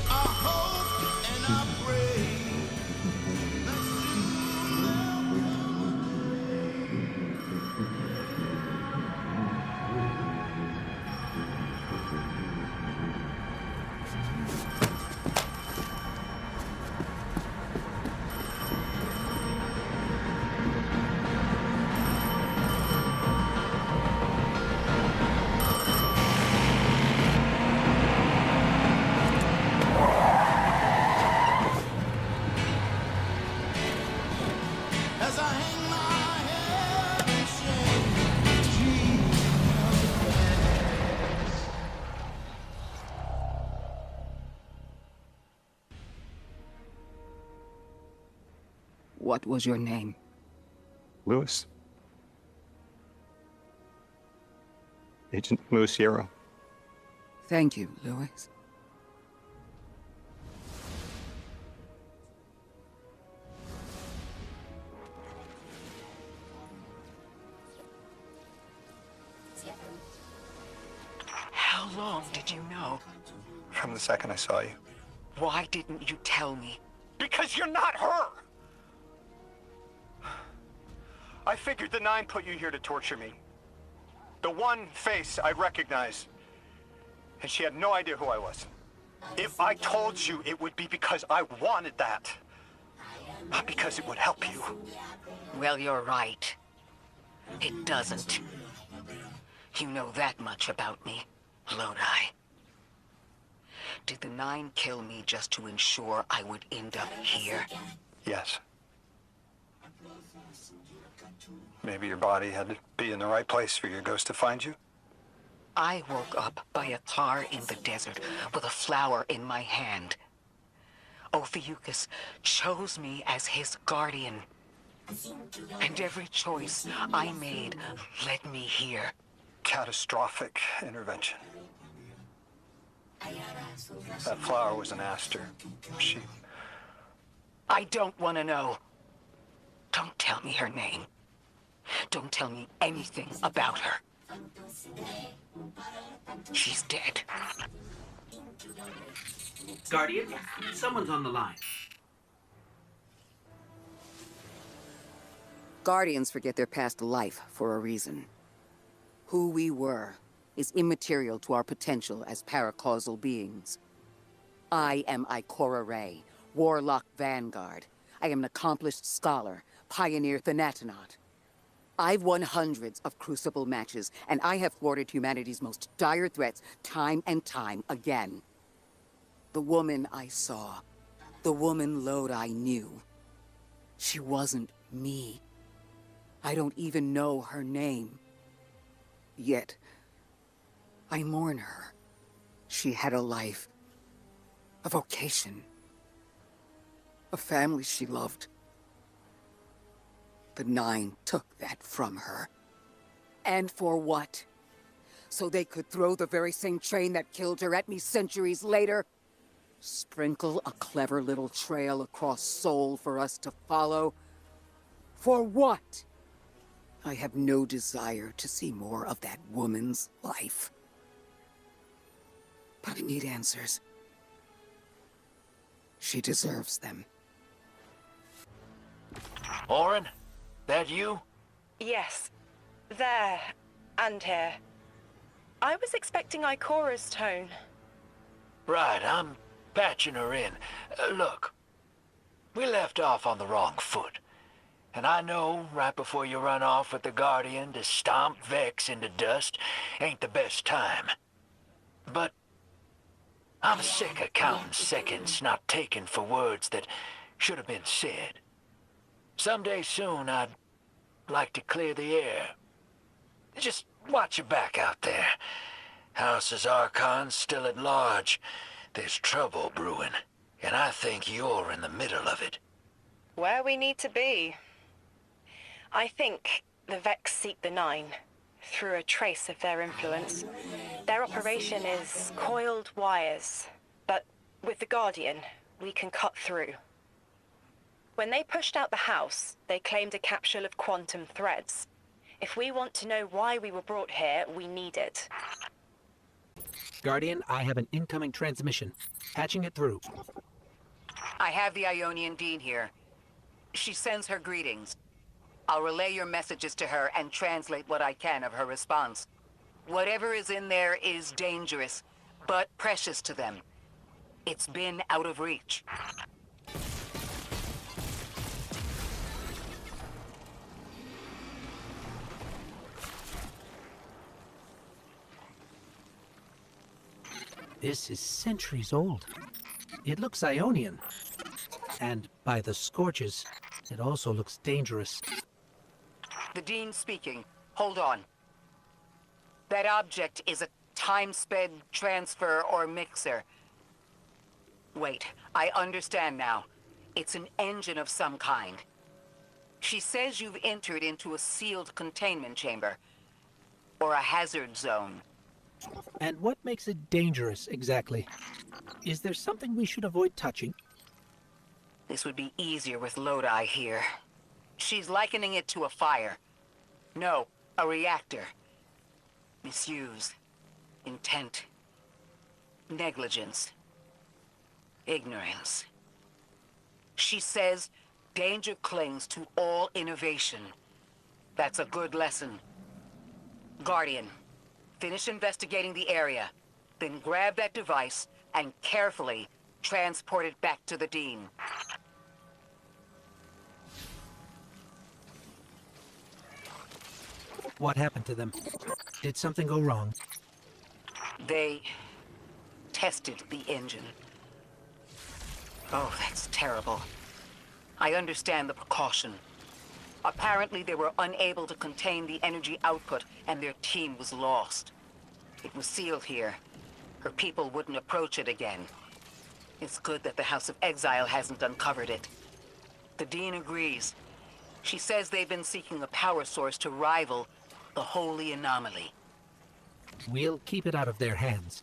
I hope and I pray that soon there'll come a as I hang my head in shame, dreaming of the past. What was your name? Lewis. Agent Lewis Yarrow. Thank you, Lewis. How long did you know? From the second I saw you. Why didn't you tell me? Because you're not her! I figured the Nine put you here to torture me. The one face I'd recognize. And she had no idea who I was. If I told you, it would be because I wanted that. Not because it would help you. Well, you're right. It doesn't. You know that much about me, Lodi. Did the Nine kill me just to ensure I would end up here? Yes. Maybe your body had to be in the right place for your ghost to find you. I woke up by a car in the desert with a flower in my hand. Ophiuchus chose me as his guardian. And every choice I made led me here. Catastrophic intervention. That flower was an aster. She... I don't want to know. Don't tell me her name. Don't tell me anything about her. She's dead. Guardian, someone's on the line. Guardians forget their past life for a reason. Who we were is immaterial to our potential as paracausal beings. I am Ikora Ray, Warlock Vanguard. I am an accomplished scholar, pioneer Thanatonaut. I've won hundreds of Crucible matches, and I have thwarted humanity's most dire threats time and time again. The woman I saw, the woman Lodi knew, she wasn't me. I don't even know her name. Yet, I mourn her. She had a life, a vocation, a family she loved. The Nine took that from her. And for what? So they could throw the very same train that killed her at me centuries later? Sprinkle a clever little trail across Seoul for us to follow? For what? I have no desire to see more of that woman's life. But I need answers. She deserves them. Oren, that you? Yes. There. And here. I was expecting Ikora's tone. Right, I'm patching her in. Look, we left off on the wrong foot. And I know right before you run off with the Guardian to stomp Vex into dust ain't the best time. But I'm sick of counting seconds not taken for words that should have been said. Someday soon I'd like to clear the air. Just Watch your back out there. House's Archon's still at large. There's trouble brewing, and I think you're in the middle of it. Where we need to be. I think the Vex seek the Nine through a trace of their influence. Their operation is coiled wires, but with the Guardian, we can cut through. When they pushed out the house, they claimed a capsule of quantum threads. If we want to know why we were brought here, we need it. Guardian, I have an incoming transmission. Patching it through. I have the Ionian Dean here. She sends her greetings. I'll relay your messages to her and translate what I can of her response. Whatever is in there is dangerous, but precious to them. It's been out of reach. This is centuries old. It looks Ionian. And by the scorches, it also looks dangerous. The Dean speaking. Hold on. That object is a time-sped transfer or mixer. Wait, I understand now. It's an engine of some kind. She says you've entered into a sealed containment chamber. Or a hazard zone. And what makes it dangerous, exactly? Is there something we should avoid touching? This would be easier with Lodi here. She's likening it to a fire. No, a reactor. Misuse. Intent. Negligence. Ignorance. She says danger clings to all innovation. That's a good lesson. Guardian, finish investigating the area. Then grab that device and carefully transport it back to the Dean. What happened to them? Did something go wrong? They tested the engine. Oh, that's terrible. I understand the precaution. Apparently they were unable to contain the energy output and their team was lost. It was sealed here. Her people wouldn't approach it again. It's good that the House of Exile hasn't uncovered it. The Dean agrees. She says they've been seeking a power source to rival the Holy Anomaly. We'll keep it out of their hands.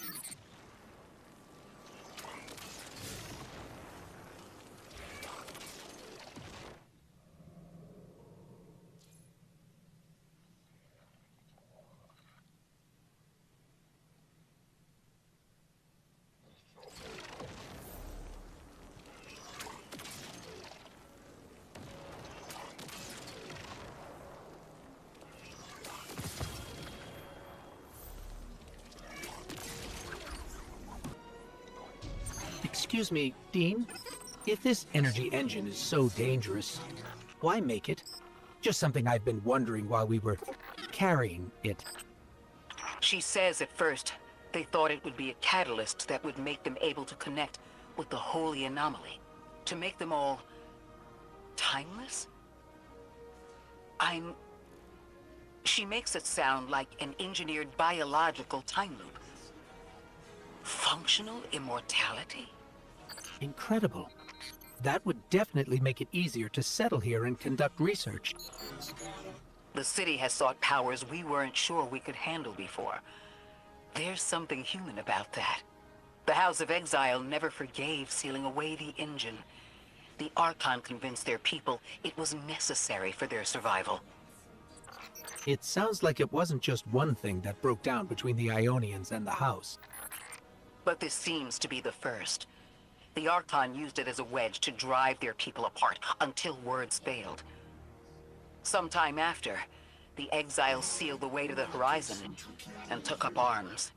Excuse me, Dean? If this energy engine is so dangerous, why make it? Just something I've been wondering while we were carrying it. She says at first they thought it would be a catalyst that would make them able to connect with the Holy Anomaly. To make them all timeless? She makes it sound like an engineered biological time loop. Functional immortality? Incredible. That would definitely make it easier to settle here and conduct research. The city has sought powers we weren't sure we could handle before. There's something human about that. The House of Exile never forgave sealing away the engine. The Archon convinced their people it was necessary for their survival. It sounds like it wasn't just one thing that broke down between the Ionians and the House. But this seems to be the first. The Archon used it as a wedge to drive their people apart until words failed. Sometime after, the exiles sealed the way to the horizon and took up arms.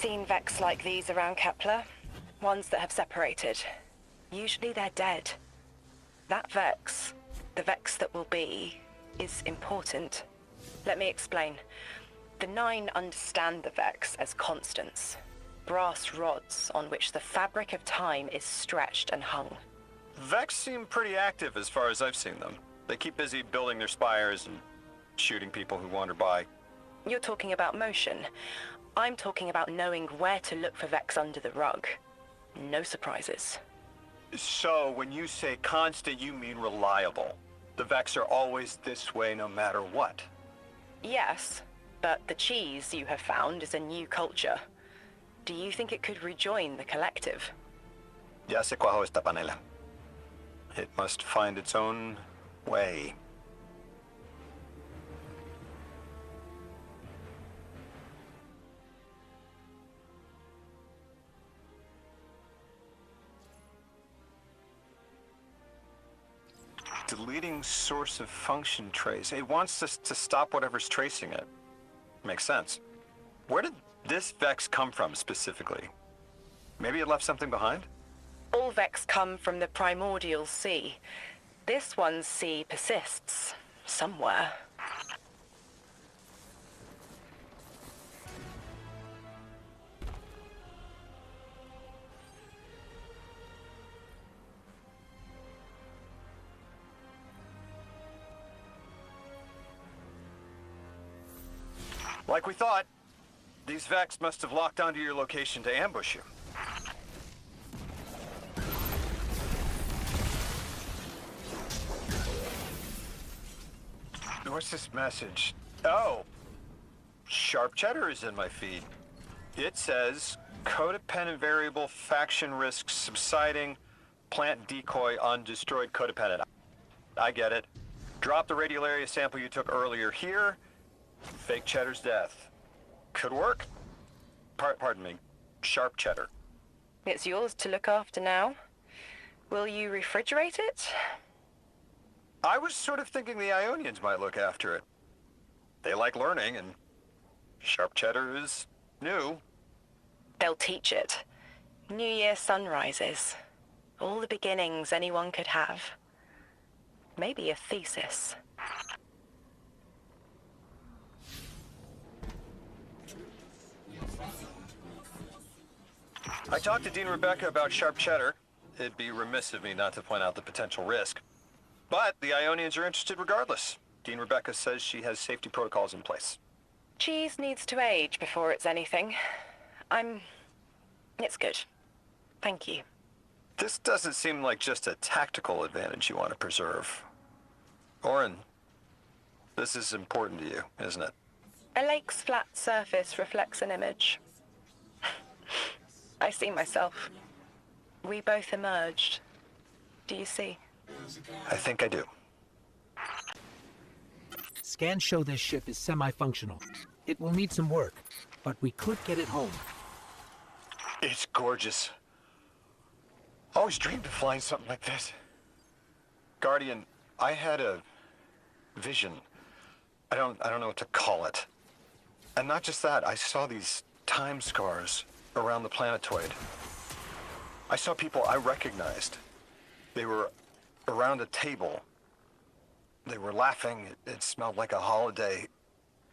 seen Vex like these around Kepler. Ones that have separated. Usually they're dead. That Vex, the Vex that will be, is important. Let me explain. The Nine understand the Vex as constants. Brass rods on which the fabric of time is stretched and hung. Vex seem pretty active as far as I've seen them. They keep busy building their spires and shooting people who wander by. You're talking about motion. I'm talking about knowing where to look for Vex under the rug. No surprises. So, when you say constant, you mean reliable. The Vex are always this way no matter what. Yes, but the cheese you have found is a new culture. Do you think it could rejoin the collective? Ya sé cuajo esta panela. It must find its own way. Deleting source of function trace. It wants us to stop whatever's tracing it. Makes sense. Where did this Vex come from specifically? Maybe it left something behind? All Vex come from the primordial sea. This one's sea persists somewhere. Like we thought, these Vex must have locked onto your location to ambush you. What's this message? Oh, Sharp Cheddar is in my feed. It says, codependent variable, faction risks subsiding, plant decoy on destroyed codependent. I get it. Drop the radiolaria sample you took earlier here. Fake Cheddar's death. Could work. Pardon me. Sharp Cheddar. It's yours to look after now. Will you refrigerate it? I was sort of thinking the Ionians might look after it. They like learning, and Sharp Cheddar is new. They'll teach it. New Year sunrises. All the beginnings anyone could have. Maybe a thesis. I talked to Dean Rebecca about Sharp Cheddar. It'd be remiss of me not to point out the potential risk. But the Ionians are interested regardless. Dean Rebecca says she has safety protocols in place. Cheese needs to age before it's anything. It's good. Thank you. This doesn't seem like just a tactical advantage you want to preserve. Orin, this is important to you, isn't it? A lake's flat surface reflects an image. I see myself. We both emerged. Do you see? I think I do. Scans show this ship is semi-functional. It will need some work, but we could get it home. It's gorgeous. Always dreamed of flying something like this. Guardian, I had a vision. I don't know what to call it. And not just that, I saw these time scars around the planetoid. I saw people I recognized. They were around a table. They were laughing. It smelled like a holiday.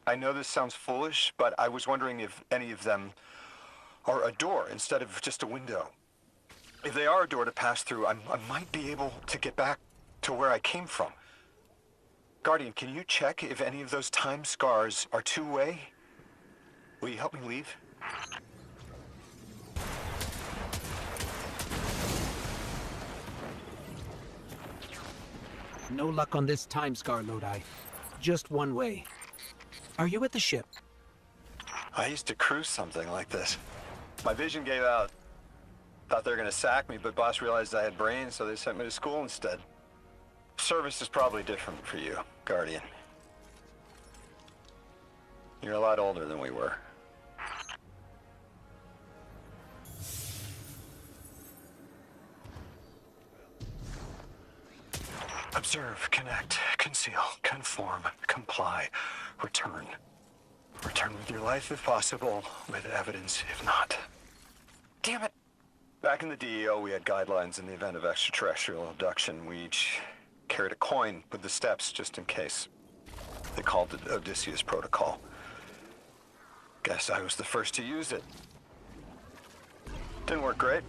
I know this sounds foolish, but I was wondering if any of them are a door instead of just a window. If they are a door to pass through, I might be able to get back to where I came from. Guardian, can you check if any of those time scars are two-way? Will you help me leave? No luck on this time scar, Lodi. Just one way. Are you at the ship? I used to cruise something like this. My vision gave out. Thought they were gonna sack me, but boss realized I had brains, so they sent me to school instead. Service is probably different for you, Guardian. You're a lot older than we were. Observe, connect, conceal, conform, comply, return. Return with your life if possible, with evidence if not. Damn it! Back in the DEO, we had guidelines in the event of extraterrestrial abduction. We each carried a coin with the steps just in case. They called it Odysseus Protocol. Guess I was the first to use it. Didn't work great.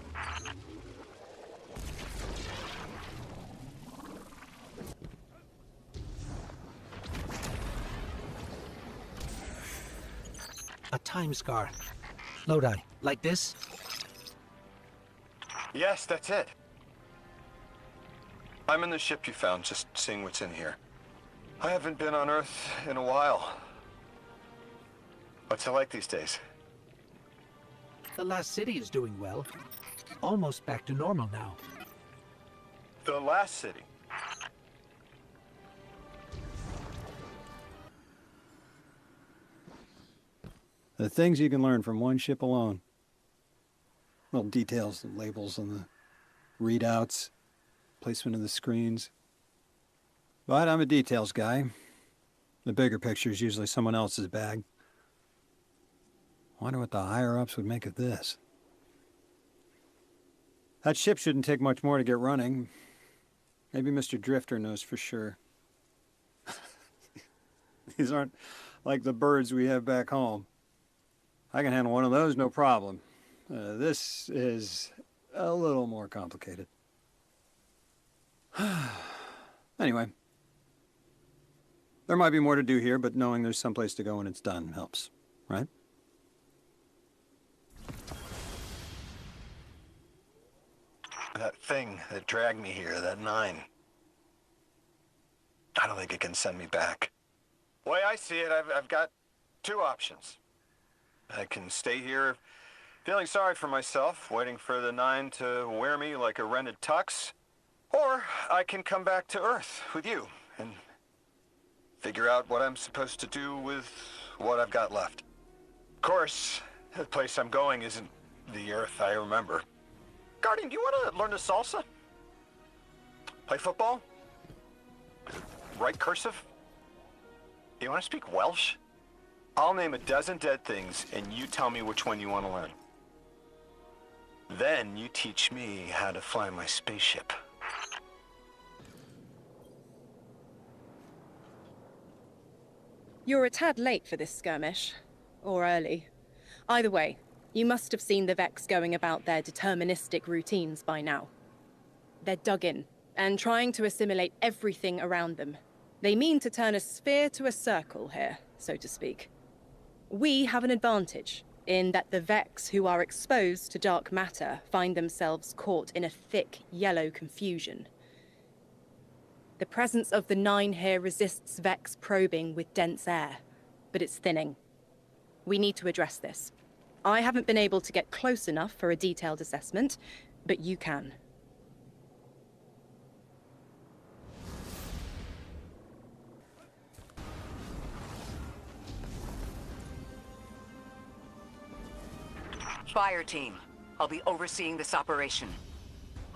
A time scar. Lodi, like this? Yes, that's it. I'm in the ship you found, just seeing what's in here. I haven't been on Earth in a while. What's it like these days? The last city is doing well. Almost back to normal now. The last city? The things you can learn from one ship alone. Little details, the labels on the readouts, placement of the screens. But I'm a details guy. The bigger picture is usually someone else's bag. Wonder what the higher-ups would make of this. That ship shouldn't take much more to get running. Maybe Mr. Drifter knows for sure. These aren't like the birds we have back home. I can handle one of those, no problem. This is a little more complicated. Anyway. There might be more to do here, but knowing there's someplace to go when it's done helps, right? That thing that dragged me here, that 9. I don't think it can send me back. The way I see it, I've got 2 options. I can stay here feeling sorry for myself, waiting for the 9 to wear me like a rented tux. Or I can come back to Earth with you and figure out what I'm supposed to do with what I've got left. Of course, the place I'm going isn't the Earth I remember. Guardian, do you want to learn the salsa? Play football? Write cursive? Do you want to speak Welsh? I'll name a dozen dead things, and you tell me which one you want to learn. Then you teach me how to fly my spaceship. You're a tad late for this skirmish. Or early. Either way, you must have seen the Vex going about their deterministic routines by now. They're dug in, and trying to assimilate everything around them. They mean to turn a sphere to a circle here, so to speak. We have an advantage, in that the Vex who are exposed to dark matter find themselves caught in a thick, yellow confusion. The presence of the 9 here resists Vex probing with dense air, but it's thinning. We need to address this. I haven't been able to get close enough for a detailed assessment, but you can. Fire team, I'll be overseeing this operation.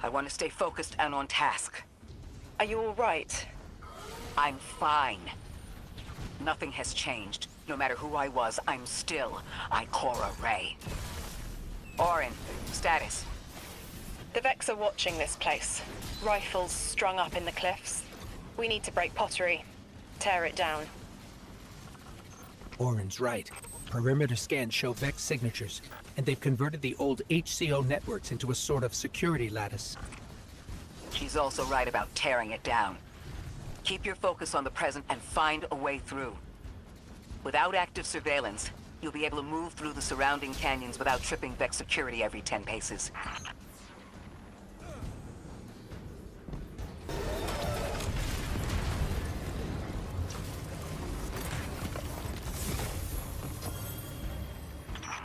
I want to stay focused and on task. Are you all right? I'm fine. Nothing has changed. No matter who I was, I'm still Ikora Ray. Orin, status. The Vex are watching this place. Rifles strung up in the cliffs. We need to break pottery. Tear it down. Orin's right. Perimeter scans show Vex signatures, and they've converted the old HCO networks into a sort of security lattice. She's also right about tearing it down. Keep your focus on the present and find a way through. Without active surveillance, you'll be able to move through the surrounding canyons without tripping Vex security every 10 paces.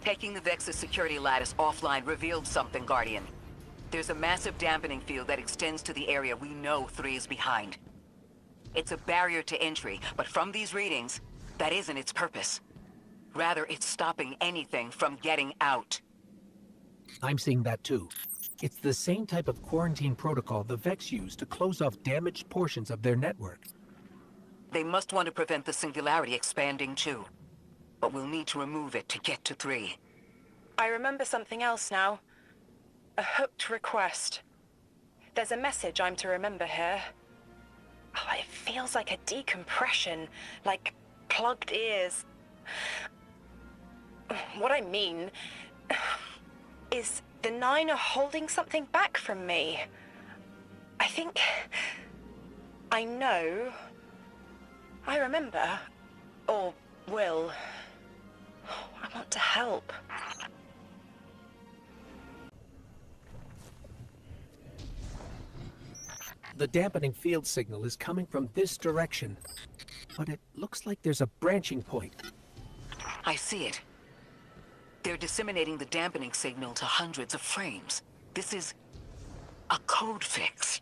Taking the Vex's security lattice offline revealed something, Guardian. There's a massive dampening field that extends to the area we know 3 is behind. It's a barrier to entry, but from these readings, that isn't its purpose. Rather, it's stopping anything from getting out. I'm seeing that too. It's the same type of quarantine protocol the Vex use to close off damaged portions of their network. They must want to prevent the singularity expanding too. but we'll need to remove it to get to 3. I remember something else now. A hooked request. There's a message I'm to remember here. Oh, it feels like a decompression, like plugged ears. What I mean is the 9 are holding something back from me. I think I know. I remember. Or will. I want to help. The dampening field signal is coming from this direction, but it looks like there's a branching point. I see it. They're disseminating the dampening signal to hundreds of frames. This is a code fix.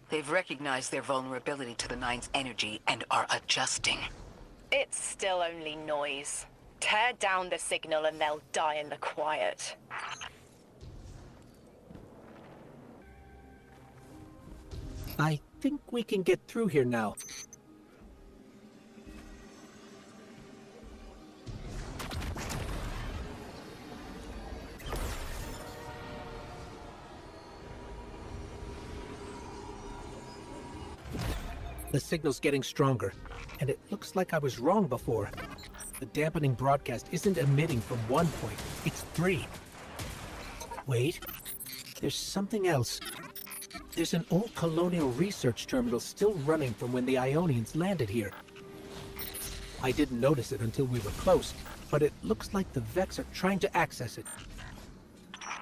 They've recognized their vulnerability to the 9's energy and are adjusting. It's still only noise. Tear down the signal and they'll die in the quiet. I think we can get through here now. The signal's getting stronger, and it looks like I was wrong before. The dampening broadcast isn't emitting from 1 point, it's 3. Wait, there's something else. There's an old colonial research terminal still running from when the Ionians landed here. I didn't notice it until we were close, but it looks like the Vex are trying to access it.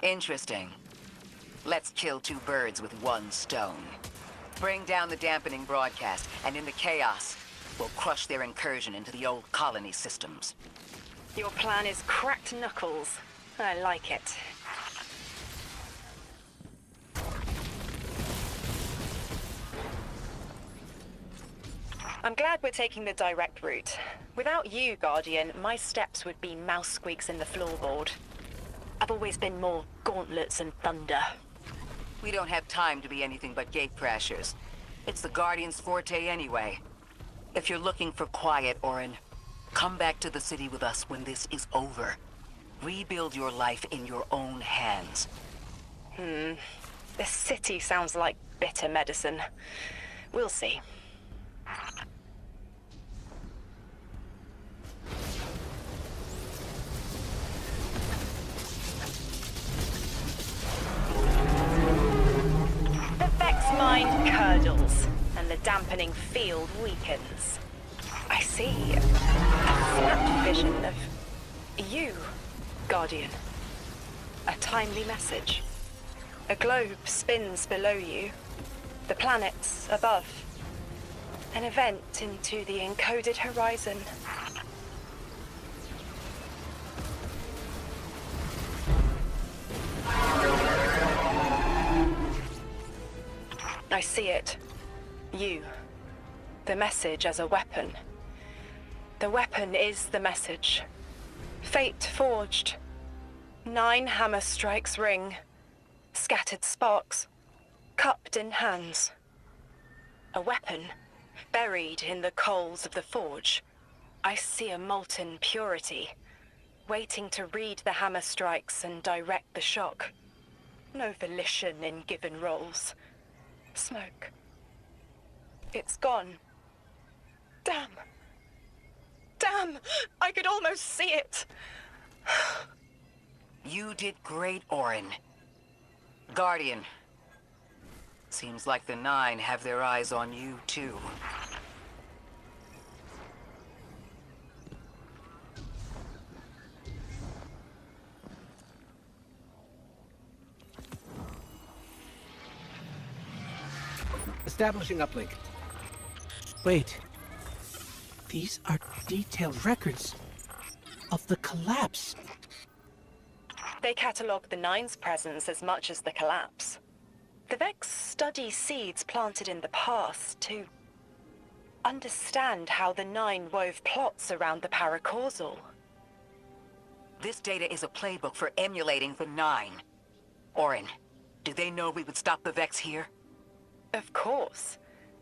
Interesting. Let's kill 2 birds with 1 stone. Bring down the dampening broadcast, and in the chaos, we'll crush their incursion into the old colony systems. Your plan is cracked knuckles. I like it. I'm glad we're taking the direct route. Without you, Guardian, my steps would be mouse squeaks in the floorboard. I've always been more gauntlets and thunder. We don't have time to be anything but gate crashers. It's the Guardian's forte anyway. If you're looking for quiet, Orin, come back to the city with us when this is over. Rebuild your life in your own hands. The city sounds like bitter medicine. We'll see. The Vex mind curdles, and the dampening field weakens. I see a snap vision of you, Guardian. A timely message. A globe spins below you, the planets above. An event into the encoded horizon. I see it. You. The message as a weapon. The weapon is the message. Fate forged. 9 hammer strikes ring. Scattered sparks. Cupped in hands. A weapon. Buried in the coals of the forge. I see a molten purity. Waiting to read the hammer strikes and direct the shock. No volition in given roles. Smoke. It's gone. Damn. Damn! I could almost see it! You did great, Orin. Guardian. Seems like the 9 have their eyes on you, too. Establishing uplink. Wait. These are detailed records of the collapse. They catalogue the 9's presence as much as the collapse. The Vex study seeds planted in the past to understand how the 9 wove plots around the paracausal. This data is a playbook for emulating the 9. Orin, do they know we would stop the Vex here? Of course.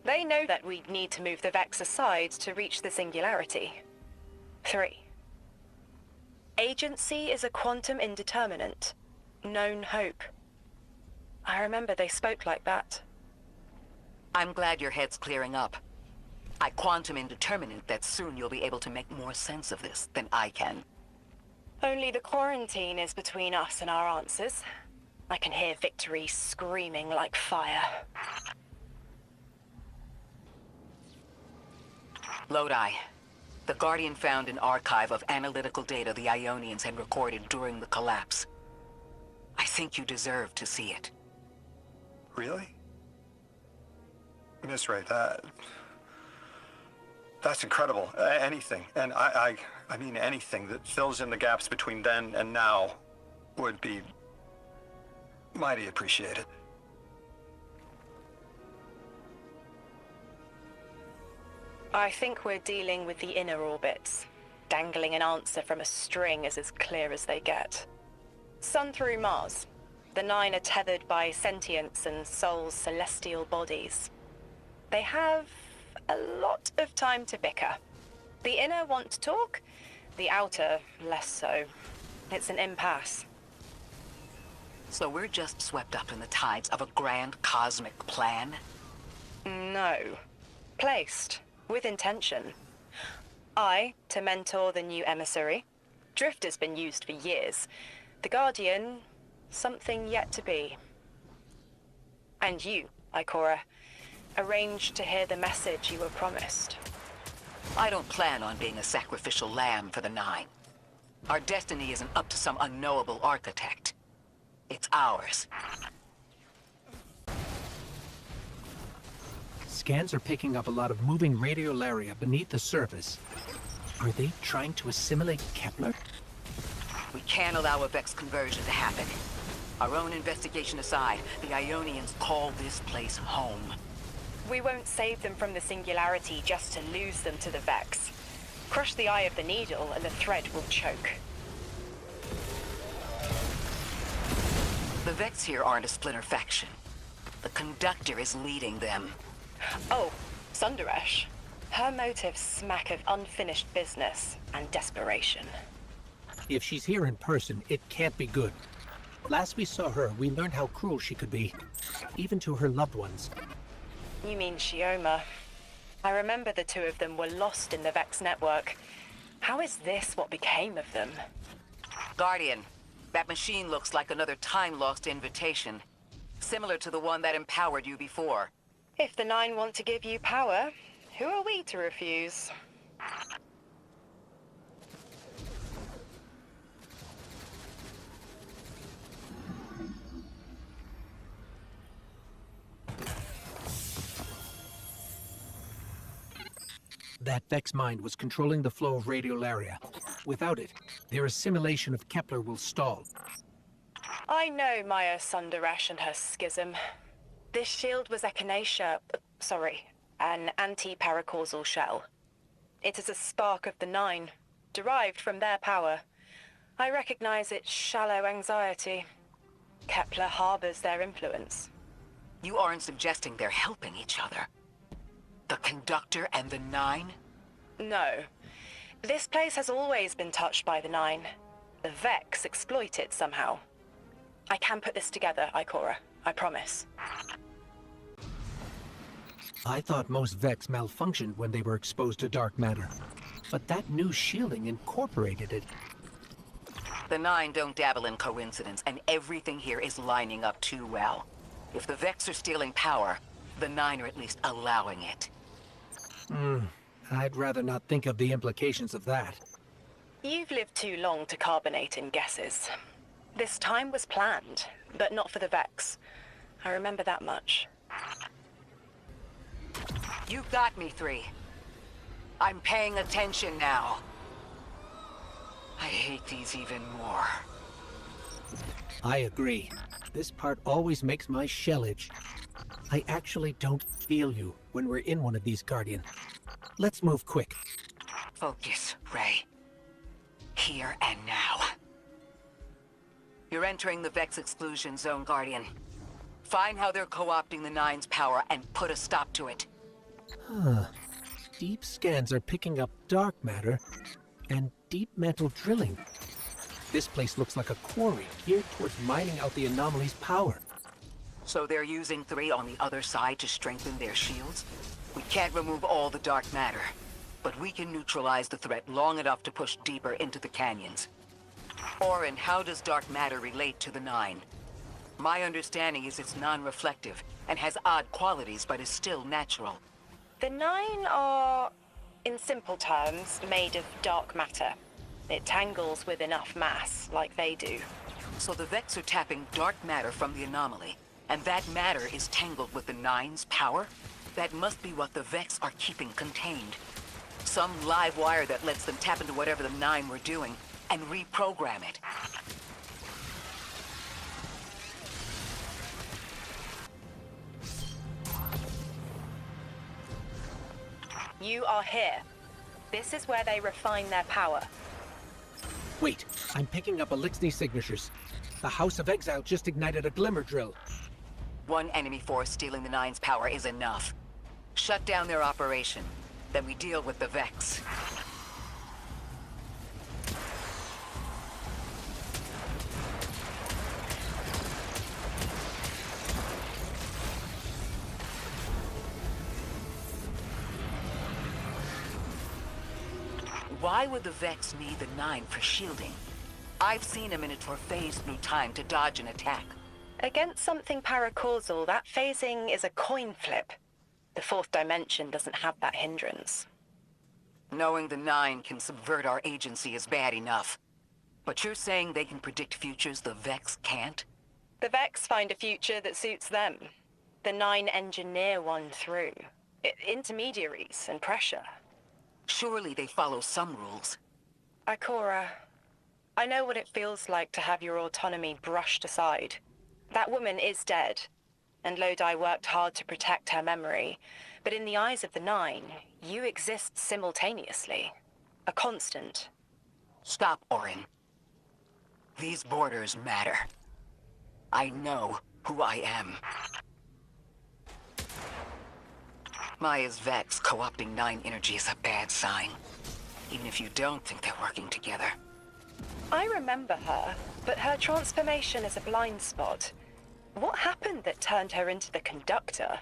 They know that we'd need to move the Vex aside to reach the singularity. 3. Agency is a quantum indeterminate. Known hope. I remember they spoke like that. I'm glad your head's clearing up. I quantum indeterminate that soon you'll be able to make more sense of this than I can. Only the quarantine is between us and our answers. I can hear victory screaming like fire. Lodi. The Guardian found an archive of analytical data the Ionians had recorded during the collapse. I think you deserve to see it. Really? Miss Ray, that's incredible. Anything, and I mean anything that fills in the gaps between then and now would be mighty appreciated. I think we're dealing with the inner orbits. Dangling an answer from a string is as clear as they get. Sun through Mars. The Nine are tethered by sentience and Sol's celestial bodies. They have a lot of time to bicker. The inner want to talk, the outer less so. It's an impasse. So we're just swept up in the tides of a grand cosmic plan? No. Placed. With intention. I, to mentor the new emissary. Drifter's been used for years. The Guardian, something yet to be. And you, Ikora, arranged to hear the message you were promised. I don't plan on being a sacrificial lamb for the Nine. Our destiny isn't up to some unknowable architect. It's ours. Scans are picking up a lot of moving radiolaria beneath the surface. Are they trying to assimilate Kepler? We can't allow a Vex conversion to happen. Our own investigation aside, the Ionians call this place home. We won't save them from the singularity just to lose them to the Vex. Crush the eye of the needle and the thread will choke. The Vex here aren't a splinter faction. The Conductor is leading them. Oh, Sundaresh. Her motives smack of unfinished business and desperation. If she's here in person, it can't be good. Last we saw her, we learned how cruel she could be, even to her loved ones. You mean Shioma? I remember the two of them were lost in the Vex network. How is this what became of them? Guardian, that machine looks like another time-lost invitation. Similar to the one that empowered you before. If the Nine want to give you power, who are we to refuse? That Vex mind was controlling the flow of radiolaria. Without it, their assimilation of Kepler will stall. I know Maya Sundaresh and her schism. This shield was an anti-paracausal shell. It is a spark of the Nine, derived from their power. I recognize its shallow anxiety. Kepler harbors their influence. You aren't suggesting they're helping each other? The Conductor and the Nine? No. This place has always been touched by the Nine. The Vex exploit it somehow. I can put this together, Ikora. I promise. I thought most Vex malfunctioned when they were exposed to dark matter. But that new shielding incorporated it. The Nine don't dabble in coincidence, and everything here is lining up too well. If the Vex are stealing power, the Nine are at least allowing it. I'd rather not think of the implications of that. You've lived too long to carbonate in guesses. This time was planned, but not for the Vex. I remember that much. You got me, 3. I'm paying attention now. I hate these even more. I agree. This part always makes my shell itch. I actually don't feel you when we're in one of these, Guardian. Let's move quick. Focus, Ray. Here and now. You're entering the Vex exclusion zone, Guardian. Find how they're co-opting the Nine's power and put a stop to it. Deep scans are picking up dark matter and deep metal drilling. This place looks like a quarry geared towards mining out the anomaly's power. So they're using 3 on the other side to strengthen their shields? We can't remove all the dark matter, but we can neutralize the threat long enough to push deeper into the canyons. Orin, how does dark matter relate to the Nine? My understanding is it's non-reflective and has odd qualities, but is still natural. The Nine are, in simple terms, made of dark matter. It tangles with enough mass, like they do. So the Vex are tapping dark matter from the anomaly, and that matter is tangled with the Nine's power? That must be what the Vex are keeping contained. Some live wire that lets them tap into whatever the Nine were doing and reprogram it. You are here. This is where they refine their power. Wait, I'm picking up Elixni signatures. The House of Exile just ignited a glimmer drill. One enemy force stealing the Nine's power is enough. Shut down their operation. Then we deal with the Vex. Why would the Vex need the Nine for shielding? I've seen them in it for phase through time to dodge an attack. Against something paracausal, that phasing is a coin flip. The 4th dimension doesn't have that hindrance. Knowing the Nine can subvert our agency is bad enough. But you're saying they can predict futures the Vex can't? The Vex find a future that suits them. The Nine engineer one through. Intermediaries and pressure. Surely they follow some rules. Ikora, I know what it feels like to have your autonomy brushed aside. That woman is dead, and Lodi worked hard to protect her memory. But in the eyes of the Nine, you exist simultaneously. A constant. Stop, Orin. These borders matter. I know who I am. Maya's Vex co-opting Nine energy is a bad sign. Even if you don't think they're working together. I remember her, but her transformation is a blind spot. What happened that turned her into the conductor?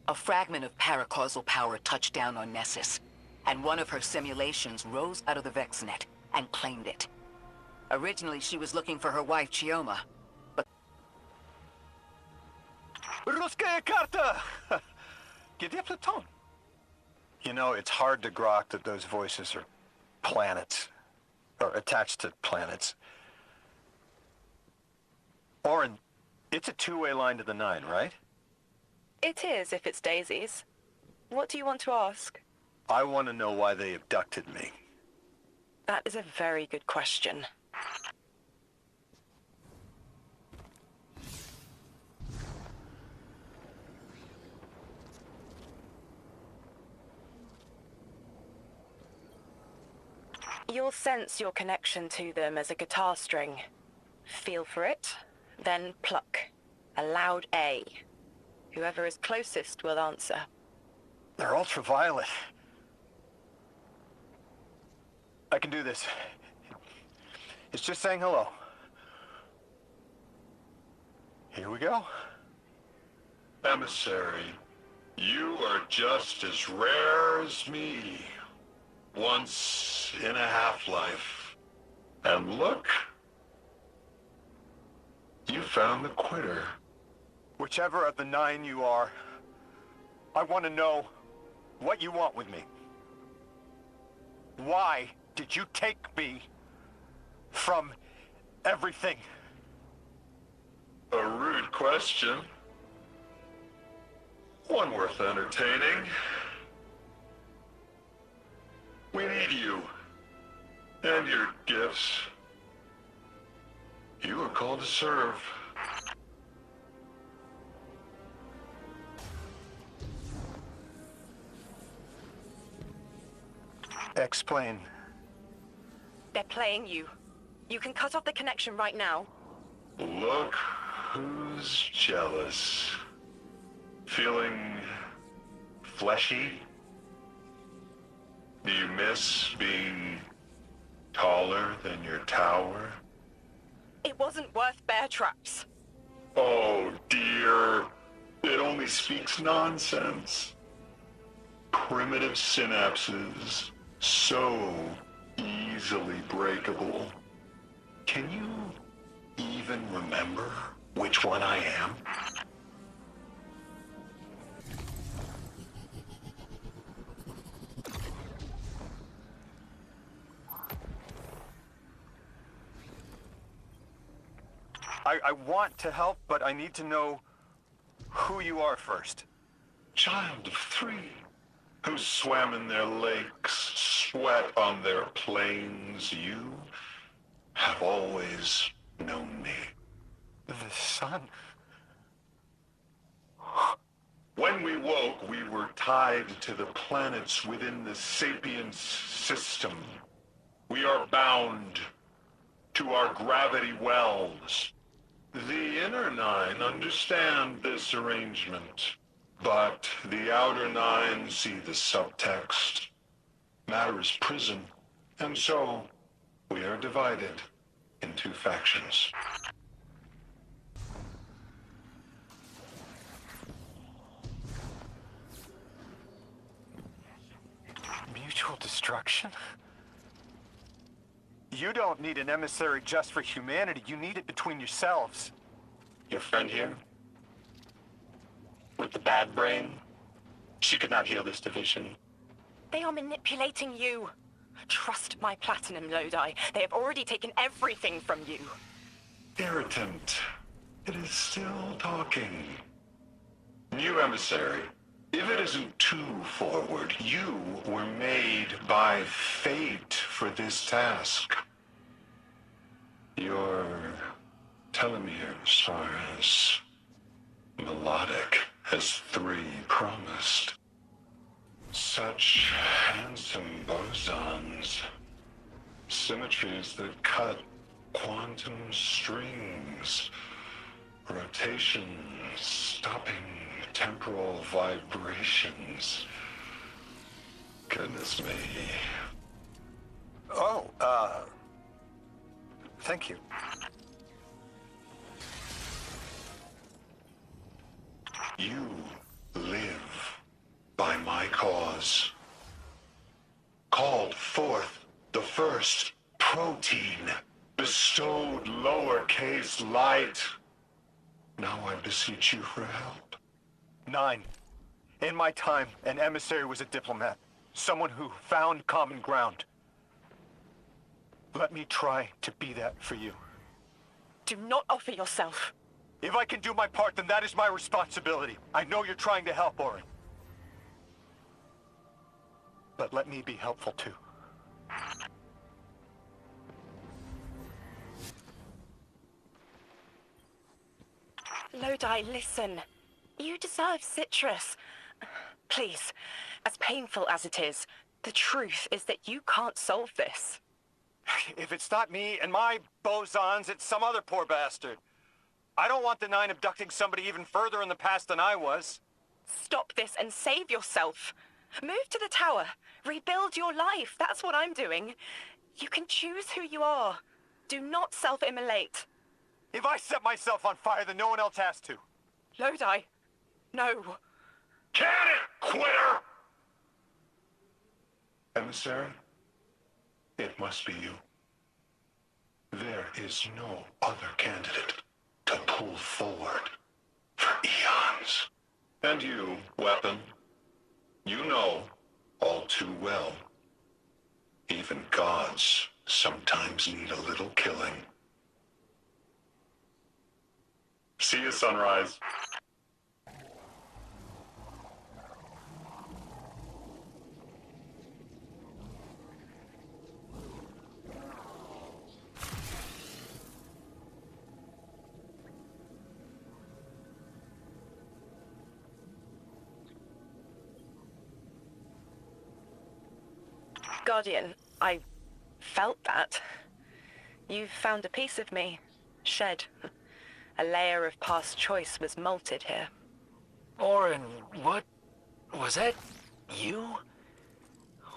A fragment of paracausal power touched down on Nessus, and one of her simulations rose out of the Vex net and claimed it. Originally, she was looking for her wife, Chioma, but... Ruskaya karta! Где Platon? You know, it's hard to grok that those voices are planets, or attached to planets. Orin, it's a two-way line to the Nine, right? It is, if it's Daisy's. What do you want to ask? I want to know why they abducted me. That is a very good question. You'll sense your connection to them as a guitar string. Feel for it, then pluck. A loud A. Whoever is closest will answer. They're ultraviolet. I can do this. It's just saying hello. Here we go. Emissary, you are just as rare as me. Once in a half-life. And look, you found the quitter. Whichever of the Nine you are, I want to know what you want with me. Why did you take me from everything? A rude question. One worth entertaining. We need you. And your gifts. You are called to serve. Explain. They're playing you. You can cut off the connection right now. Look who's jealous. Feeling fleshy? Do you miss being taller than your tower? It wasn't worth bear traps. Oh dear. It only speaks nonsense. Primitive synapses, so easily breakable. Can you even remember which one I am? I want to help, but I need to know who you are first. Child of 3, who swam in their lakes, sweat on their plains, you have always known me. The sun? When we woke, we were tied to the planets within the Sapiens system. We are bound to our gravity wells. The inner 9 understand this arrangement, but the outer 9 see the subtext. Matter is prison, and so we are divided in 2 factions. Mutual destruction? You don't need an emissary just for humanity. You need it between yourselves. Your friend here? With the bad brain? She could not heal this division. They are manipulating you. Trust my platinum, Lodi. They have already taken everything from you. Irritant. It is still talking. New emissary. If it isn't too forward, you were made by fate for this task. Your telomeres are as melodic as 3 promised. Such handsome bosons. Symmetries that cut quantum strings. Rotations stopping temporal vibrations. Goodness me. Oh, thank you. You live by my cause. Called forth the first protein, bestowed lowercase light. Now I beseech you for help. 9. In my time, an emissary was a diplomat. Someone who found common ground. Let me try to be that for you. Do not offer yourself. If I can do my part, then that is my responsibility. I know you're trying to help, Orin. But let me be helpful too. Lodi, listen. You deserve citrus. Please, as painful as it is, the truth is that you can't solve this. If it's not me and my bosons, it's some other poor bastard. I don't want the 9 abducting somebody even further in the past than I was. Stop this and save yourself. Move to the tower. Rebuild your life. That's what I'm doing. You can choose who you are. Do not self-immolate. If I set myself on fire, then no one else has to. Lodi, no. Can it, quitter! Emissary, it must be you. There is no other candidate to pull forward for eons. And you, weapon, you know all too well. Even gods sometimes need a little killing. See you, Sunrise. Guardian, I felt that. You found a piece of me, shed. A layer of past choice was molted here. Orin, what? Was that you?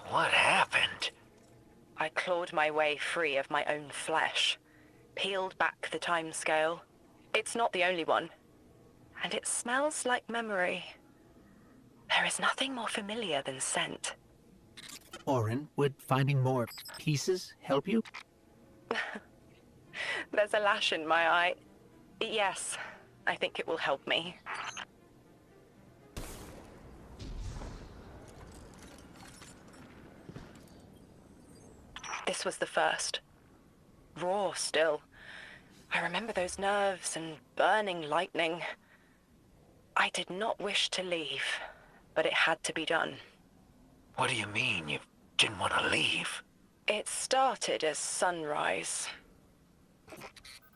What happened? I clawed my way free of my own flesh. peeled back the time scale. It's not the only one. And it smells like memory. There is nothing more familiar than scent. Orin, would finding more pieces help you? There's a lash in my eye. Yes, I think it will help me. This was the first. Raw still. I remember those nerves and burning lightning. I did not wish to leave, but it had to be done. What do you mean you didn't want to leave? It started as sunrise.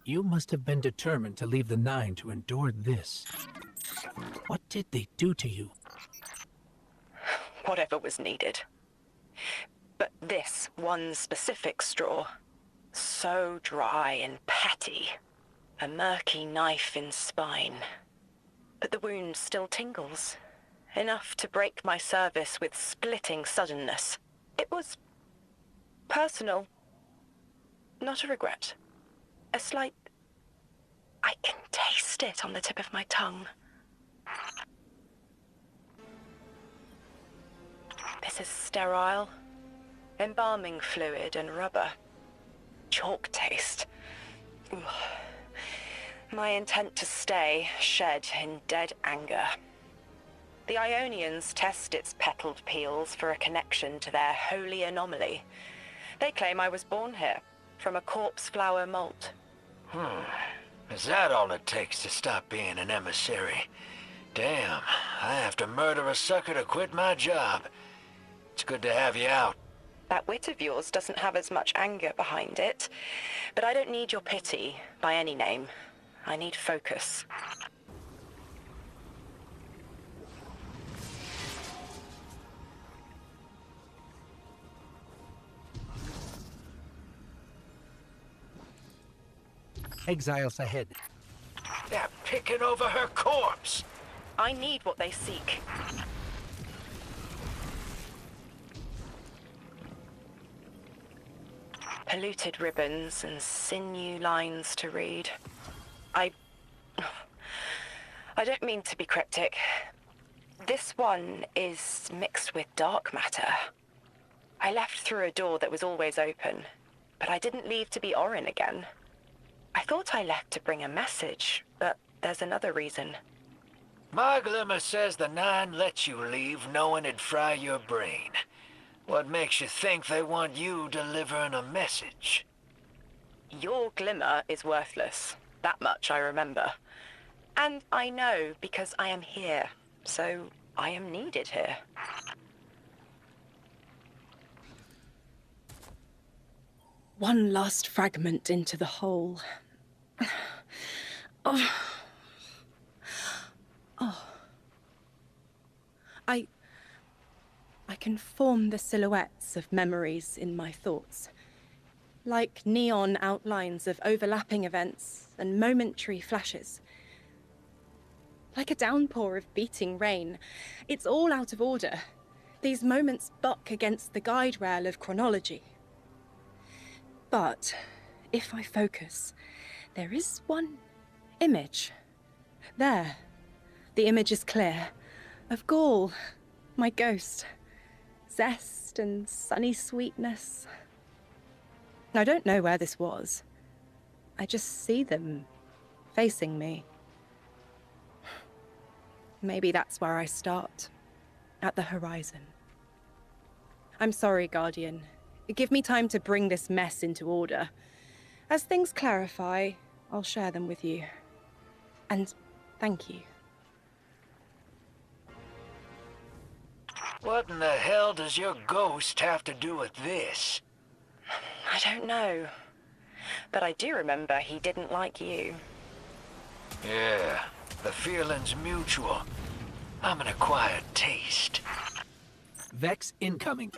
You must have been determined to leave the Nine to endure this. What did they do to you? Whatever was needed. But this one specific straw, so dry and petty. A murky knife in spine. But the wound still tingles. Enough to break my service with splitting suddenness. It was personal. Not a regret. A slight... I can taste it on the tip of my tongue. This is sterile. Embalming fluid and rubber. Chalk taste. Ugh. My intent to stay shed in dead anger. The Ionians test its petaled peels for a connection to their holy anomaly. They claim I was born here, from a corpse flower molt. Is that all it takes to stop being an emissary? Damn, I have to murder a sucker to quit my job. It's good to have you out. That wit of yours doesn't have as much anger behind it, but I don't need your pity by any name. I need focus. Exiles ahead. They're picking over her corpse. I need what they seek. Polluted ribbons and sinew lines to read. I don't mean to be cryptic. This one is mixed with dark matter. I left through a door that was always open, but I didn't leave to be Orin again. I thought I left to bring a message, but there's another reason. My glimmer says the Nine let you leave knowing it'd fry your brain. What makes you think they want you delivering a message? Your glimmer is worthless. That much I remember. And I know because I am here, so I am needed here. One last fragment into the hole. Oh. I can form the silhouettes of memories in my thoughts. Like neon outlines of overlapping events and momentary flashes. Like a downpour of beating rain. It's all out of order. These moments buck against the guide rail of chronology. But if I focus, there is one image. There. The image is clear. Of Gaul, my ghost. Zest and sunny sweetness. I don't know where this was. I just see them facing me. Maybe that's where I start. At the horizon. I'm sorry, Guardian. Give me time to bring this mess into order. As things clarify, I'll share them with you. And thank you. What in the hell does your ghost have to do with this? I don't know. But I do remember he didn't like you. Yeah, the feeling's mutual. I'm an acquired taste. Vex incoming.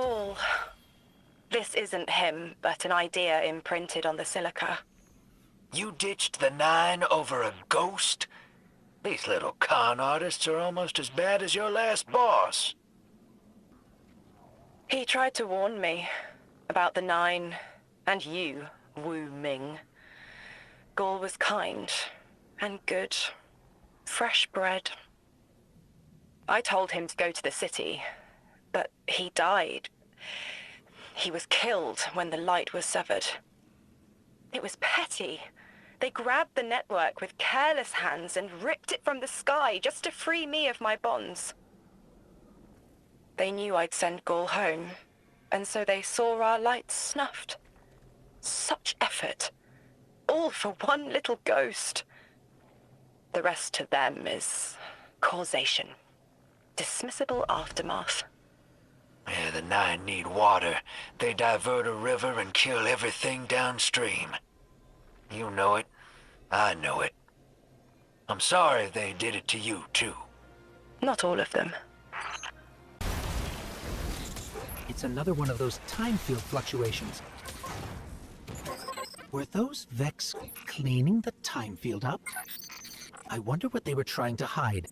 Gaul. This isn't him, but an idea imprinted on the silica. You ditched the 9 over a ghost? These little con artists are almost as bad as your last boss. He tried to warn me about the 9 and you, Wu Ming. Gaul was kind and good, fresh bred. I told him to go to the city, but he died. He was killed when the light was severed. It was petty. They grabbed the network with careless hands and ripped it from the sky just to free me of my bonds. They knew I'd send Gaul home, and so they saw our lights snuffed. Such effort. All for one little ghost. The rest to them is causation. Dismissible aftermath. Yeah, the 9 need water. They divert a river and kill everything downstream. You know it. I know it. I'm sorry they did it to you, too. Not all of them. It's another one of those time field fluctuations. Were those Vex cleaning the time field up? I wonder what they were trying to hide.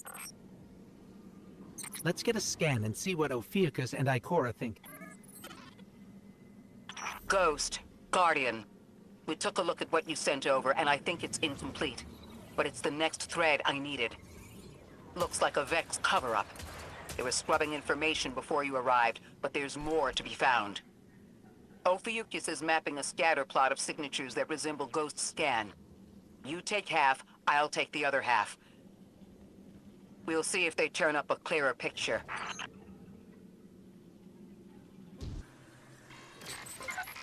Let's get a scan and see what Ophiuchus and Ikora think. Ghost, Guardian. We took a look at what you sent over, and I think it's incomplete. But it's the next thread I needed. Looks like a Vex cover-up. They were scrubbing information before you arrived, but there's more to be found. Ophiuchus is mapping a scatter plot of signatures that resemble Ghost scan. You take half, I'll take the other half. We'll see if they turn up a clearer picture.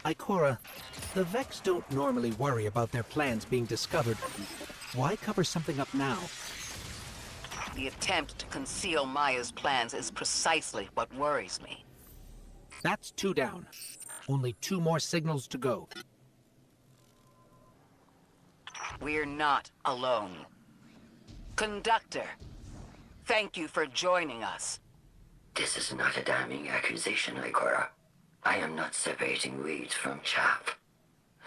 Ikora, the Vex don't normally worry about their plans being discovered. Why cover something up now? The attempt to conceal Maya's plans is precisely what worries me. That's 2 down. Only 2 more signals to go. We're not alone. Conductor, thank you for joining us. This is not a damning accusation, Ikora. I am not separating weeds from chaff.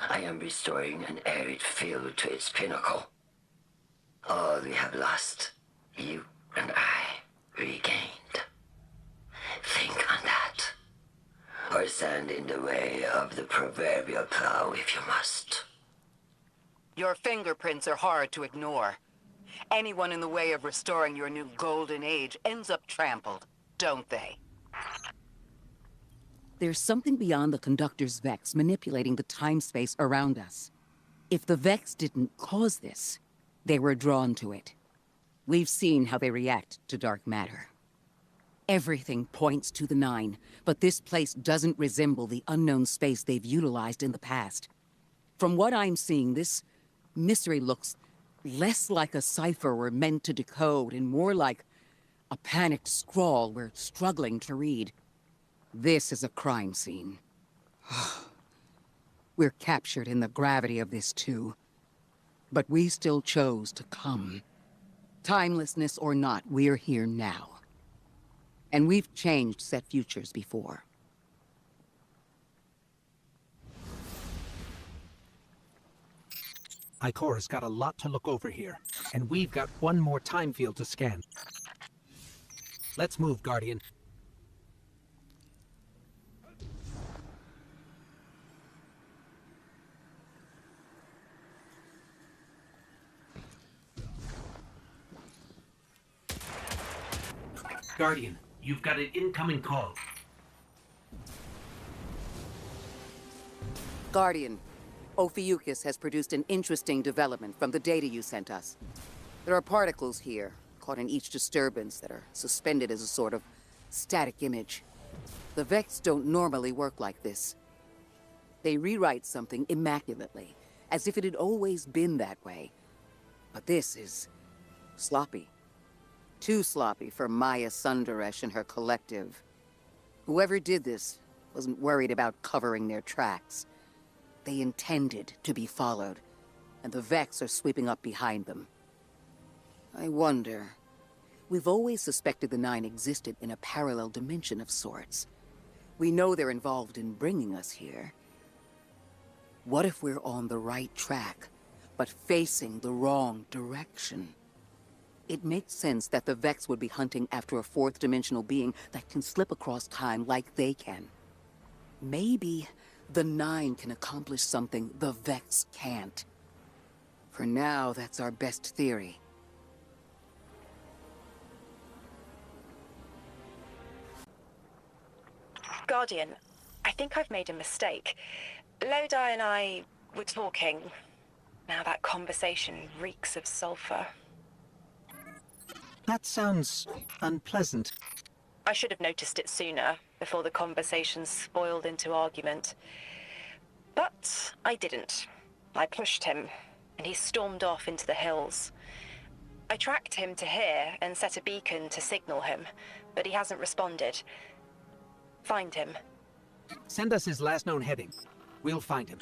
I am restoring an arid field to its pinnacle. All we have lost, you and I regained. Think on that. Or stand in the way of the proverbial plow if you must. Your fingerprints are hard to ignore. Anyone in the way of restoring your new golden age ends up trampled, don't they? There's something beyond the Conductor's Vex manipulating the time-space around us. If the Vex didn't cause this, they were drawn to it. We've seen how they react to dark matter. Everything points to the 9, but this place doesn't resemble the unknown space they've utilized in the past. From what I'm seeing, this mystery looks less like a cipher we're meant to decode and more like a panicked scrawl we're struggling to read. This is a crime scene. We're captured in the gravity of this too. But we still chose to come. Timelessness or not, we're here now. And we've changed set futures before. Ikora's got a lot to look over here, and we've got 1 more time field to scan. Let's move, Guardian. Guardian, you've got an incoming call. Guardian, Ophiuchus has produced an interesting development from the data you sent us. There are particles here, caught in each disturbance, that are suspended as a sort of static image. The Vex don't normally work like this. They rewrite something immaculately, as if it had always been that way. But this is sloppy. Too sloppy for Maya Sundaresh and her collective. Whoever did this wasn't worried about covering their tracks. They intended to be followed, and the Vex are sweeping up behind them. I wonder... We've always suspected the 9 existed in a parallel dimension of sorts. We know they're involved in bringing us here. What if we're on the right track, but facing the wrong direction? It makes sense that the Vex would be hunting after a fourth-dimensional being that can slip across time like they can. Maybe the Nine can accomplish something the Vex can't. For now, that's our best theory. Guardian, I think I've made a mistake. Lodi and I were talking. Now that conversation reeks of sulfur. That sounds unpleasant. I should have noticed it sooner, before the conversation spoiled into argument. But I didn't. I pushed him, and he stormed off into the hills. I tracked him to here and set a beacon to signal him, but he hasn't responded. Find him. Send us his last known heading. We'll find him.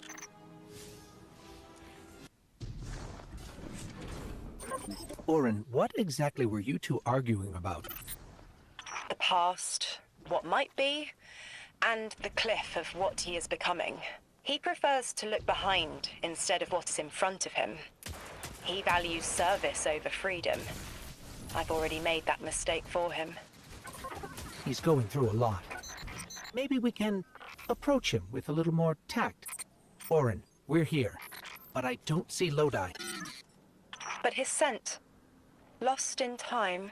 Oren, what exactly were you two arguing about? The past, what might be, and the cliff of what he is becoming. He prefers to look behind instead of what is in front of him. He values service over freedom. I've already made that mistake for him. He's going through a lot. Maybe we can approach him with a little more tact. Oren, we're here, but I don't see Lodi. But his scent, lost in time,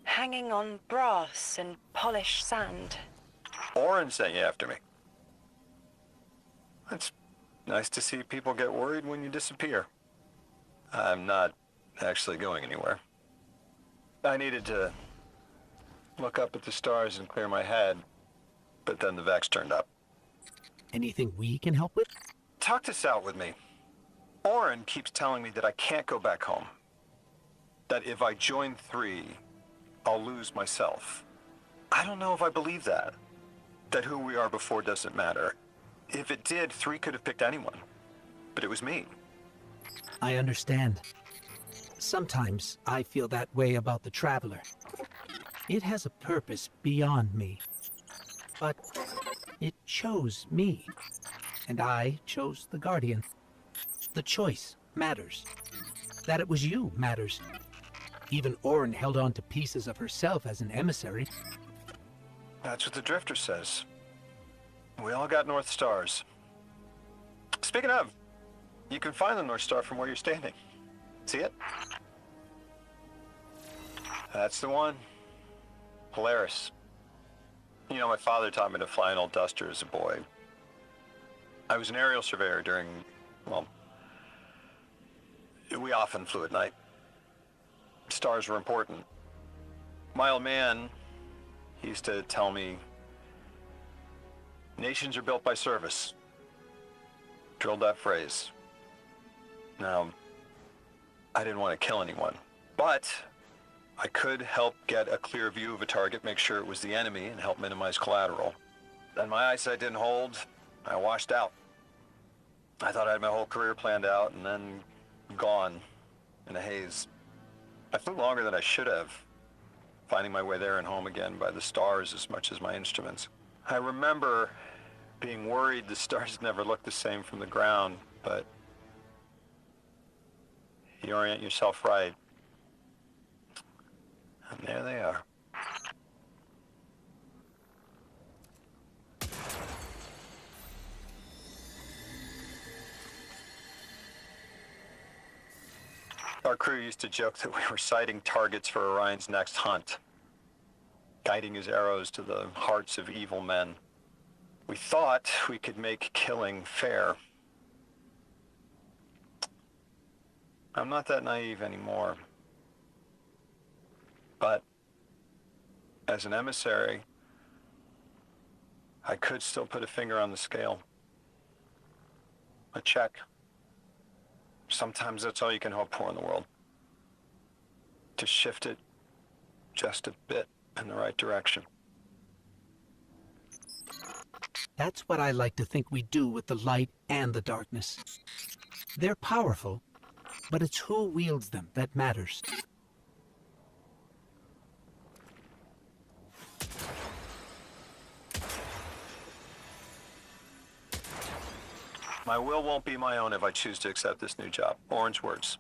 hanging on brass and polished sand. Oren sent you after me. It's nice to see people get worried when you disappear. I'm not actually going anywhere. I needed to look up at the stars and clear my head, but then the Vex turned up. Anything we can help with? Talk this out with me. Oren keeps telling me that I can't go back home. That if I join 3, I'll lose myself. I don't know if I believe that. That who we are before doesn't matter. If it did, 3 could have picked anyone. But it was me. I understand. Sometimes I feel that way about the Traveler. It has a purpose beyond me. But it chose me. And I chose the Guardian. The choice matters. That it was you matters. Even Oren held on to pieces of herself as an emissary. That's what the Drifter says. We all got North Stars. Speaking of, you can find the North Star from where you're standing. See it? That's the one. Polaris. You know, my father taught me to fly an old Duster as a boy. I was an aerial surveyor during, well, we often flew at night. Stars were important. My old man, he used to tell me, nations are built by service. Drilled that phrase. Now, I didn't want to kill anyone, but I could help get a clear view of a target, make sure it was the enemy, and help minimize collateral. Then my eyesight didn't hold. I washed out. I thought I had my whole career planned out, and then gone in a haze. I flew longer than I should have, finding my way there and home again by the stars as much as my instruments. I remember being worried the stars never looked the same from the ground, but you orient yourself right, and there they are. Our crew used to joke that we were sighting targets for Orion's next hunt, guiding his arrows to the hearts of evil men. We thought we could make killing fair. I'm not that naive anymore. But as an emissary, I could still put a finger on the scale. A check. Sometimes that's all you can hope for in the world. To shift it just a bit in the right direction. That's what I like to think we do with the light and the darkness. They're powerful, but it's who wields them that matters. My will won't be my own if I choose to accept this new job. Orange words.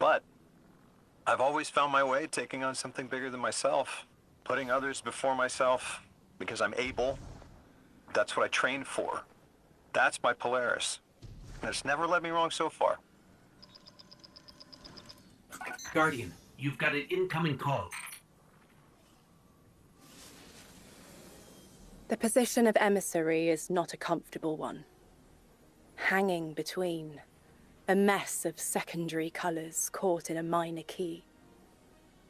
But I've always found my way taking on something bigger than myself, putting others before myself because I'm able. That's what I trained for. That's my Polaris. And it's never led me wrong so far. Guardian, you've got an incoming call. The position of emissary is not a comfortable one. Hanging between a mess of secondary colors caught in a minor key.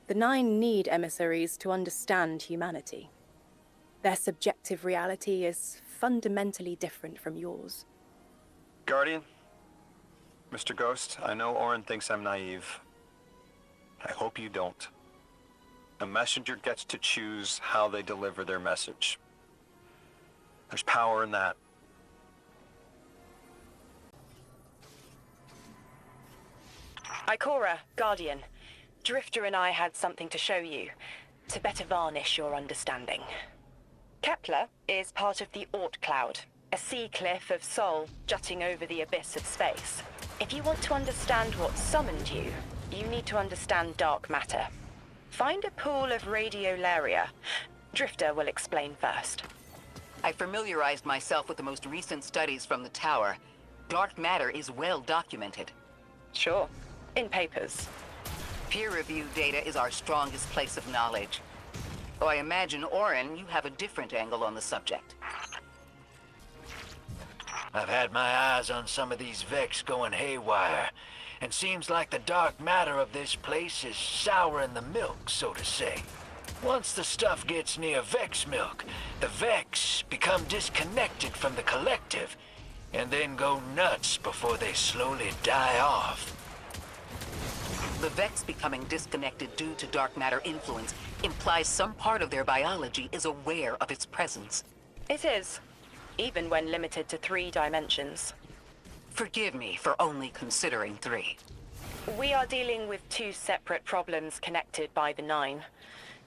The Nine need emissaries to understand humanity. Their subjective reality is fundamentally different from yours. Guardian, Mr. Ghost, I know Orin thinks I'm naive. I hope you don't. A messenger gets to choose how they deliver their message. There's power in that. Ikora, Guardian. Drifter and I had something to show you, to better varnish your understanding. Kepler is part of the Oort Cloud, a sea cliff of Sol jutting over the abyss of space. If you want to understand what summoned you, you need to understand dark matter. Find a pool of radiolaria. Drifter will explain first. I familiarized myself with the most recent studies from the tower. Dark matter is well documented. Sure. In papers. Peer-reviewed data is our strongest place of knowledge. Though I imagine, Orin, you have a different angle on the subject. I've had my eyes on some of these Vex going haywire, and seems like the dark matter of this place is souring the milk, so to say. Once the stuff gets near Vex milk, the Vex become disconnected from the collective, and then go nuts before they slowly die off. The Vex becoming disconnected due to dark matter influence implies some part of their biology is aware of its presence. It is, even when limited to 3 dimensions. Forgive me for only considering 3. We are dealing with 2 separate problems connected by the 9.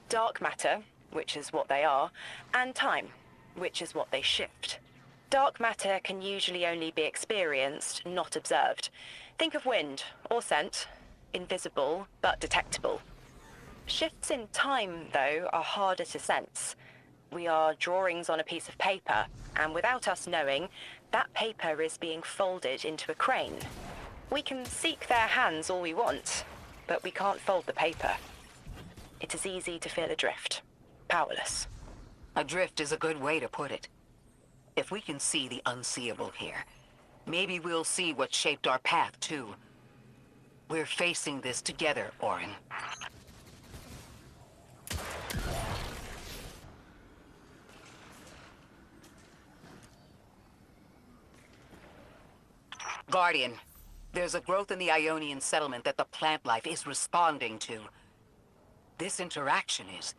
Dark matter, which is what they are, and time, which is what they shift. Dark matter can usually only be experienced, not observed. Think of wind, or scent, invisible but detectable. Shifts in time, though, are harder to sense. We are drawings on a piece of paper, and without us knowing, that paper is being folded into a crane. We can seek their hands all we want, but we can't fold the paper. It is easy to feel adrift, powerless. Adrift is a good way to put it. If we can see the unseeable here, maybe we'll see what shaped our path, too. We're facing this together, Orin. Guardian, there's a growth in the Ionian settlement that the plant life is responding to. This interaction is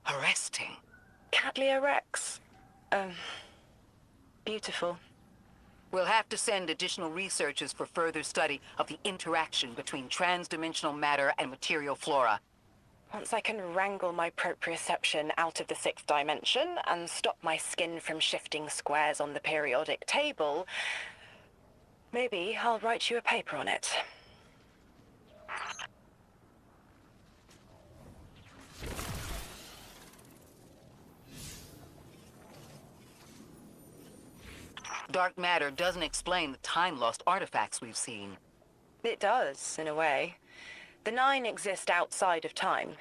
arresting. Cattleya Rex. Beautiful. We'll have to send additional researchers for further study of the interaction between transdimensional matter and material flora. Once I can wrangle my proprioception out of the 6th dimension and stop my skin from shifting squares on the periodic table, maybe I'll write you a paper on it. Dark matter doesn't explain the time-lost artifacts we've seen. It does, in a way. The 9 exist outside of time.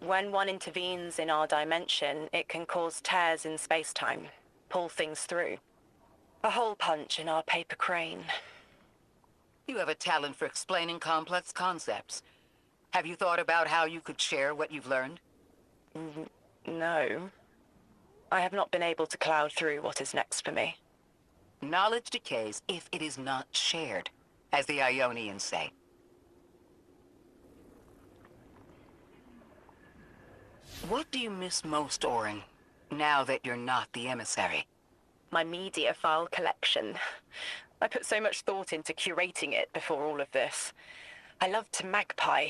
When one intervenes in our dimension, it can cause tears in space-time, pull things through. A hole punch in our paper crane. You have a talent for explaining complex concepts. Have you thought about how you could share what you've learned? No. I have not been able to cloud through what is next for me. Knowledge decays if it is not shared, as the Ionians say. What do you miss most, Orin, now that you're not the emissary? My media file collection. I put so much thought into curating it before all of this. I loved to magpie.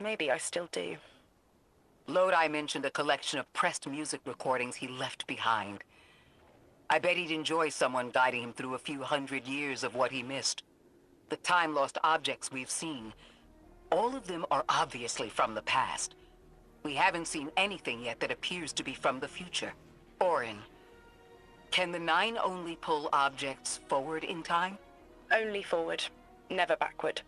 Maybe I still do. Lodi mentioned a collection of pressed music recordings he left behind. I bet he'd enjoy someone guiding him through a few hundred years of what he missed. The time-lost objects we've seen, all of them are obviously from the past. We haven't seen anything yet that appears to be from the future. Orin, can the Nine only pull objects forward in time? Only forward, never backward.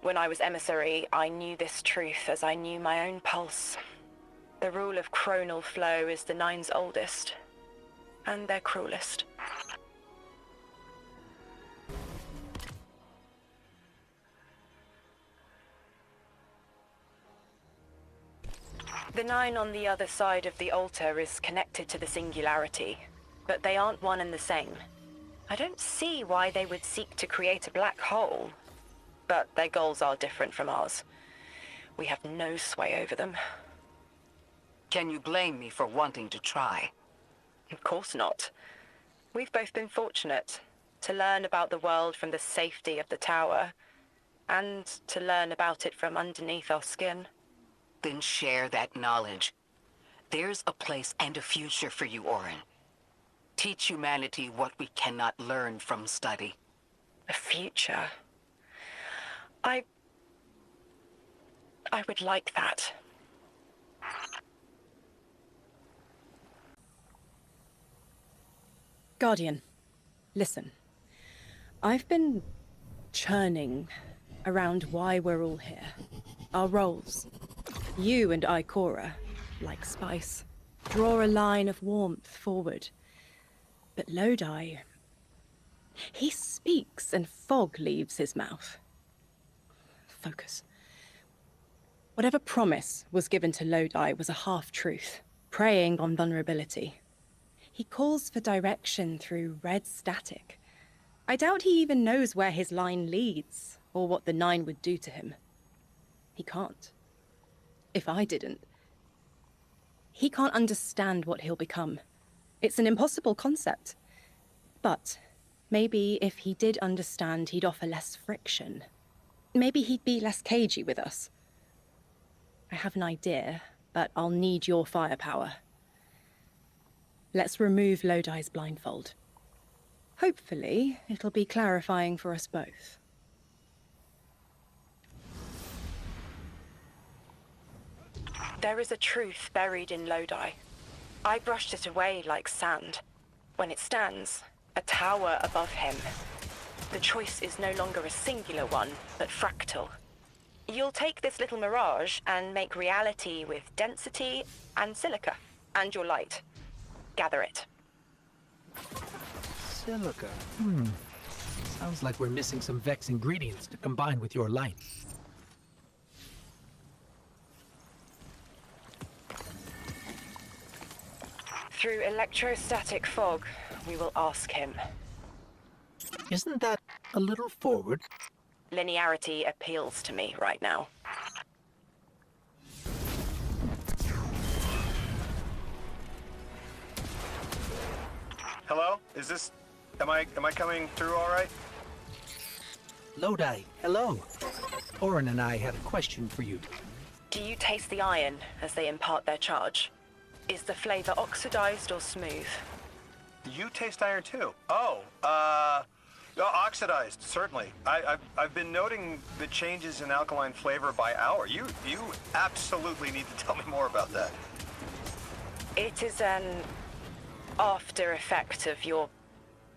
When I was emissary, I knew this truth as I knew my own pulse. The rule of chronal flow is the Nine's oldest, and their cruelest. The Nine on the other side of the altar is connected to the Singularity, but they aren't one and the same. I don't see why they would seek to create a black hole, but their goals are different from ours. We have no sway over them. Can you blame me for wanting to try? Of course not. We've both been fortunate to learn about the world from the safety of the tower, and to learn about it from underneath our skin. Then share that knowledge. There's a place and a future for you, Orin. Teach humanity what we cannot learn from study. A future? I would like that. Guardian, listen. I've been churning around why we're all here. Our roles. You and I, Cora, like spice, draw a line of warmth forward. But Lodi, he speaks and fog leaves his mouth. Focus. Whatever promise was given to Lodi was a half-truth, preying on vulnerability. He calls for direction through red static. I doubt he even knows where his line leads, or what the Nine would do to him. He can't. If I didn't. He can't understand what he'll become. It's an impossible concept. But maybe if he did understand, he'd offer less friction. Maybe he'd be less cagey with us. I have an idea, but I'll need your firepower. Let's remove Lodi's blindfold. Hopefully, it'll be clarifying for us both. There is a truth buried in Lodi. I brushed it away like sand. When it stands, a tower above him, the choice is no longer a singular one, but fractal. You'll take this little mirage and make reality with density and silica, and your light. Gather it. Silica. Sounds like we're missing some Vex ingredients to combine with your light. Through electrostatic fog, we will ask him. Isn't that a little forward? Linearity appeals to me right now. Hello? Am I coming through all right? Lodi, hello. Orin and I had a question for you. Do you taste the iron as they impart their charge? Is the flavor oxidized or smooth? You taste iron too. Oxidized, certainly. I've been noting the changes in alkaline flavor by hour. You absolutely need to tell me more about that. It is an after effect of your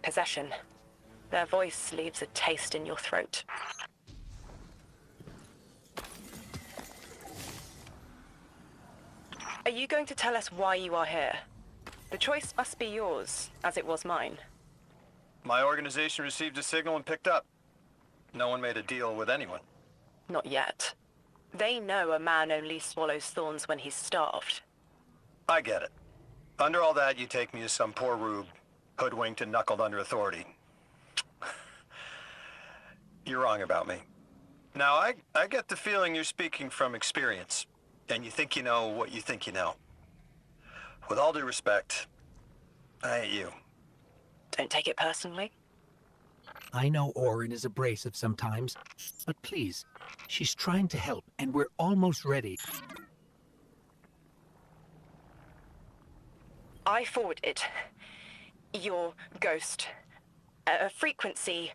possession. Their voice leaves a taste in your throat. Are you going to tell us why you are here? The choice must be yours, as it was mine. My organization received a signal and picked up. No one made a deal with anyone. Not yet. They know a man only swallows thorns when he's starved. I get it. Under all that, you take me as some poor rube, hoodwinked and knuckled under authority. You're wrong about me. Now, I get the feeling you're speaking from experience, and you think you know what you think you know. With all due respect, I ain't you. Don't take it personally. I know Orin is abrasive sometimes, but please, she's trying to help, and we're almost ready. I forwarded Your ghost. A frequency.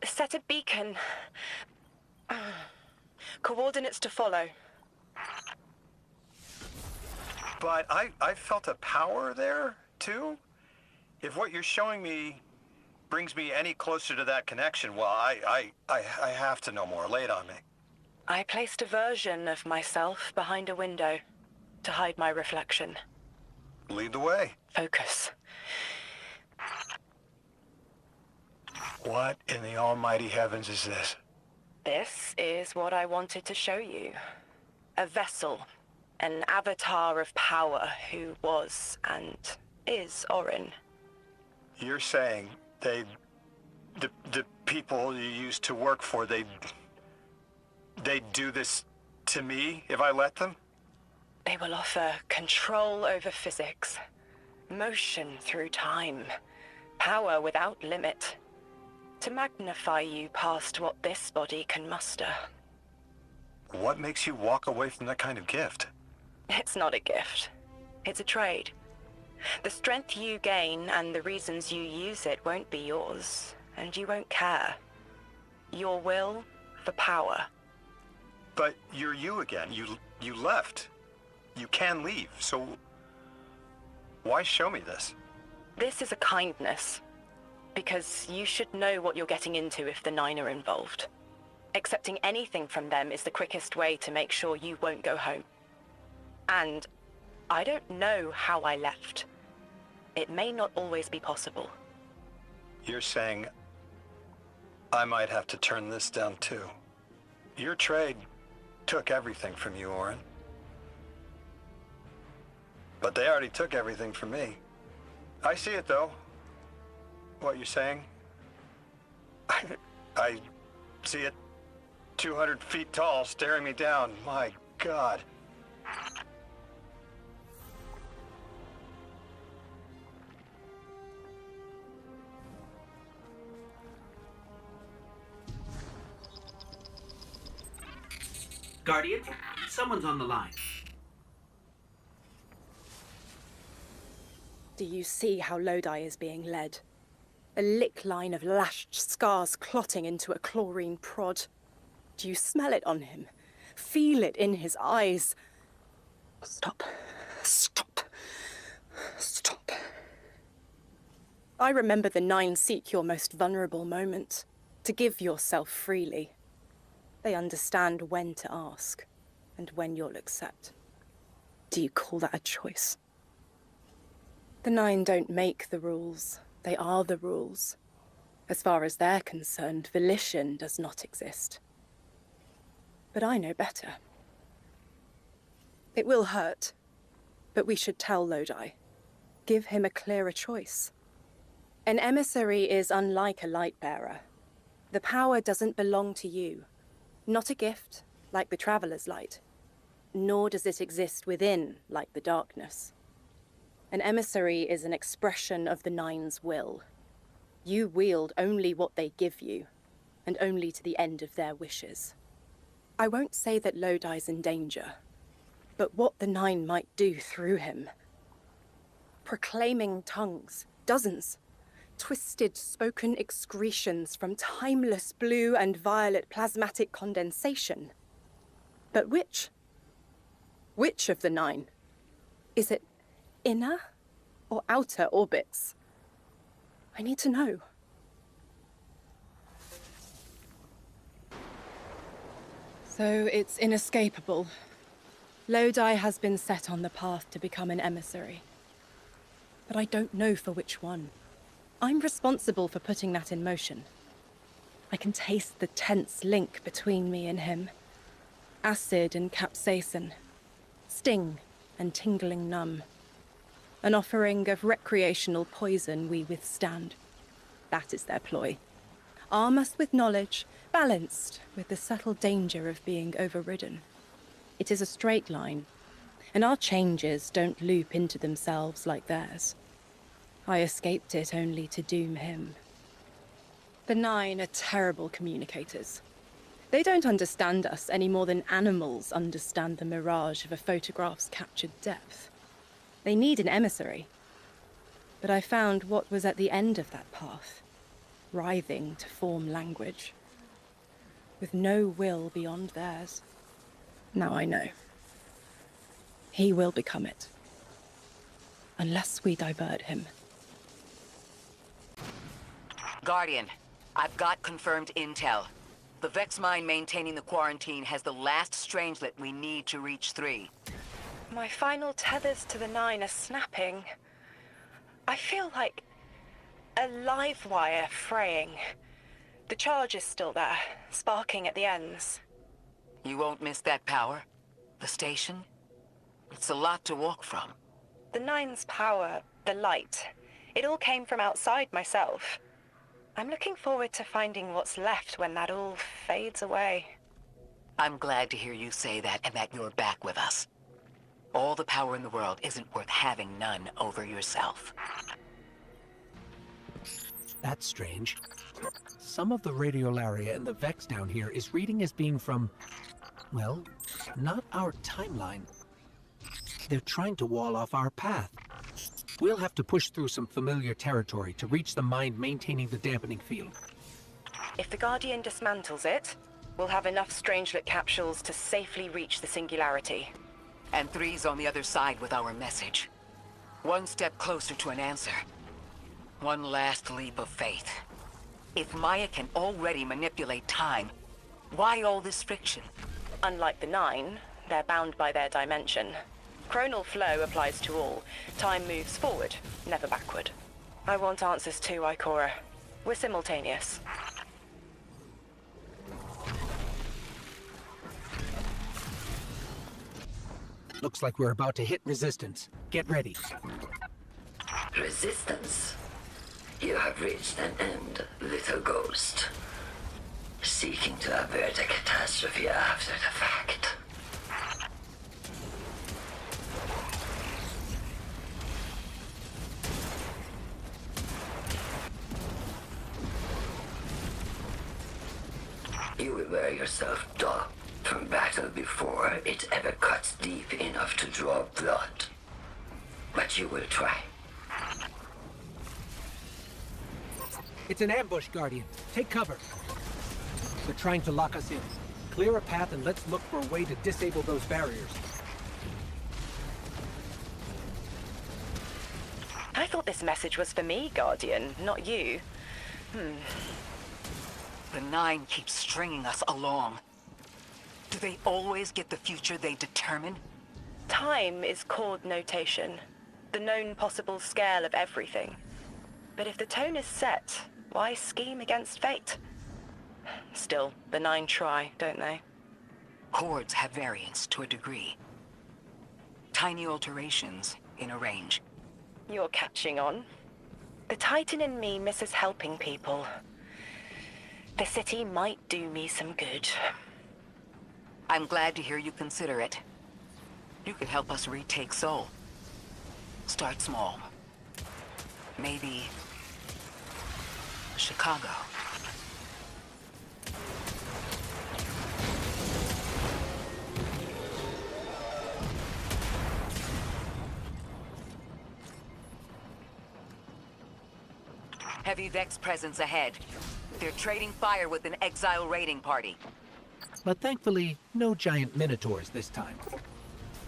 Set a beacon. Coordinates to follow. But I felt a power there, too? If what you're showing me brings me any closer to that connection, well, I have to know more. Lay it on me. I placed a version of myself behind a window to hide my reflection. Lead the way. Focus. What in the almighty heavens is this? This is what I wanted to show you. A vessel. An avatar of power who was and is Orin. You're saying the people you used to work for, they'd do this to me if I let them? They will offer control over physics, motion through time, power without limit, to magnify you past what this body can muster. What makes you walk away from that kind of gift? It's not a gift. It's a trade. The strength you gain and the reasons you use it won't be yours, and you won't care. Your will for power. But you're you again. You left. You can leave, so why show me this? This is a kindness, because you should know what you're getting into if the Nine are involved. Accepting anything from them is the quickest way to make sure you won't go home. And I don't know how I left. It may not always be possible. You're saying I might have to turn this down too. Your trade took everything from you, Orin. But they already took everything from me. I see it, though. What you're saying. I see it 200 feet tall, staring me down. My God. Guardian, someone's on the line. Do you see how Lodi is being led? A lick line of lashed scars clotting into a chlorine prod. Do you smell it on him? Feel it in his eyes? Stop. Stop. Stop. I remember the Nine seek your most vulnerable moment, to give yourself freely. They understand when to ask, and when you'll accept. Do you call that a choice? The Nine don't make the rules. They are the rules. As far as they're concerned, volition does not exist. But I know better. It will hurt, but we should tell Lodi. Give him a clearer choice. An emissary is unlike a light-bearer. The power doesn't belong to you. Not a gift, like the Traveler's Light. Nor does it exist within, like the darkness. An emissary is an expression of the Nine's will. You wield only what they give you, and only to the end of their wishes. I won't say that Lodi's in danger, but what the Nine might do through him. Proclaiming tongues, dozens. Twisted spoken excretions from timeless blue and violet plasmatic condensation. But which? Which of the Nine? Is it inner or outer orbits? I need to know. So it's inescapable. Lodi has been set on the path to become an emissary. But I don't know for which one. I'm responsible for putting that in motion. I can taste the tense link between me and him. Acid and capsaicin. Sting and tingling numb. An offering of recreational poison we withstand. That is their ploy. Arm us with knowledge, balanced with the subtle danger of being overridden. It is a straight line, and our changes don't loop into themselves like theirs. I escaped it only to doom him. The Nine are terrible communicators. They don't understand us any more than animals understand the mirage of a photograph's captured depth. They need an emissary. But I found what was at the end of that path, writhing to form language, with no will beyond theirs. Now I know. He will become it, unless we divert him. Guardian, I've got confirmed intel. The Vex mine maintaining the quarantine has the last strangelet we need to reach 3. My final tethers to the 9 are snapping. I feel like a live wire fraying. The charge is still there, sparking at the ends. You won't miss that power? The station? It's a lot to walk from. The 9's power, the light, it all came from outside myself. I'm looking forward to finding what's left when that all fades away. I'm glad to hear you say that and that you're back with us. All the power in the world isn't worth having none over yourself. That's strange. Some of the radiolaria in the Vex down here is reading as being from, well, not our timeline. They're trying to wall off our path. We'll have to push through some familiar territory to reach the mine maintaining the dampening field. If the Guardian dismantles it, we'll have enough Strangelet capsules to safely reach the Singularity. And 3's on the other side with our message. One step closer to an answer. One last leap of faith. If Maya can already manipulate time, why all this friction? Unlike the 9, they're bound by their dimension. Chronal flow applies to all. Time moves forward, never backward. I want answers too, Ikora. We're simultaneous. Looks like we're about to hit resistance. Get ready. Resistance? You have reached an end, little ghost. Seeking to avert a catastrophe after the fact. You will wear yourself dull from battle before it ever cuts deep enough to draw blood. But you will try. It's an ambush, Guardian. Take cover. They're trying to lock us in. Clear a path and let's look for a way to disable those barriers. I thought this message was for me, Guardian, not you. The 9 keeps stringing us along. Do they always get the future they determine? Time is chord notation, the known possible scale of everything. But if the tone is set, why scheme against fate? Still, the 9 try, don't they? Chords have variance to a degree. Tiny alterations in a range. You're catching on. The Titan in me misses helping people. The city might do me some good. I'm glad to hear you consider it. You could help us retake Seoul. Start small. Maybe Chicago. Heavy Vex presence ahead. They're trading fire with an exile raiding party. But thankfully, no giant minotaurs this time.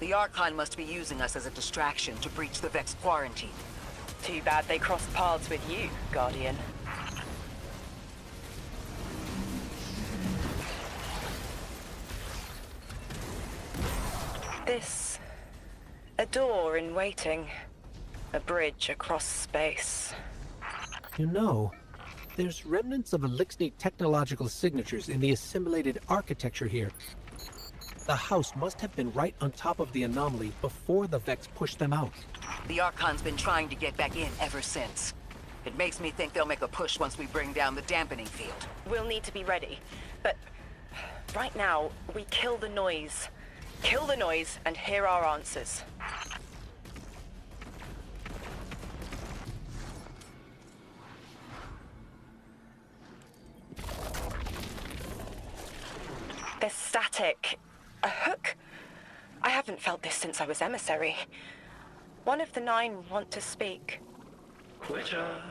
The Archon must be using us as a distraction to breach the Vex quarantine. Too bad they crossed paths with you, Guardian. This... a door in waiting. A bridge across space. You know, there's remnants of Elixir technological signatures in the assimilated architecture here. The house must have been right on top of the anomaly before the Vex pushed them out. The Archon's been trying to get back in ever since. It makes me think they'll make a push once we bring down the dampening field. We'll need to be ready, but right now, we kill the noise. Kill the noise and hear our answers. There's static. A hook? I haven't felt this since I was emissary. One of the 9 want to speak. Quitter.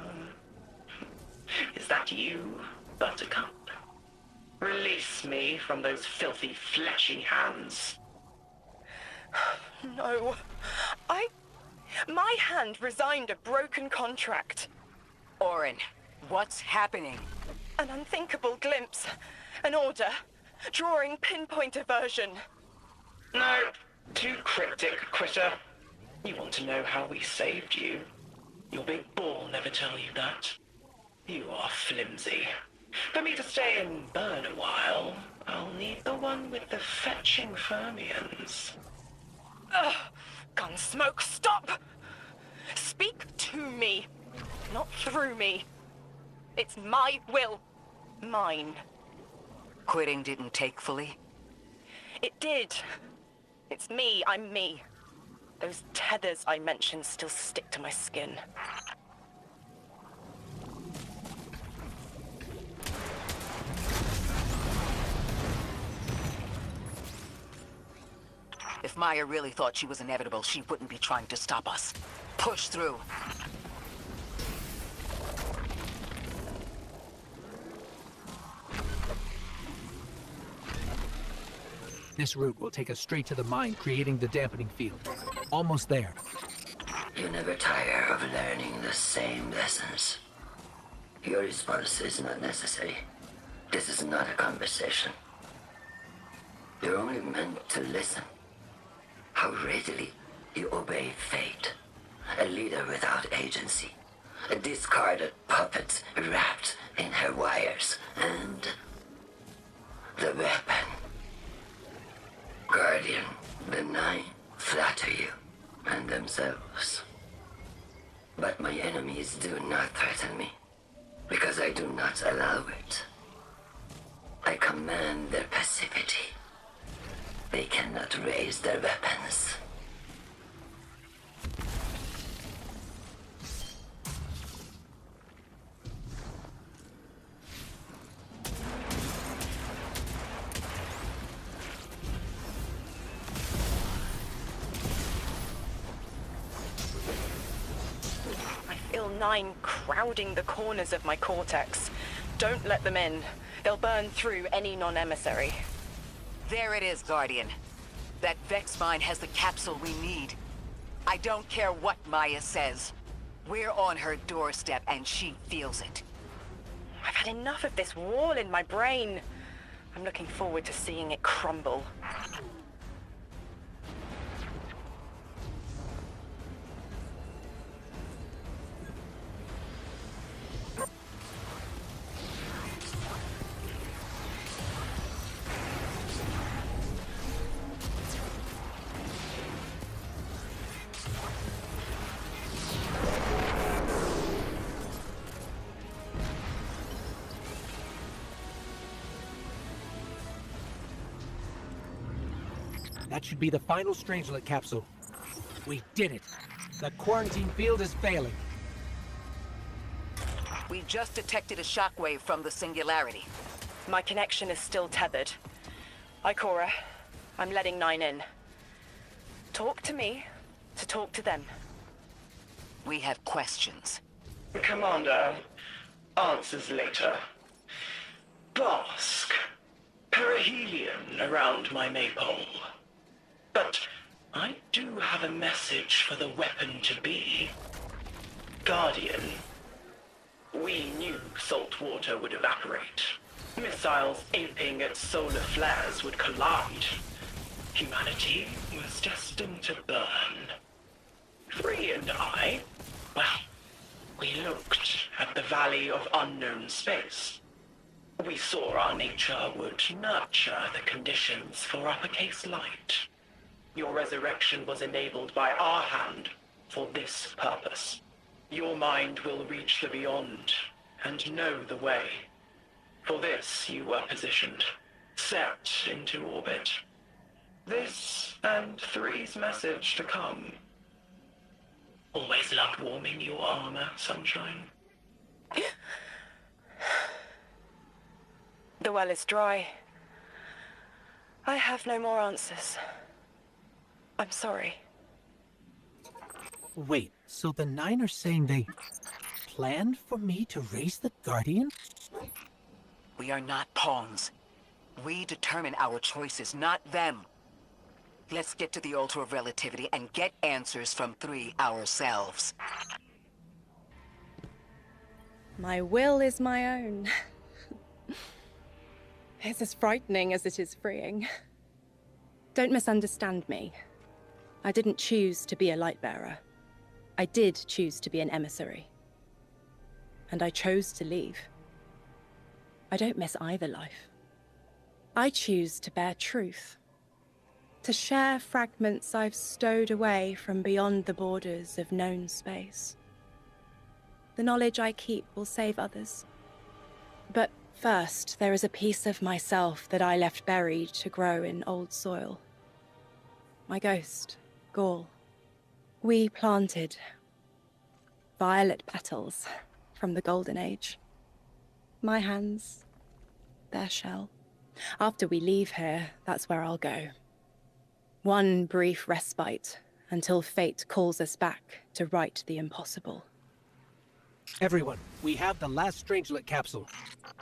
Is that you, Buttercup? Release me from those filthy, fleshy hands. No. My hand resigned a broken contract. Orin, what's happening? An unthinkable glimpse. An order. Drawing pinpoint aversion. No, too cryptic, Quitter. You want to know how we saved you? Your big ball never tell you that. You are flimsy. For me to stay and burn a while, I'll need the one with the fetching fermions. Ugh! Gunsmoke, stop! Speak to me, not through me. It's my will. Mine. Quitting didn't take fully? It did. It's me, I'm me. Those tethers I mentioned still stick to my skin. If Maya really thought she was inevitable, she wouldn't be trying to stop us. Push through. This route will take us straight to the mine, creating the dampening field. Almost there. You never tire of learning the same lessons. Your response is not necessary. This is not a conversation. You're only meant to listen. How readily you obey fate. A leader without agency. A discarded puppet wrapped in her wires. And the weapon. Guardian, the Nine flatter you and themselves. But my enemies do not threaten me, because I do not allow it. I command their passivity. They cannot raise their weapons. I feel Nine crowding the corners of my cortex. Don't let them in. They'll burn through any non-emissary. There it is, Guardian. That Vex mine has the capsule we need. I don't care what Maya says. We're on her doorstep and she feels it. I've had enough of this wall in my brain. I'm looking forward to seeing it crumble. That should be the final Strangelet capsule. We did it. The quarantine field is failing. We just detected a shockwave from the singularity. My connection is still tethered. Ikora, I'm letting Nine in. Talk to me to talk to them. We have questions. Commander, answers later. Bask. Perihelion around my maypole. But I do have a message for the weapon-to-be. Guardian. We knew salt water would evaporate. Missiles aping at solar flares would collide. Humanity was destined to burn. Free and I, well, we looked at the valley of unknown space. We saw our nature would nurture the conditions for uppercase light. Your resurrection was enabled by our hand for this purpose. Your mind will reach the beyond and know the way. For this you were positioned, set into orbit. This and 3's message to come. Always loved warming your armor, Sunshine. The well is dry. I have no more answers. I'm sorry. Wait, so the Nine are saying they... plan for me to raise the Guardian? We are not pawns. We determine our choices, not them. Let's get to the Altar of Relativity and get answers from 3 ourselves. My will is my own. It's as frightening as it is freeing. Don't misunderstand me. I didn't choose to be a Lightbearer. I did choose to be an emissary. And I chose to leave. I don't miss either life. I choose to bear truth. To share fragments I've stowed away from beyond the borders of known space. The knowledge I keep will save others. But first, there is a piece of myself that I left buried to grow in old soil. My ghost, Gaul. We planted violet petals from the Golden Age. My hands, their shell. After we leave here, that's where I'll go. One brief respite until fate calls us back to right the impossible. Everyone, we have the last Strangelet capsule.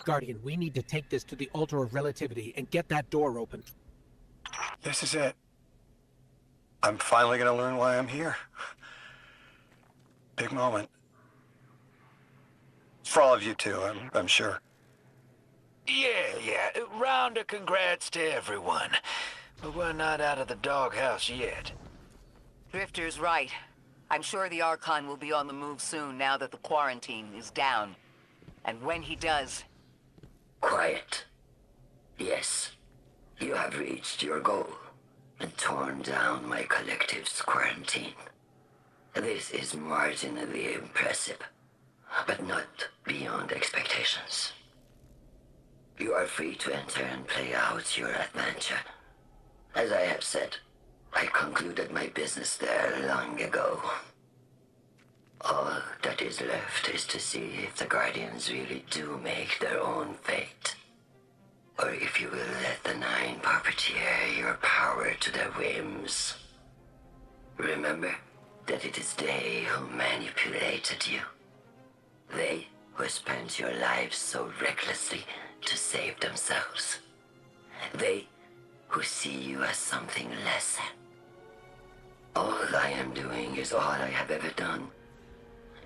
Guardian, we need to take this to the Altar of Relativity and get that door open. This is it. I'm finally gonna learn why I'm here. Big moment. For all of you too, I'm sure. Yeah. Round of congrats to everyone. But we're not out of the doghouse yet. Drifter's right. I'm sure the Archon will be on the move soon now that the quarantine is down. And when he does... Quiet. Yes, you have reached your goal and torn down my collective's quarantine. This is marginally impressive, but not beyond expectations. You are free to enter and play out your adventure. As I have said, I concluded my business there long ago. All that is left is to see if the Guardians really do make their own fate. Or if you will let the Nine puppeteer your power to their whims. Remember that it is they who manipulated you. They who spent your lives so recklessly to save themselves. They who see you as something less. All I am doing is all I have ever done.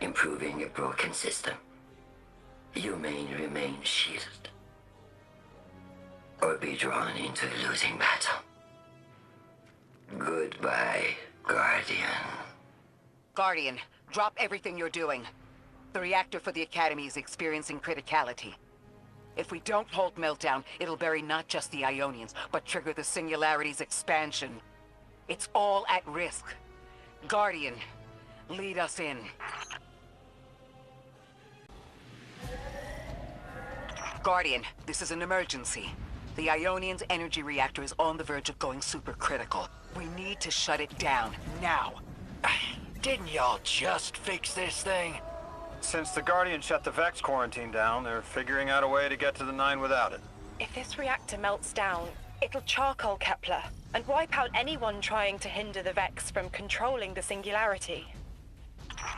Improving a broken system. You may remain shielded. Or be drawn into a losing battle. Goodbye, Guardian. Guardian, drop everything you're doing. The reactor for the Academy is experiencing criticality. If we don't halt Meltdown, it'll bury not just the Ionians, but trigger the Singularity's expansion. It's all at risk. Guardian, lead us in. Guardian, this is an emergency. The Ionian's energy reactor is on the verge of going supercritical. We need to shut it down, now. Didn't y'all just fix this thing? Since the Guardian shut the Vex quarantine down, they're figuring out a way to get to the Nine without it. If this reactor melts down, it'll charcoal Kepler and wipe out anyone trying to hinder the Vex from controlling the Singularity.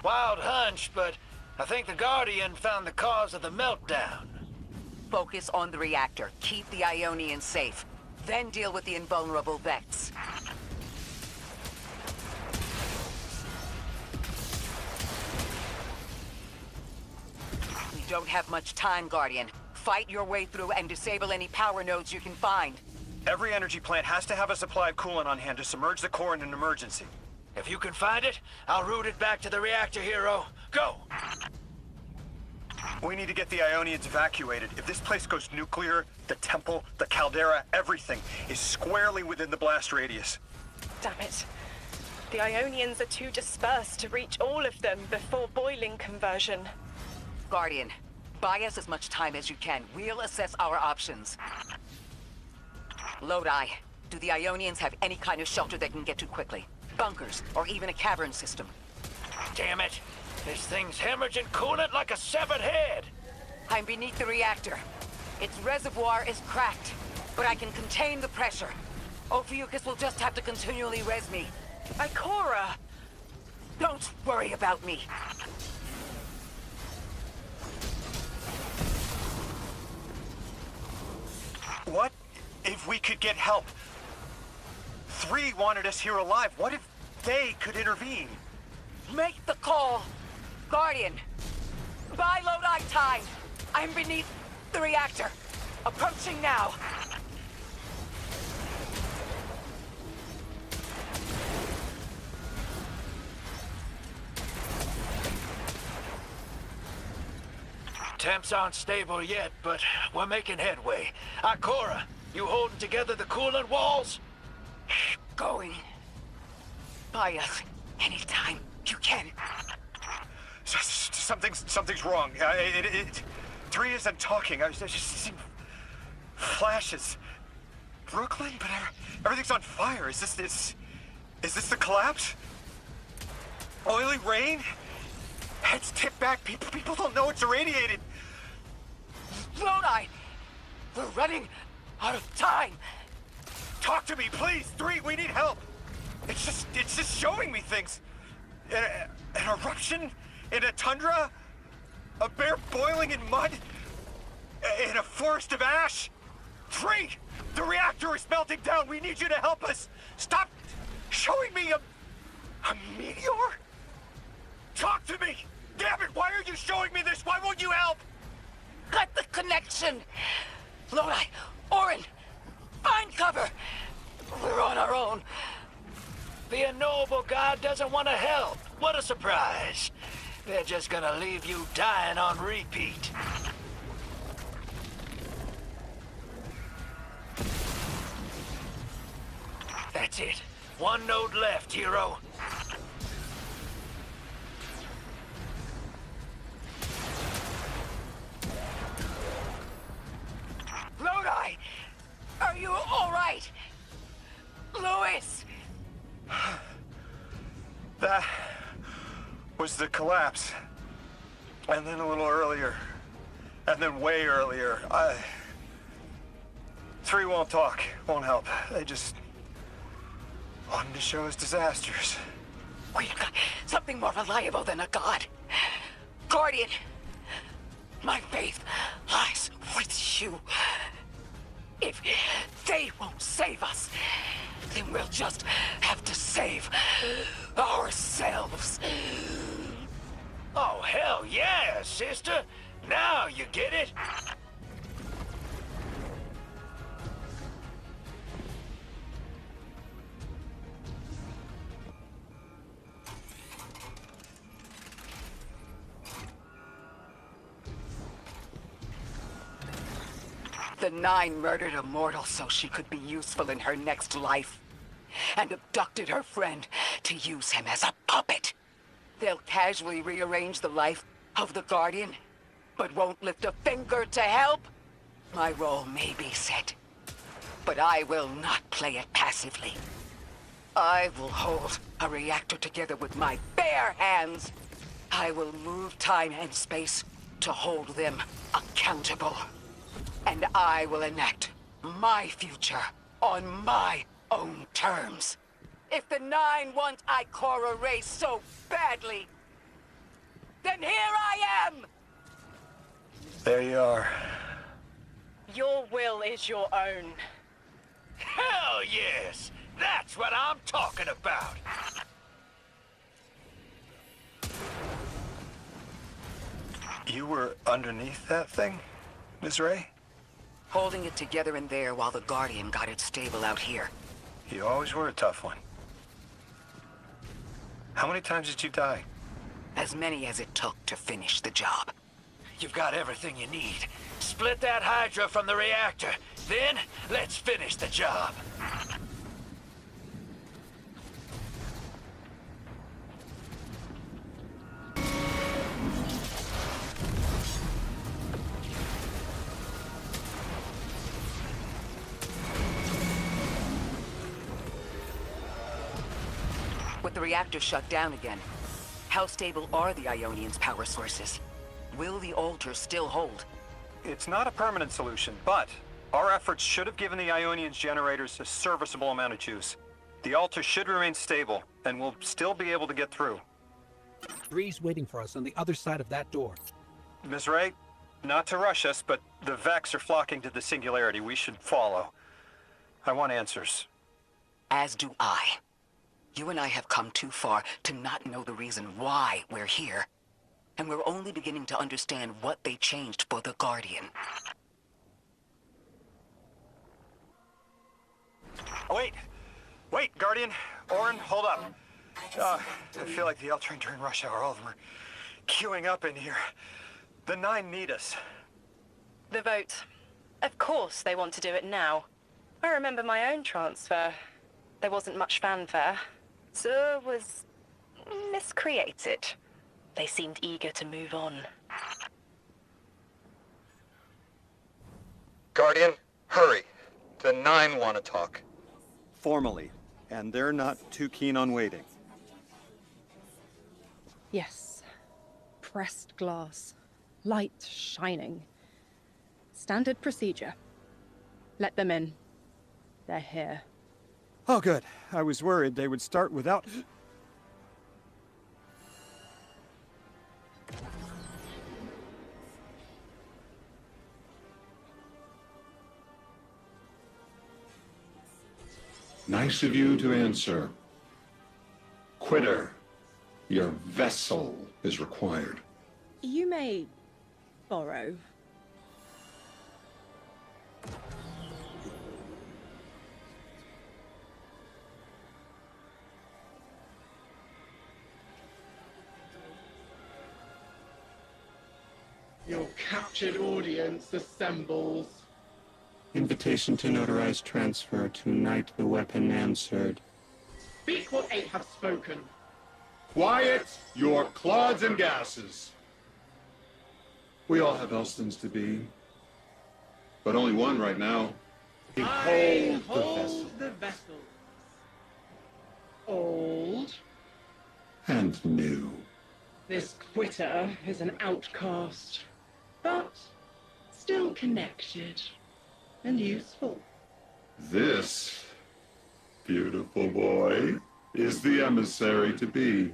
Wild hunch, but I think the Guardian found the cause of the meltdown. Focus on the reactor. Keep the Ionians safe. Then deal with the invulnerable Vex. We don't have much time, Guardian. Fight your way through and disable any power nodes you can find. Every energy plant has to have a supply of coolant on hand to submerge the core in an emergency. If you can find it, I'll route it back to the reactor, Hero. Go! We need to get the Ionians evacuated. If this place goes nuclear, the temple, the caldera, everything is squarely within the blast radius. Damn it. The Ionians are too dispersed to reach all of them before boiling conversion. Guardian, buy us as much time as you can. We'll assess our options. Lodi, do the Ionians have any kind of shelter they can get to quickly? Bunkers, or even a cavern system? Damn it! This thing's hemorrhaging coolant like a severed head! I'm beneath the reactor. Its reservoir is cracked, but I can contain the pressure. Ophiuchus will just have to continually res me. Ikora! Don't worry about me. What if we could get help? 3 wanted us here alive. What if they could intervene? Make the call! Guardian! Buy Lodi time! I'm beneath the reactor. Approaching now. Temps aren't stable yet, but we're making headway. Ikora, you holding together the coolant walls? Going. Buy us anytime you can. Something's wrong. 3 isn't talking. I just seen flashes. Brooklyn, but everything's on fire. Is this the collapse? Oily rain? Heads tipped back. People don't know it's irradiated. Lodi! We're running out of time. Talk to me, please. 3, we need help. It's just showing me things. An eruption in a tundra, a bear boiling in mud, in a forest of ash. 3, the reactor is melting down. We need you to help us. Stop showing me a meteor. Talk to me. Damn it! Why are you showing me this? Why won't you help? Cut the connection. Lodi, Orin, find cover. We're on our own. The ennoble god doesn't want to help. What a surprise. They're just gonna leave you dying on repeat. That's it. 1 node left, hero. Lodi! Are you all right? Louis! That was the collapse. And then a little earlier. And then way earlier. 3 won't talk, won't help. They just wanted to show us disasters. We've got something more reliable than a god. Guardian, my faith lies with you. If they won't save us, then we'll just have to save ourselves. Oh, hell yeah, sister. Now you get it. The 9 murdered a mortal so she could be useful in her next life, and abducted her friend to use him as a puppet. They'll casually rearrange the life of the Guardian, but won't lift a finger to help. My role may be set, but I will not play it passively. I will hold a reactor together with my bare hands. I will move time and space to hold them accountable. And I will enact my future on my own terms. If the 9 want Ikora raised so badly, then here I am! There you are. Your will is your own. Hell yes! That's what I'm talking about! You were underneath that thing, Ms. Ray? Holding it together in there while the Guardian got it stable out here. You always were a tough one. How many times did you die? As many as it took to finish the job. You've got everything you need. Split that Hydra from the reactor. Then, let's finish the job. With the reactor shut down again, how stable are the Ionians' power sources? Will the altar still hold? It's not a permanent solution, but our efforts should have given the Ionians generators a serviceable amount of juice. The altar should remain stable, and we'll still be able to get through. 3's waiting for us on the other side of that door. Ms. Ray, Not to rush us, but the Vex are flocking to the Singularity. We should follow. I want answers. As do I. You and I have come too far to not know the reason why we're here. And we're only beginning to understand what they changed for the Guardian. Wait, Guardian. Orin, hold up. I feel like the L train during rush hour. All of them are queuing up in here. The 9 need us. The vote. Of course they want to do it now. I remember my own transfer. There wasn't much fanfare. So it was miscreated. They seemed eager to move on. Guardian, hurry. The 9 want to talk. Formally. And they're not too keen on waiting. Yes. Pressed glass. Light shining. Standard procedure. Let them in. They're here. Oh, good. I was worried they would start without... Nice of you to answer. Quitter, your vessel is required. You may borrow. Your captured audience assembles. Invitation to notarize transfer. Tonight the weapon answered. Speak what 8 have spoken. Quiet your clods and gases. We all have Elstons to be. But only one right now. I Behold the vessel. hold the vessel. Old. And new. This quitter is an outcast, but still connected and useful. This beautiful boy is the emissary to be.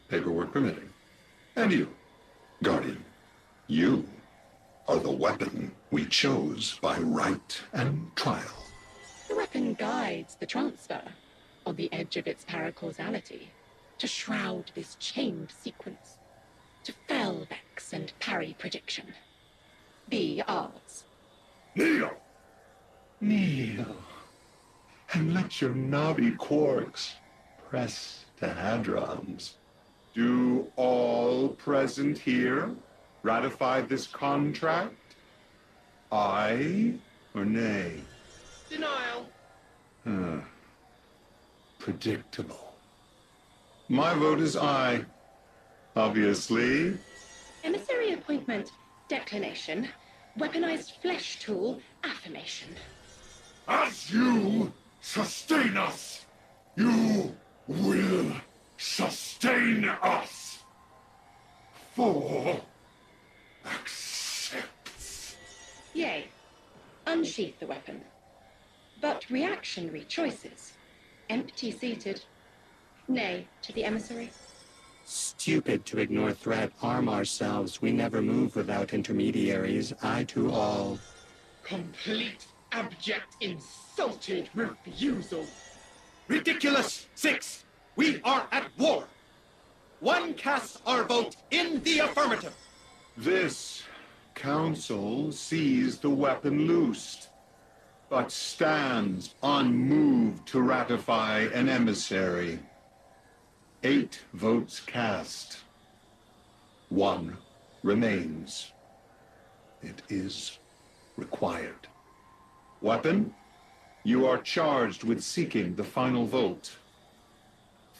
Paperwork permitting. And you, Guardian, you are the weapon we chose by right and trial. The weapon guides the transfer on the edge of its paracausality to shroud this chained sequence, to fell Vex and parry prediction. Be ours. Kneel! Kneel. And let your knobby quarks press to hadrons. Do all present here ratify this contract? Aye or nay? Denial. Predictable. My vote is aye. Obviously. Emissary appointment, declination. Weaponized flesh tool, affirmation. As you sustain us, you will sustain us. 4 accepts. Yay. Unsheath the weapon. But reactionary choices. Empty-seated. Nay to the emissary. Stupid to ignore threat, arm ourselves. We never move without intermediaries. I to all. Complete, abject, insulted refusal. Ridiculous! 6! We are at war! 1 casts our vote in the affirmative! This council sees the weapon loosed, but stands unmoved to ratify an emissary. 8 votes cast. 1 remains. It is required. Weapon, you are charged with seeking the final vote.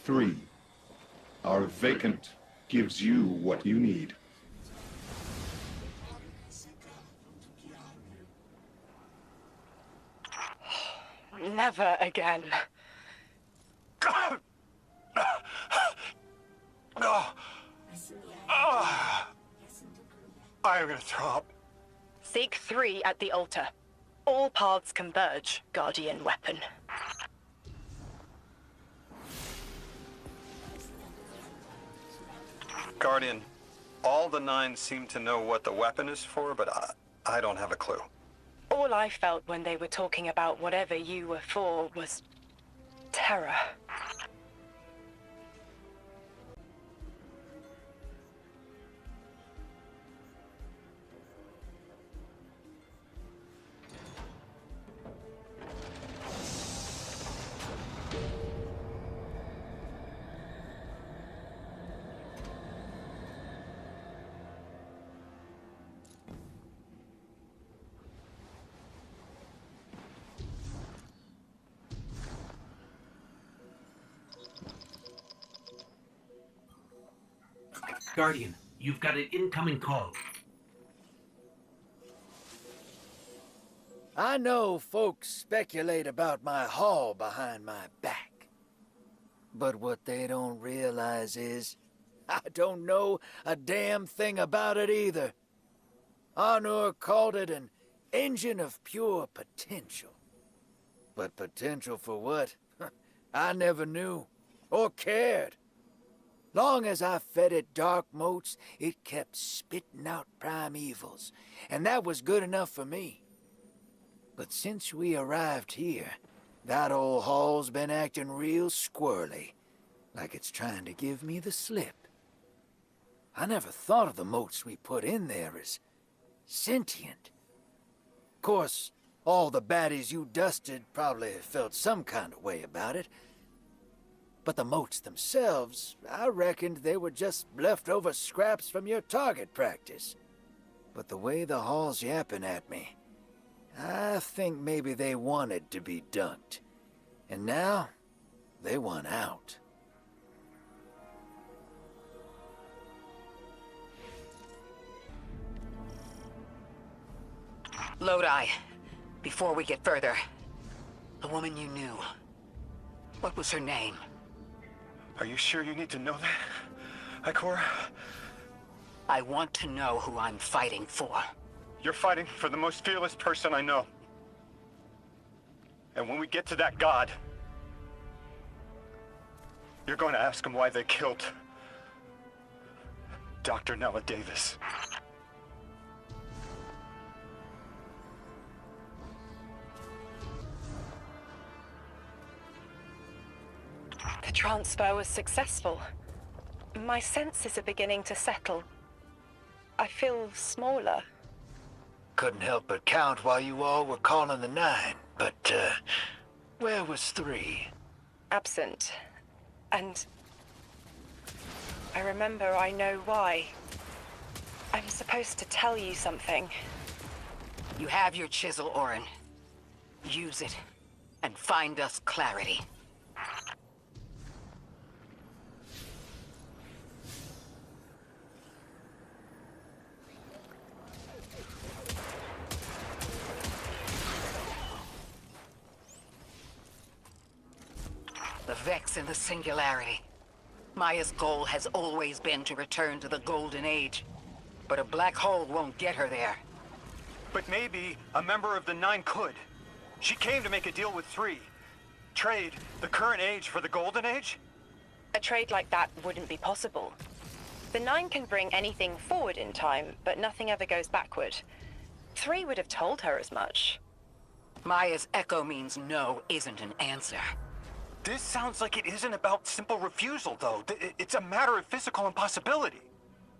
3. Our vacant gives you what you need. Never again. I'm gonna throw up. Seek 3 at the altar. All paths converge, Guardian weapon. Guardian, All the nine seem to know what the weapon is for, but I don't have a clue. All I felt when they were talking about whatever you were for was terror. Guardian, you've got an incoming call. I know folks speculate about my haul behind my back. But what they don't realize is, I don't know a damn thing about it either. Arnor called it an engine of pure potential. But potential for what? I never knew, or cared. Long as I fed it dark motes, it kept spitting out primevals, and that was good enough for me. But since we arrived here, that old hall's been acting real squirrely, like it's trying to give me the slip. I never thought of the motes we put in there as sentient. Of course, all the baddies you dusted probably felt some kind of way about it. But the motes themselves, I reckoned they were just leftover scraps from your target practice. But the way the hall's yapping at me, I think maybe they wanted to be dunked. And now, they want out. Lodi, before we get further, the woman you knew, what was her name? Are you sure you need to know that, Ikora? I want to know who I'm fighting for. You're fighting for the most fearless person I know. And when we get to that god, you're going to ask him why they killed Dr. Nella Davis. The transfer was successful. My senses are beginning to settle. I feel smaller. Couldn't help but count while you all were calling the nine, but, where was 3? Absent. And I remember I know why. I'm supposed to tell you something. You have your chisel, Orin. Use it, and find us clarity. The Vex in the Singularity. Maya's goal has always been to return to the Golden Age. But a black hole won't get her there. But maybe a member of the Nine could. She came to make a deal with 3. Trade the current age for the Golden Age? A trade like that wouldn't be possible. The Nine can bring anything forward in time, but nothing ever goes backward. 3 would have told her as much. Maya's echo means no isn't an answer. This sounds like it isn't about simple refusal, though. It's a matter of physical impossibility.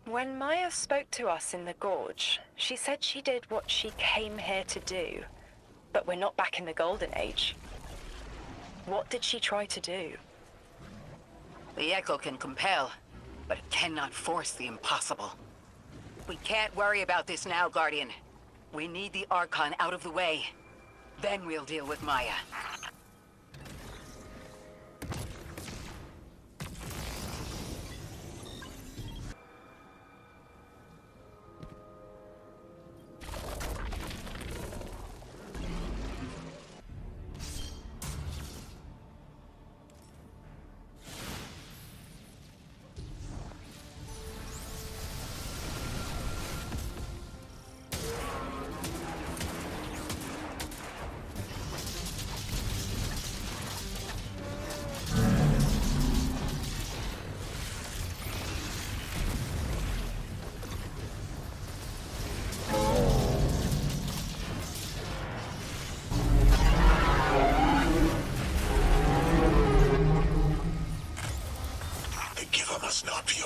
When Maya spoke to us in the Gorge, she said she did what she came here to do. But we're not back in the Golden Age. What did she try to do? The echo can compel, but it cannot force the impossible. We can't worry about this now, Guardian. We need the Archon out of the way. Then we'll deal with Maya.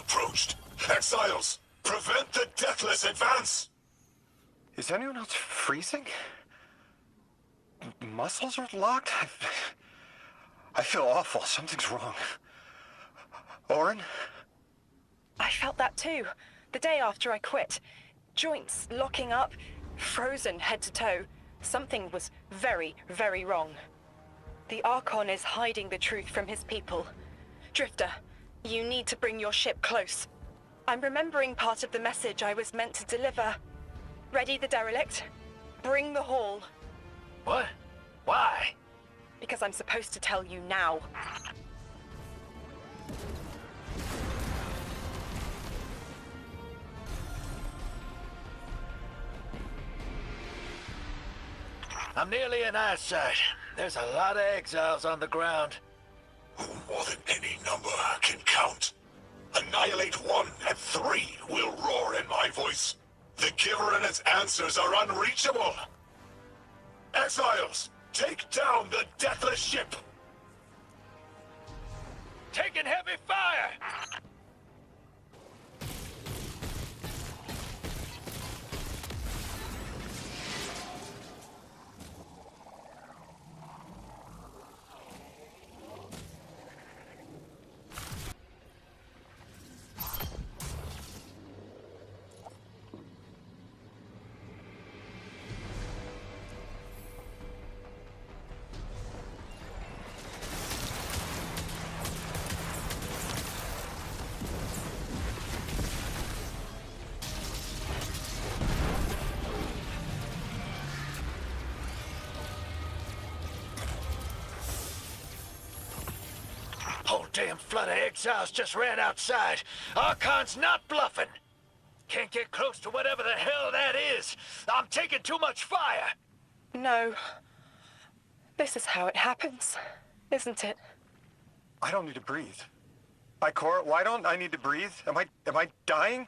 approached. Exiles, prevent the deathless advance! Is anyone else freezing? Muscles are locked? I feel awful. Something's wrong. Oren? I felt that too. The day after I quit. Joints locking up, frozen head to toe. Something was very, very wrong. The Archon is hiding the truth from his people. Drifter, you need to bring your ship close. I'm remembering part of the message I was meant to deliver. Ready the derelict? Bring the haul. What? Why? Because I'm supposed to tell you now. I'm nearly in eyesight. There's a lot of exiles on the ground. Who more than any number can count? Annihilate 1 and 3 will roar in my voice. The Giver and its answers are unreachable. Exiles, take down the deathless ship! Taking heavy fire! Whole damn flood of exiles just ran outside. Archon's not bluffing. Can't get close to whatever the hell that is. I'm taking too much fire. No. This is how it happens, isn't it? I don't need to breathe. Ikora, why don't I need to breathe? Am I dying?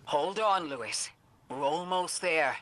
Hold on, Lewis. We're almost there.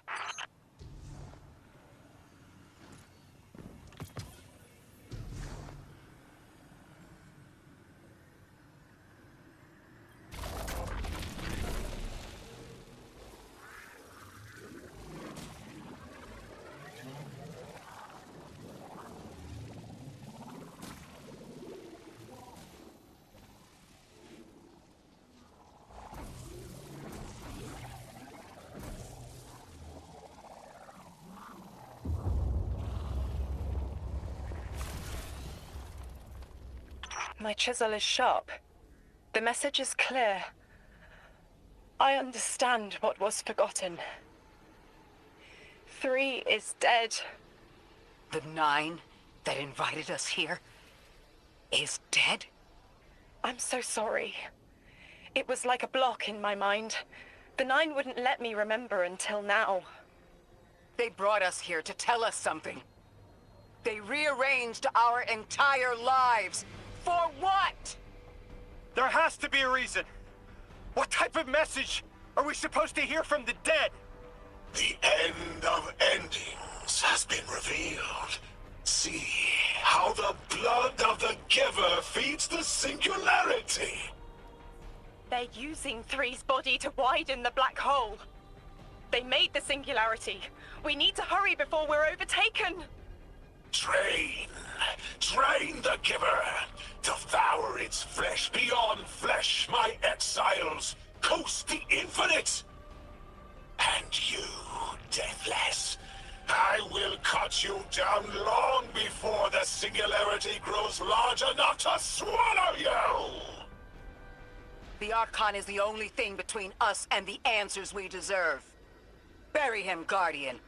My chisel is sharp. The message is clear. I understand what was forgotten. 3 is dead. The 9 that invited us here is dead? I'm so sorry. It was like a block in my mind. The 9 wouldn't let me remember until now. They brought us here to tell us something. They rearranged our entire lives. For what? There has to be a reason. What type of message are we supposed to hear from the dead? The end of endings has been revealed. See how the blood of the Giver feeds the singularity. They're using 3's body to widen the black hole. They made the singularity. We need to hurry before we're overtaken. Train the Giver. Devour its flesh beyond flesh, my exiles. Coast the infinite. And you, Deathless, I will cut you down long before the singularity grows large enough to swallow you! The Archon is the only thing between us and the answers we deserve. Bury him, Guardian.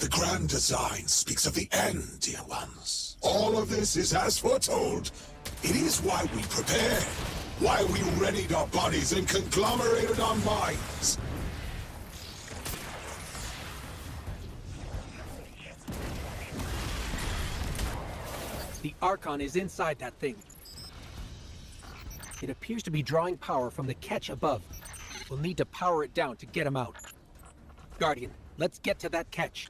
The grand design speaks of the end, dear ones. All of this is as foretold. It is why we prepared, why we readied our bodies and conglomerated our minds. The Archon is inside that thing. It appears to be drawing power from the catch above. We'll need to power it down to get him out. Guardian, let's get to that catch.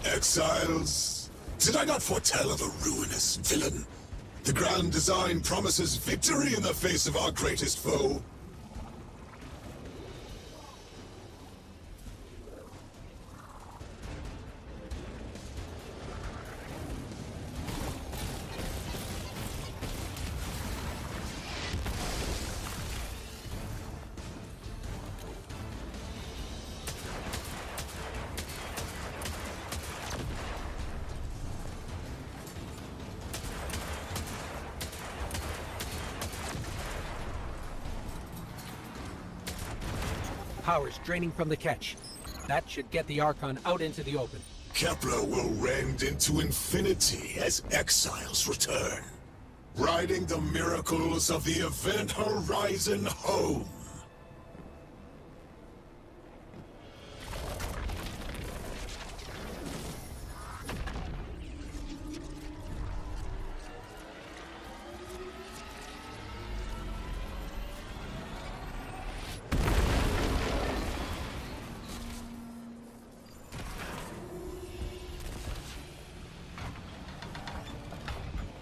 Exiles, did I not foretell of a ruinous villain? The grand design promises victory in the face of our greatest foe. Power's draining from the catch. That should get the Archon out into the open. Kepler will rend into infinity as exiles return, riding the miracles of the event horizon home.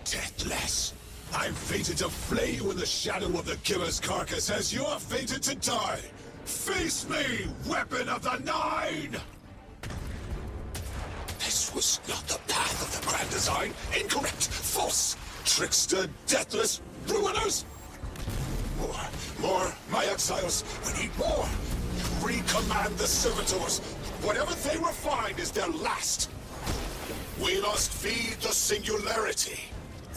Deathless, I'm fated to flay you in the shadow of the killer's carcass as you're fated to die. Face me, weapon of the Nine! This was not the path of the grand design. Incorrect, false, trickster, deathless, ruiners! More, my exiles, we need more! Recommand the servitors. Whatever they refine is their last. We must feed the singularity.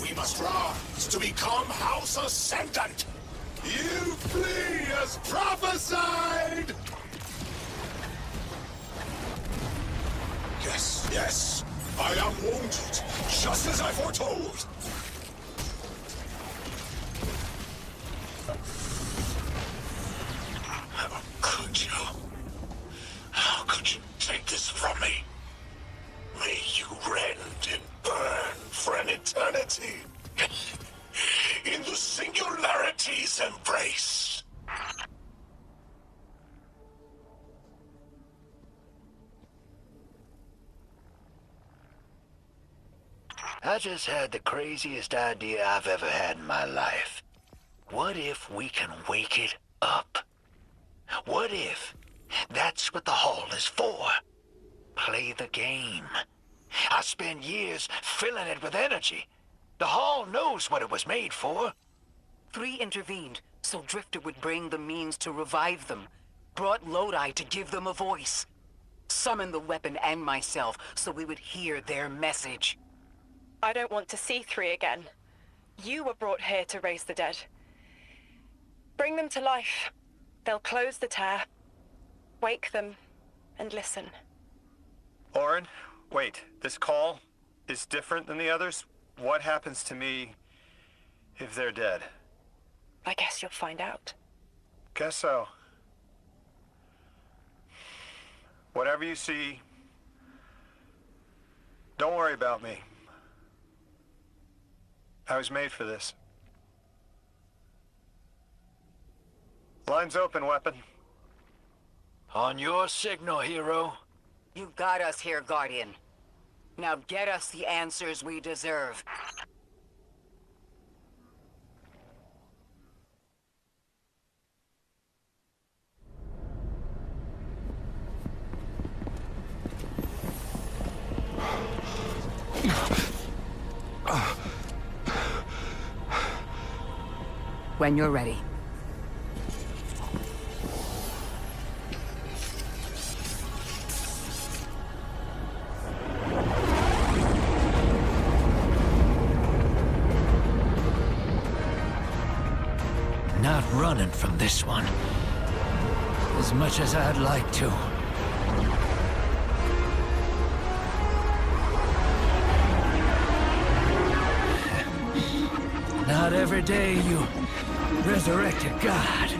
We must rise to become House Ascendant. You flee as prophesied! Yes, yes, I am wounded, just as I foretold. How could you? How could you take this from me? May you rend and burn for an eternity in the singularity's embrace. I just had the craziest idea I've ever had in my life. What if we can wake it up? What if that's what the hall is for? Play the game. I spent years filling it with energy. The hall knows what it was made for. 3 intervened, so Drifter would bring the means to revive them. Brought Lodi to give them a voice. Summoned the weapon and myself, so we would hear their message. I don't want to see 3 again. You were brought here to raise the dead. Bring them to life. They'll close the tear. Wake them and listen. Lauren, wait. This call is different than the others? What happens to me if they're dead? I guess you'll find out. Guess so. Whatever you see, don't worry about me. I was made for this. Line's open, weapon. On your signal, hero. You got us here, Guardian. Now get us the answers we deserve. When you're ready. running from this one. As much as I'd like to. Not every day you resurrect a god.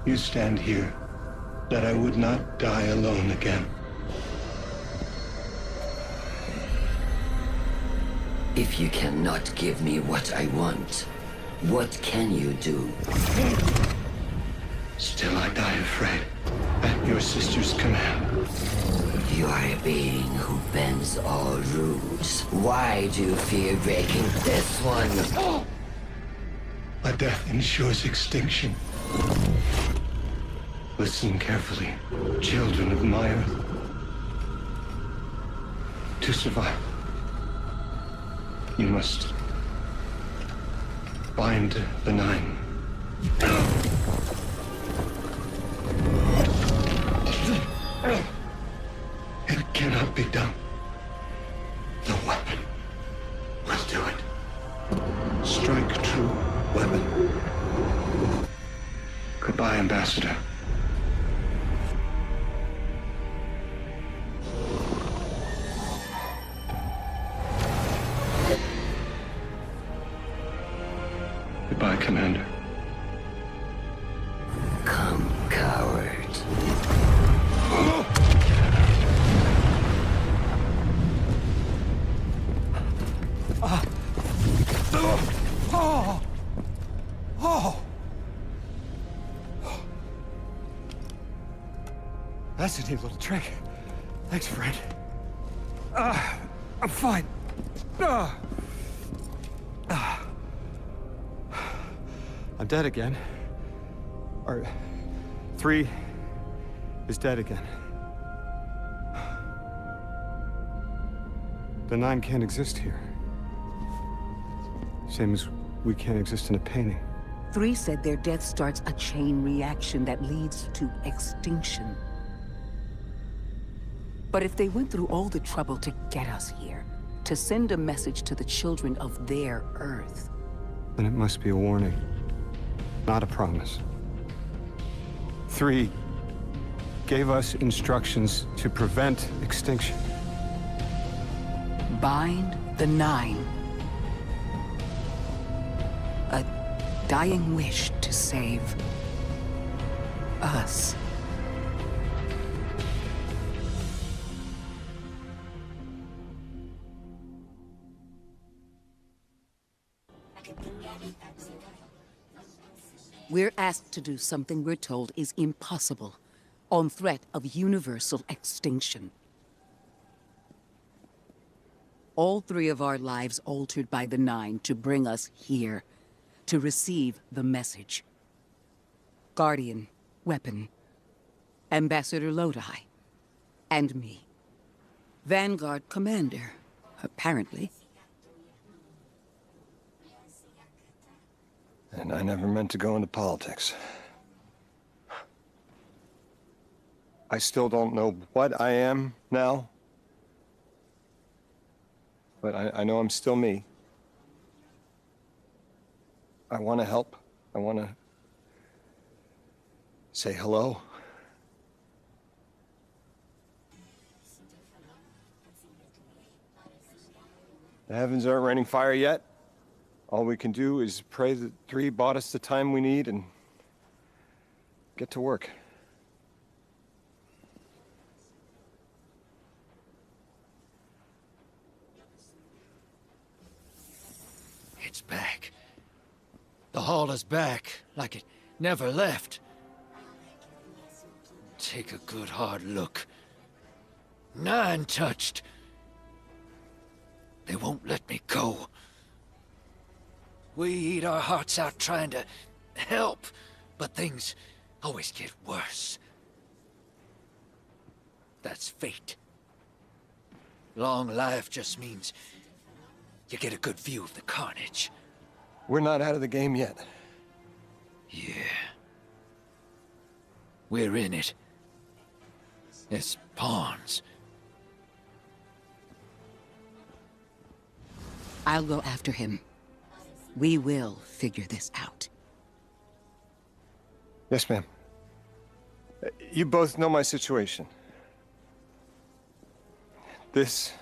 You stand here, that I would not die alone again. If you cannot give me what I want, what can you do? Still I die afraid, at your sister's command. You are a being who bends all rules. Why do you fear breaking this one? A death ensures extinction. Listen carefully, children of my earth. To survive, you must bind the nine. It cannot be done. The weapon will do it. Strike true, weapon. Goodbye, Ambassador. Goodbye, Commander. Come, coward. That's a neat little trick. Thanks, friend. I'm fine. I'm dead again. Or 3 is dead again. The 9 can't exist here. Same as we can't exist in a painting. 3 said their death starts a chain reaction that leads to extinction. But if they went through all the trouble to get us here, to send a message to the children of their Earth... then it must be a warning, not a promise. 3 gave us instructions to prevent extinction. Bind the 9. A dying wish to save us. We're asked to do something we're told is impossible, on threat of universal extinction. All 3 of our lives altered by the 9 to bring us here, to receive the message. Guardian, Weapon, Ambassador Lodi, and me. Vanguard Commander, apparently. And I never meant to go into politics. I still don't know what I am now. But I know I'm still me. I want to help. I want to say hello. The heavens aren't raining fire yet. All we can do is pray that 3 bought us the time we need and get to work. It's back. The hall is back, like it never left. Take a good hard look. 9 touched. They won't let me go. We eat our hearts out trying to help, but things always get worse. That's fate. Long life just means you get a good view of the carnage. We're not out of the game yet. Yeah. We're in it. As pawns. I'll go after him. We will figure this out. Yes, ma'am. You both know my situation. This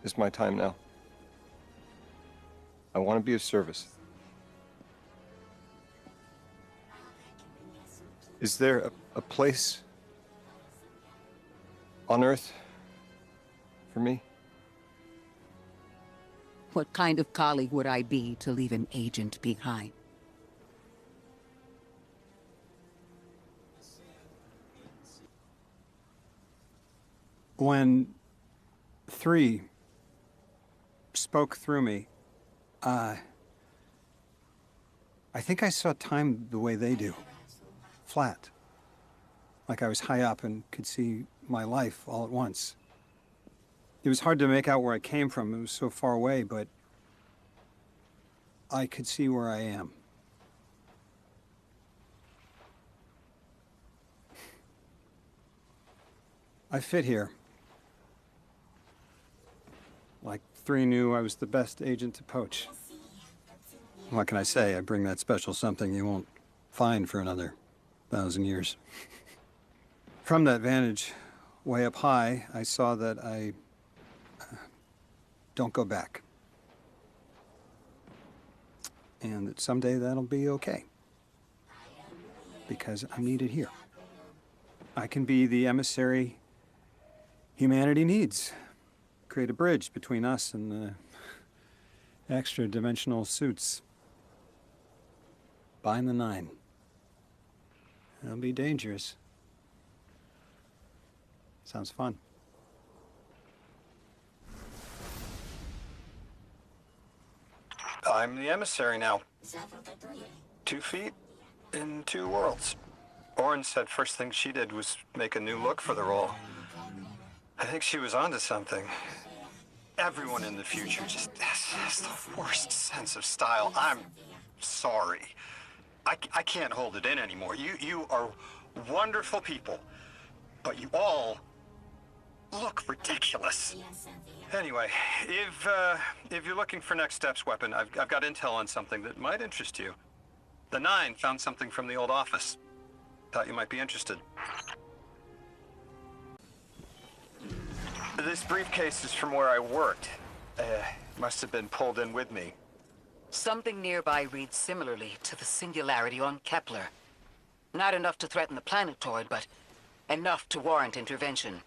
is my time now. I want to be of service. Is there a place on Earth for me? What kind of colleague would I be to leave an agent behind? When 3 spoke through me, I think I saw time the way they do. Flat. Like I was high up and could see my life all at once. It was hard to make out where I came from. It was so far away, but I could see where I am. I fit here. Like 3 knew I was the best agent to poach. What can I say? I bring that special something you won't find for another 1,000 years. From that vantage, way up high, I saw that I don't go back. And that someday that'll be okay. Because I'm needed here. I can be the emissary humanity needs. Create a bridge between us and the extra-dimensional suits. Bind the 9. It'll be dangerous. Sounds fun. I'm the emissary now. 2 feet in 2 worlds. Orin said first thing she did was make a new look for the role. I think she was onto something. Everyone in the future just has the worst sense of style. I'm sorry. I can't hold it in anymore. You are wonderful people, but you all look ridiculous. Anyway, if you're looking for next steps, Weapon, I've got intel on something that might interest you. The 9 found something from the old office. Thought you might be interested. This briefcase is from where I worked. Must have been pulled in with me. Something nearby reads similarly to the singularity on Kepler. Not enough to threaten the planetoid, but enough to warrant intervention.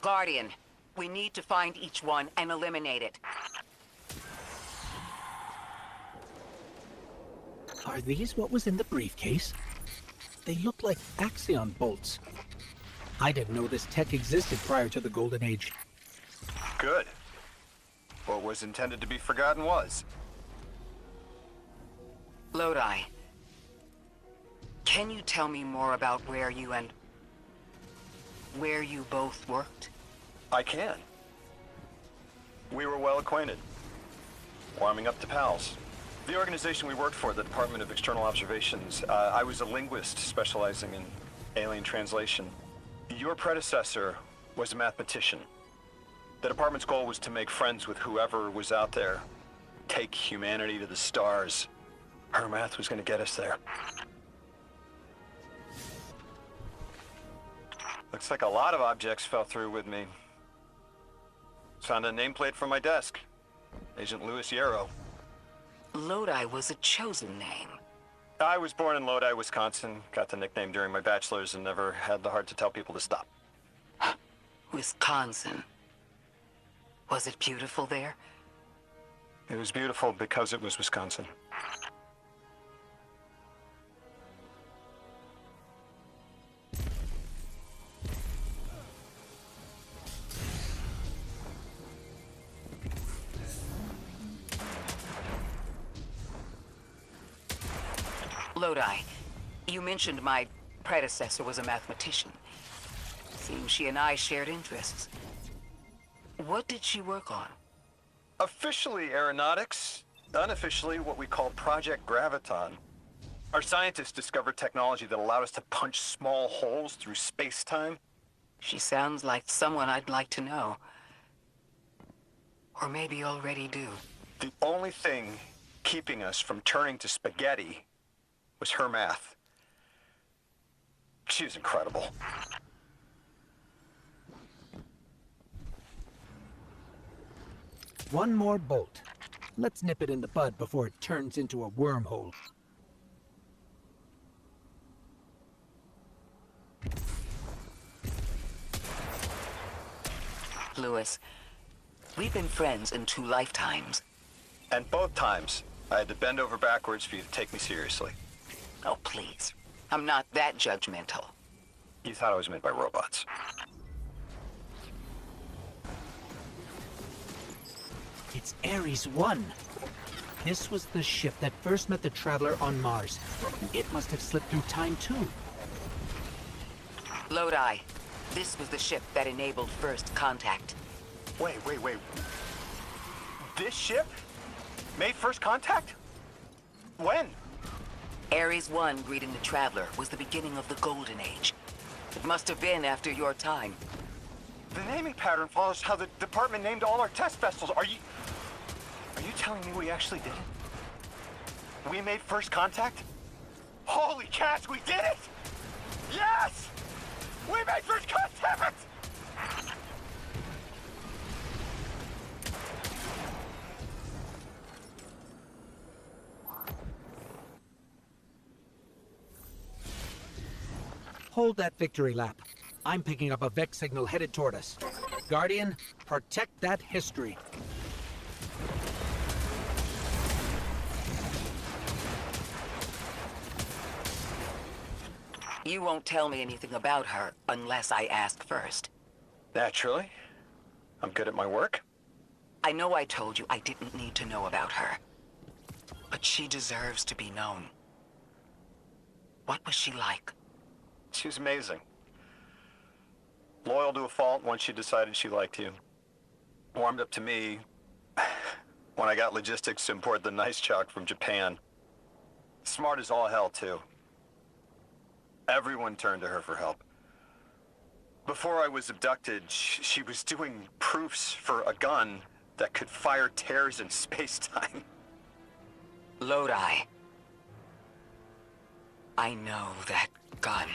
Guardian, we need to find each one and eliminate it. Are these what was in the briefcase? They look like Axion bolts. I didn't know this tech existed prior to the Golden Age. Good. What was intended to be forgotten was. Lodi, can you tell me more about where you both worked? I can. We were well acquainted. Warming up to pals. The organization we worked for, the Department of External Observations, I was a linguist specializing in alien translation. Your predecessor was a mathematician. The department's goal was to make friends with whoever was out there. Take humanity to the stars. Her math was going to get us there. Looks like a lot of objects fell through with me. Found a nameplate from my desk. Agent Louis Yarrow. Lodi was a chosen name. I was born in Lodi, Wisconsin. Got the nickname during my bachelor's and never had the heart to tell people to stop. Wisconsin. Was it beautiful there? It was beautiful because it was Wisconsin. Lodi, you mentioned my predecessor was a mathematician. Seems she and I shared interests. What did she work on? Officially aeronautics, unofficially what we call Project Graviton. Our scientists discovered technology that allowed us to punch small holes through space-time. She sounds like someone I'd like to know. Or maybe already do. The only thing keeping us from turning to spaghetti was her math. She was incredible. One more bolt. Let's nip it in the bud before it turns into a wormhole. Lewis, we've been friends in 2 lifetimes. And both times, I had to bend over backwards for you to take me seriously. Oh, please. I'm not that judgmental. You thought I was made by robots. It's Ares 1. This was the ship that first met the Traveler on Mars. It must have slipped through time too. Lodi, this was the ship that enabled first contact. Wait. This ship made first contact? When? Ares 1 greeting the Traveler was the beginning of the Golden Age. It must have been after your time. The naming pattern follows how the department named all our test vessels. Are you telling me we actually did it? We made first contact? Holy cats, we did it! Yes! We made first contact! Hold that victory lap. I'm picking up a Vex signal headed toward us. Guardian, protect that history. You won't tell me anything about her unless I ask first. Naturally. I'm good at my work. I know I told you I didn't need to know about her. But she deserves to be known. What was she like? She was amazing. Loyal to a fault once she decided she liked you. Warmed up to me when I got logistics to import the nice chalk from Japan. Smart as all hell, too. Everyone turned to her for help. Before I was abducted, she was doing proofs for a gun that could fire tears in space-time. Lodi. I know that gun.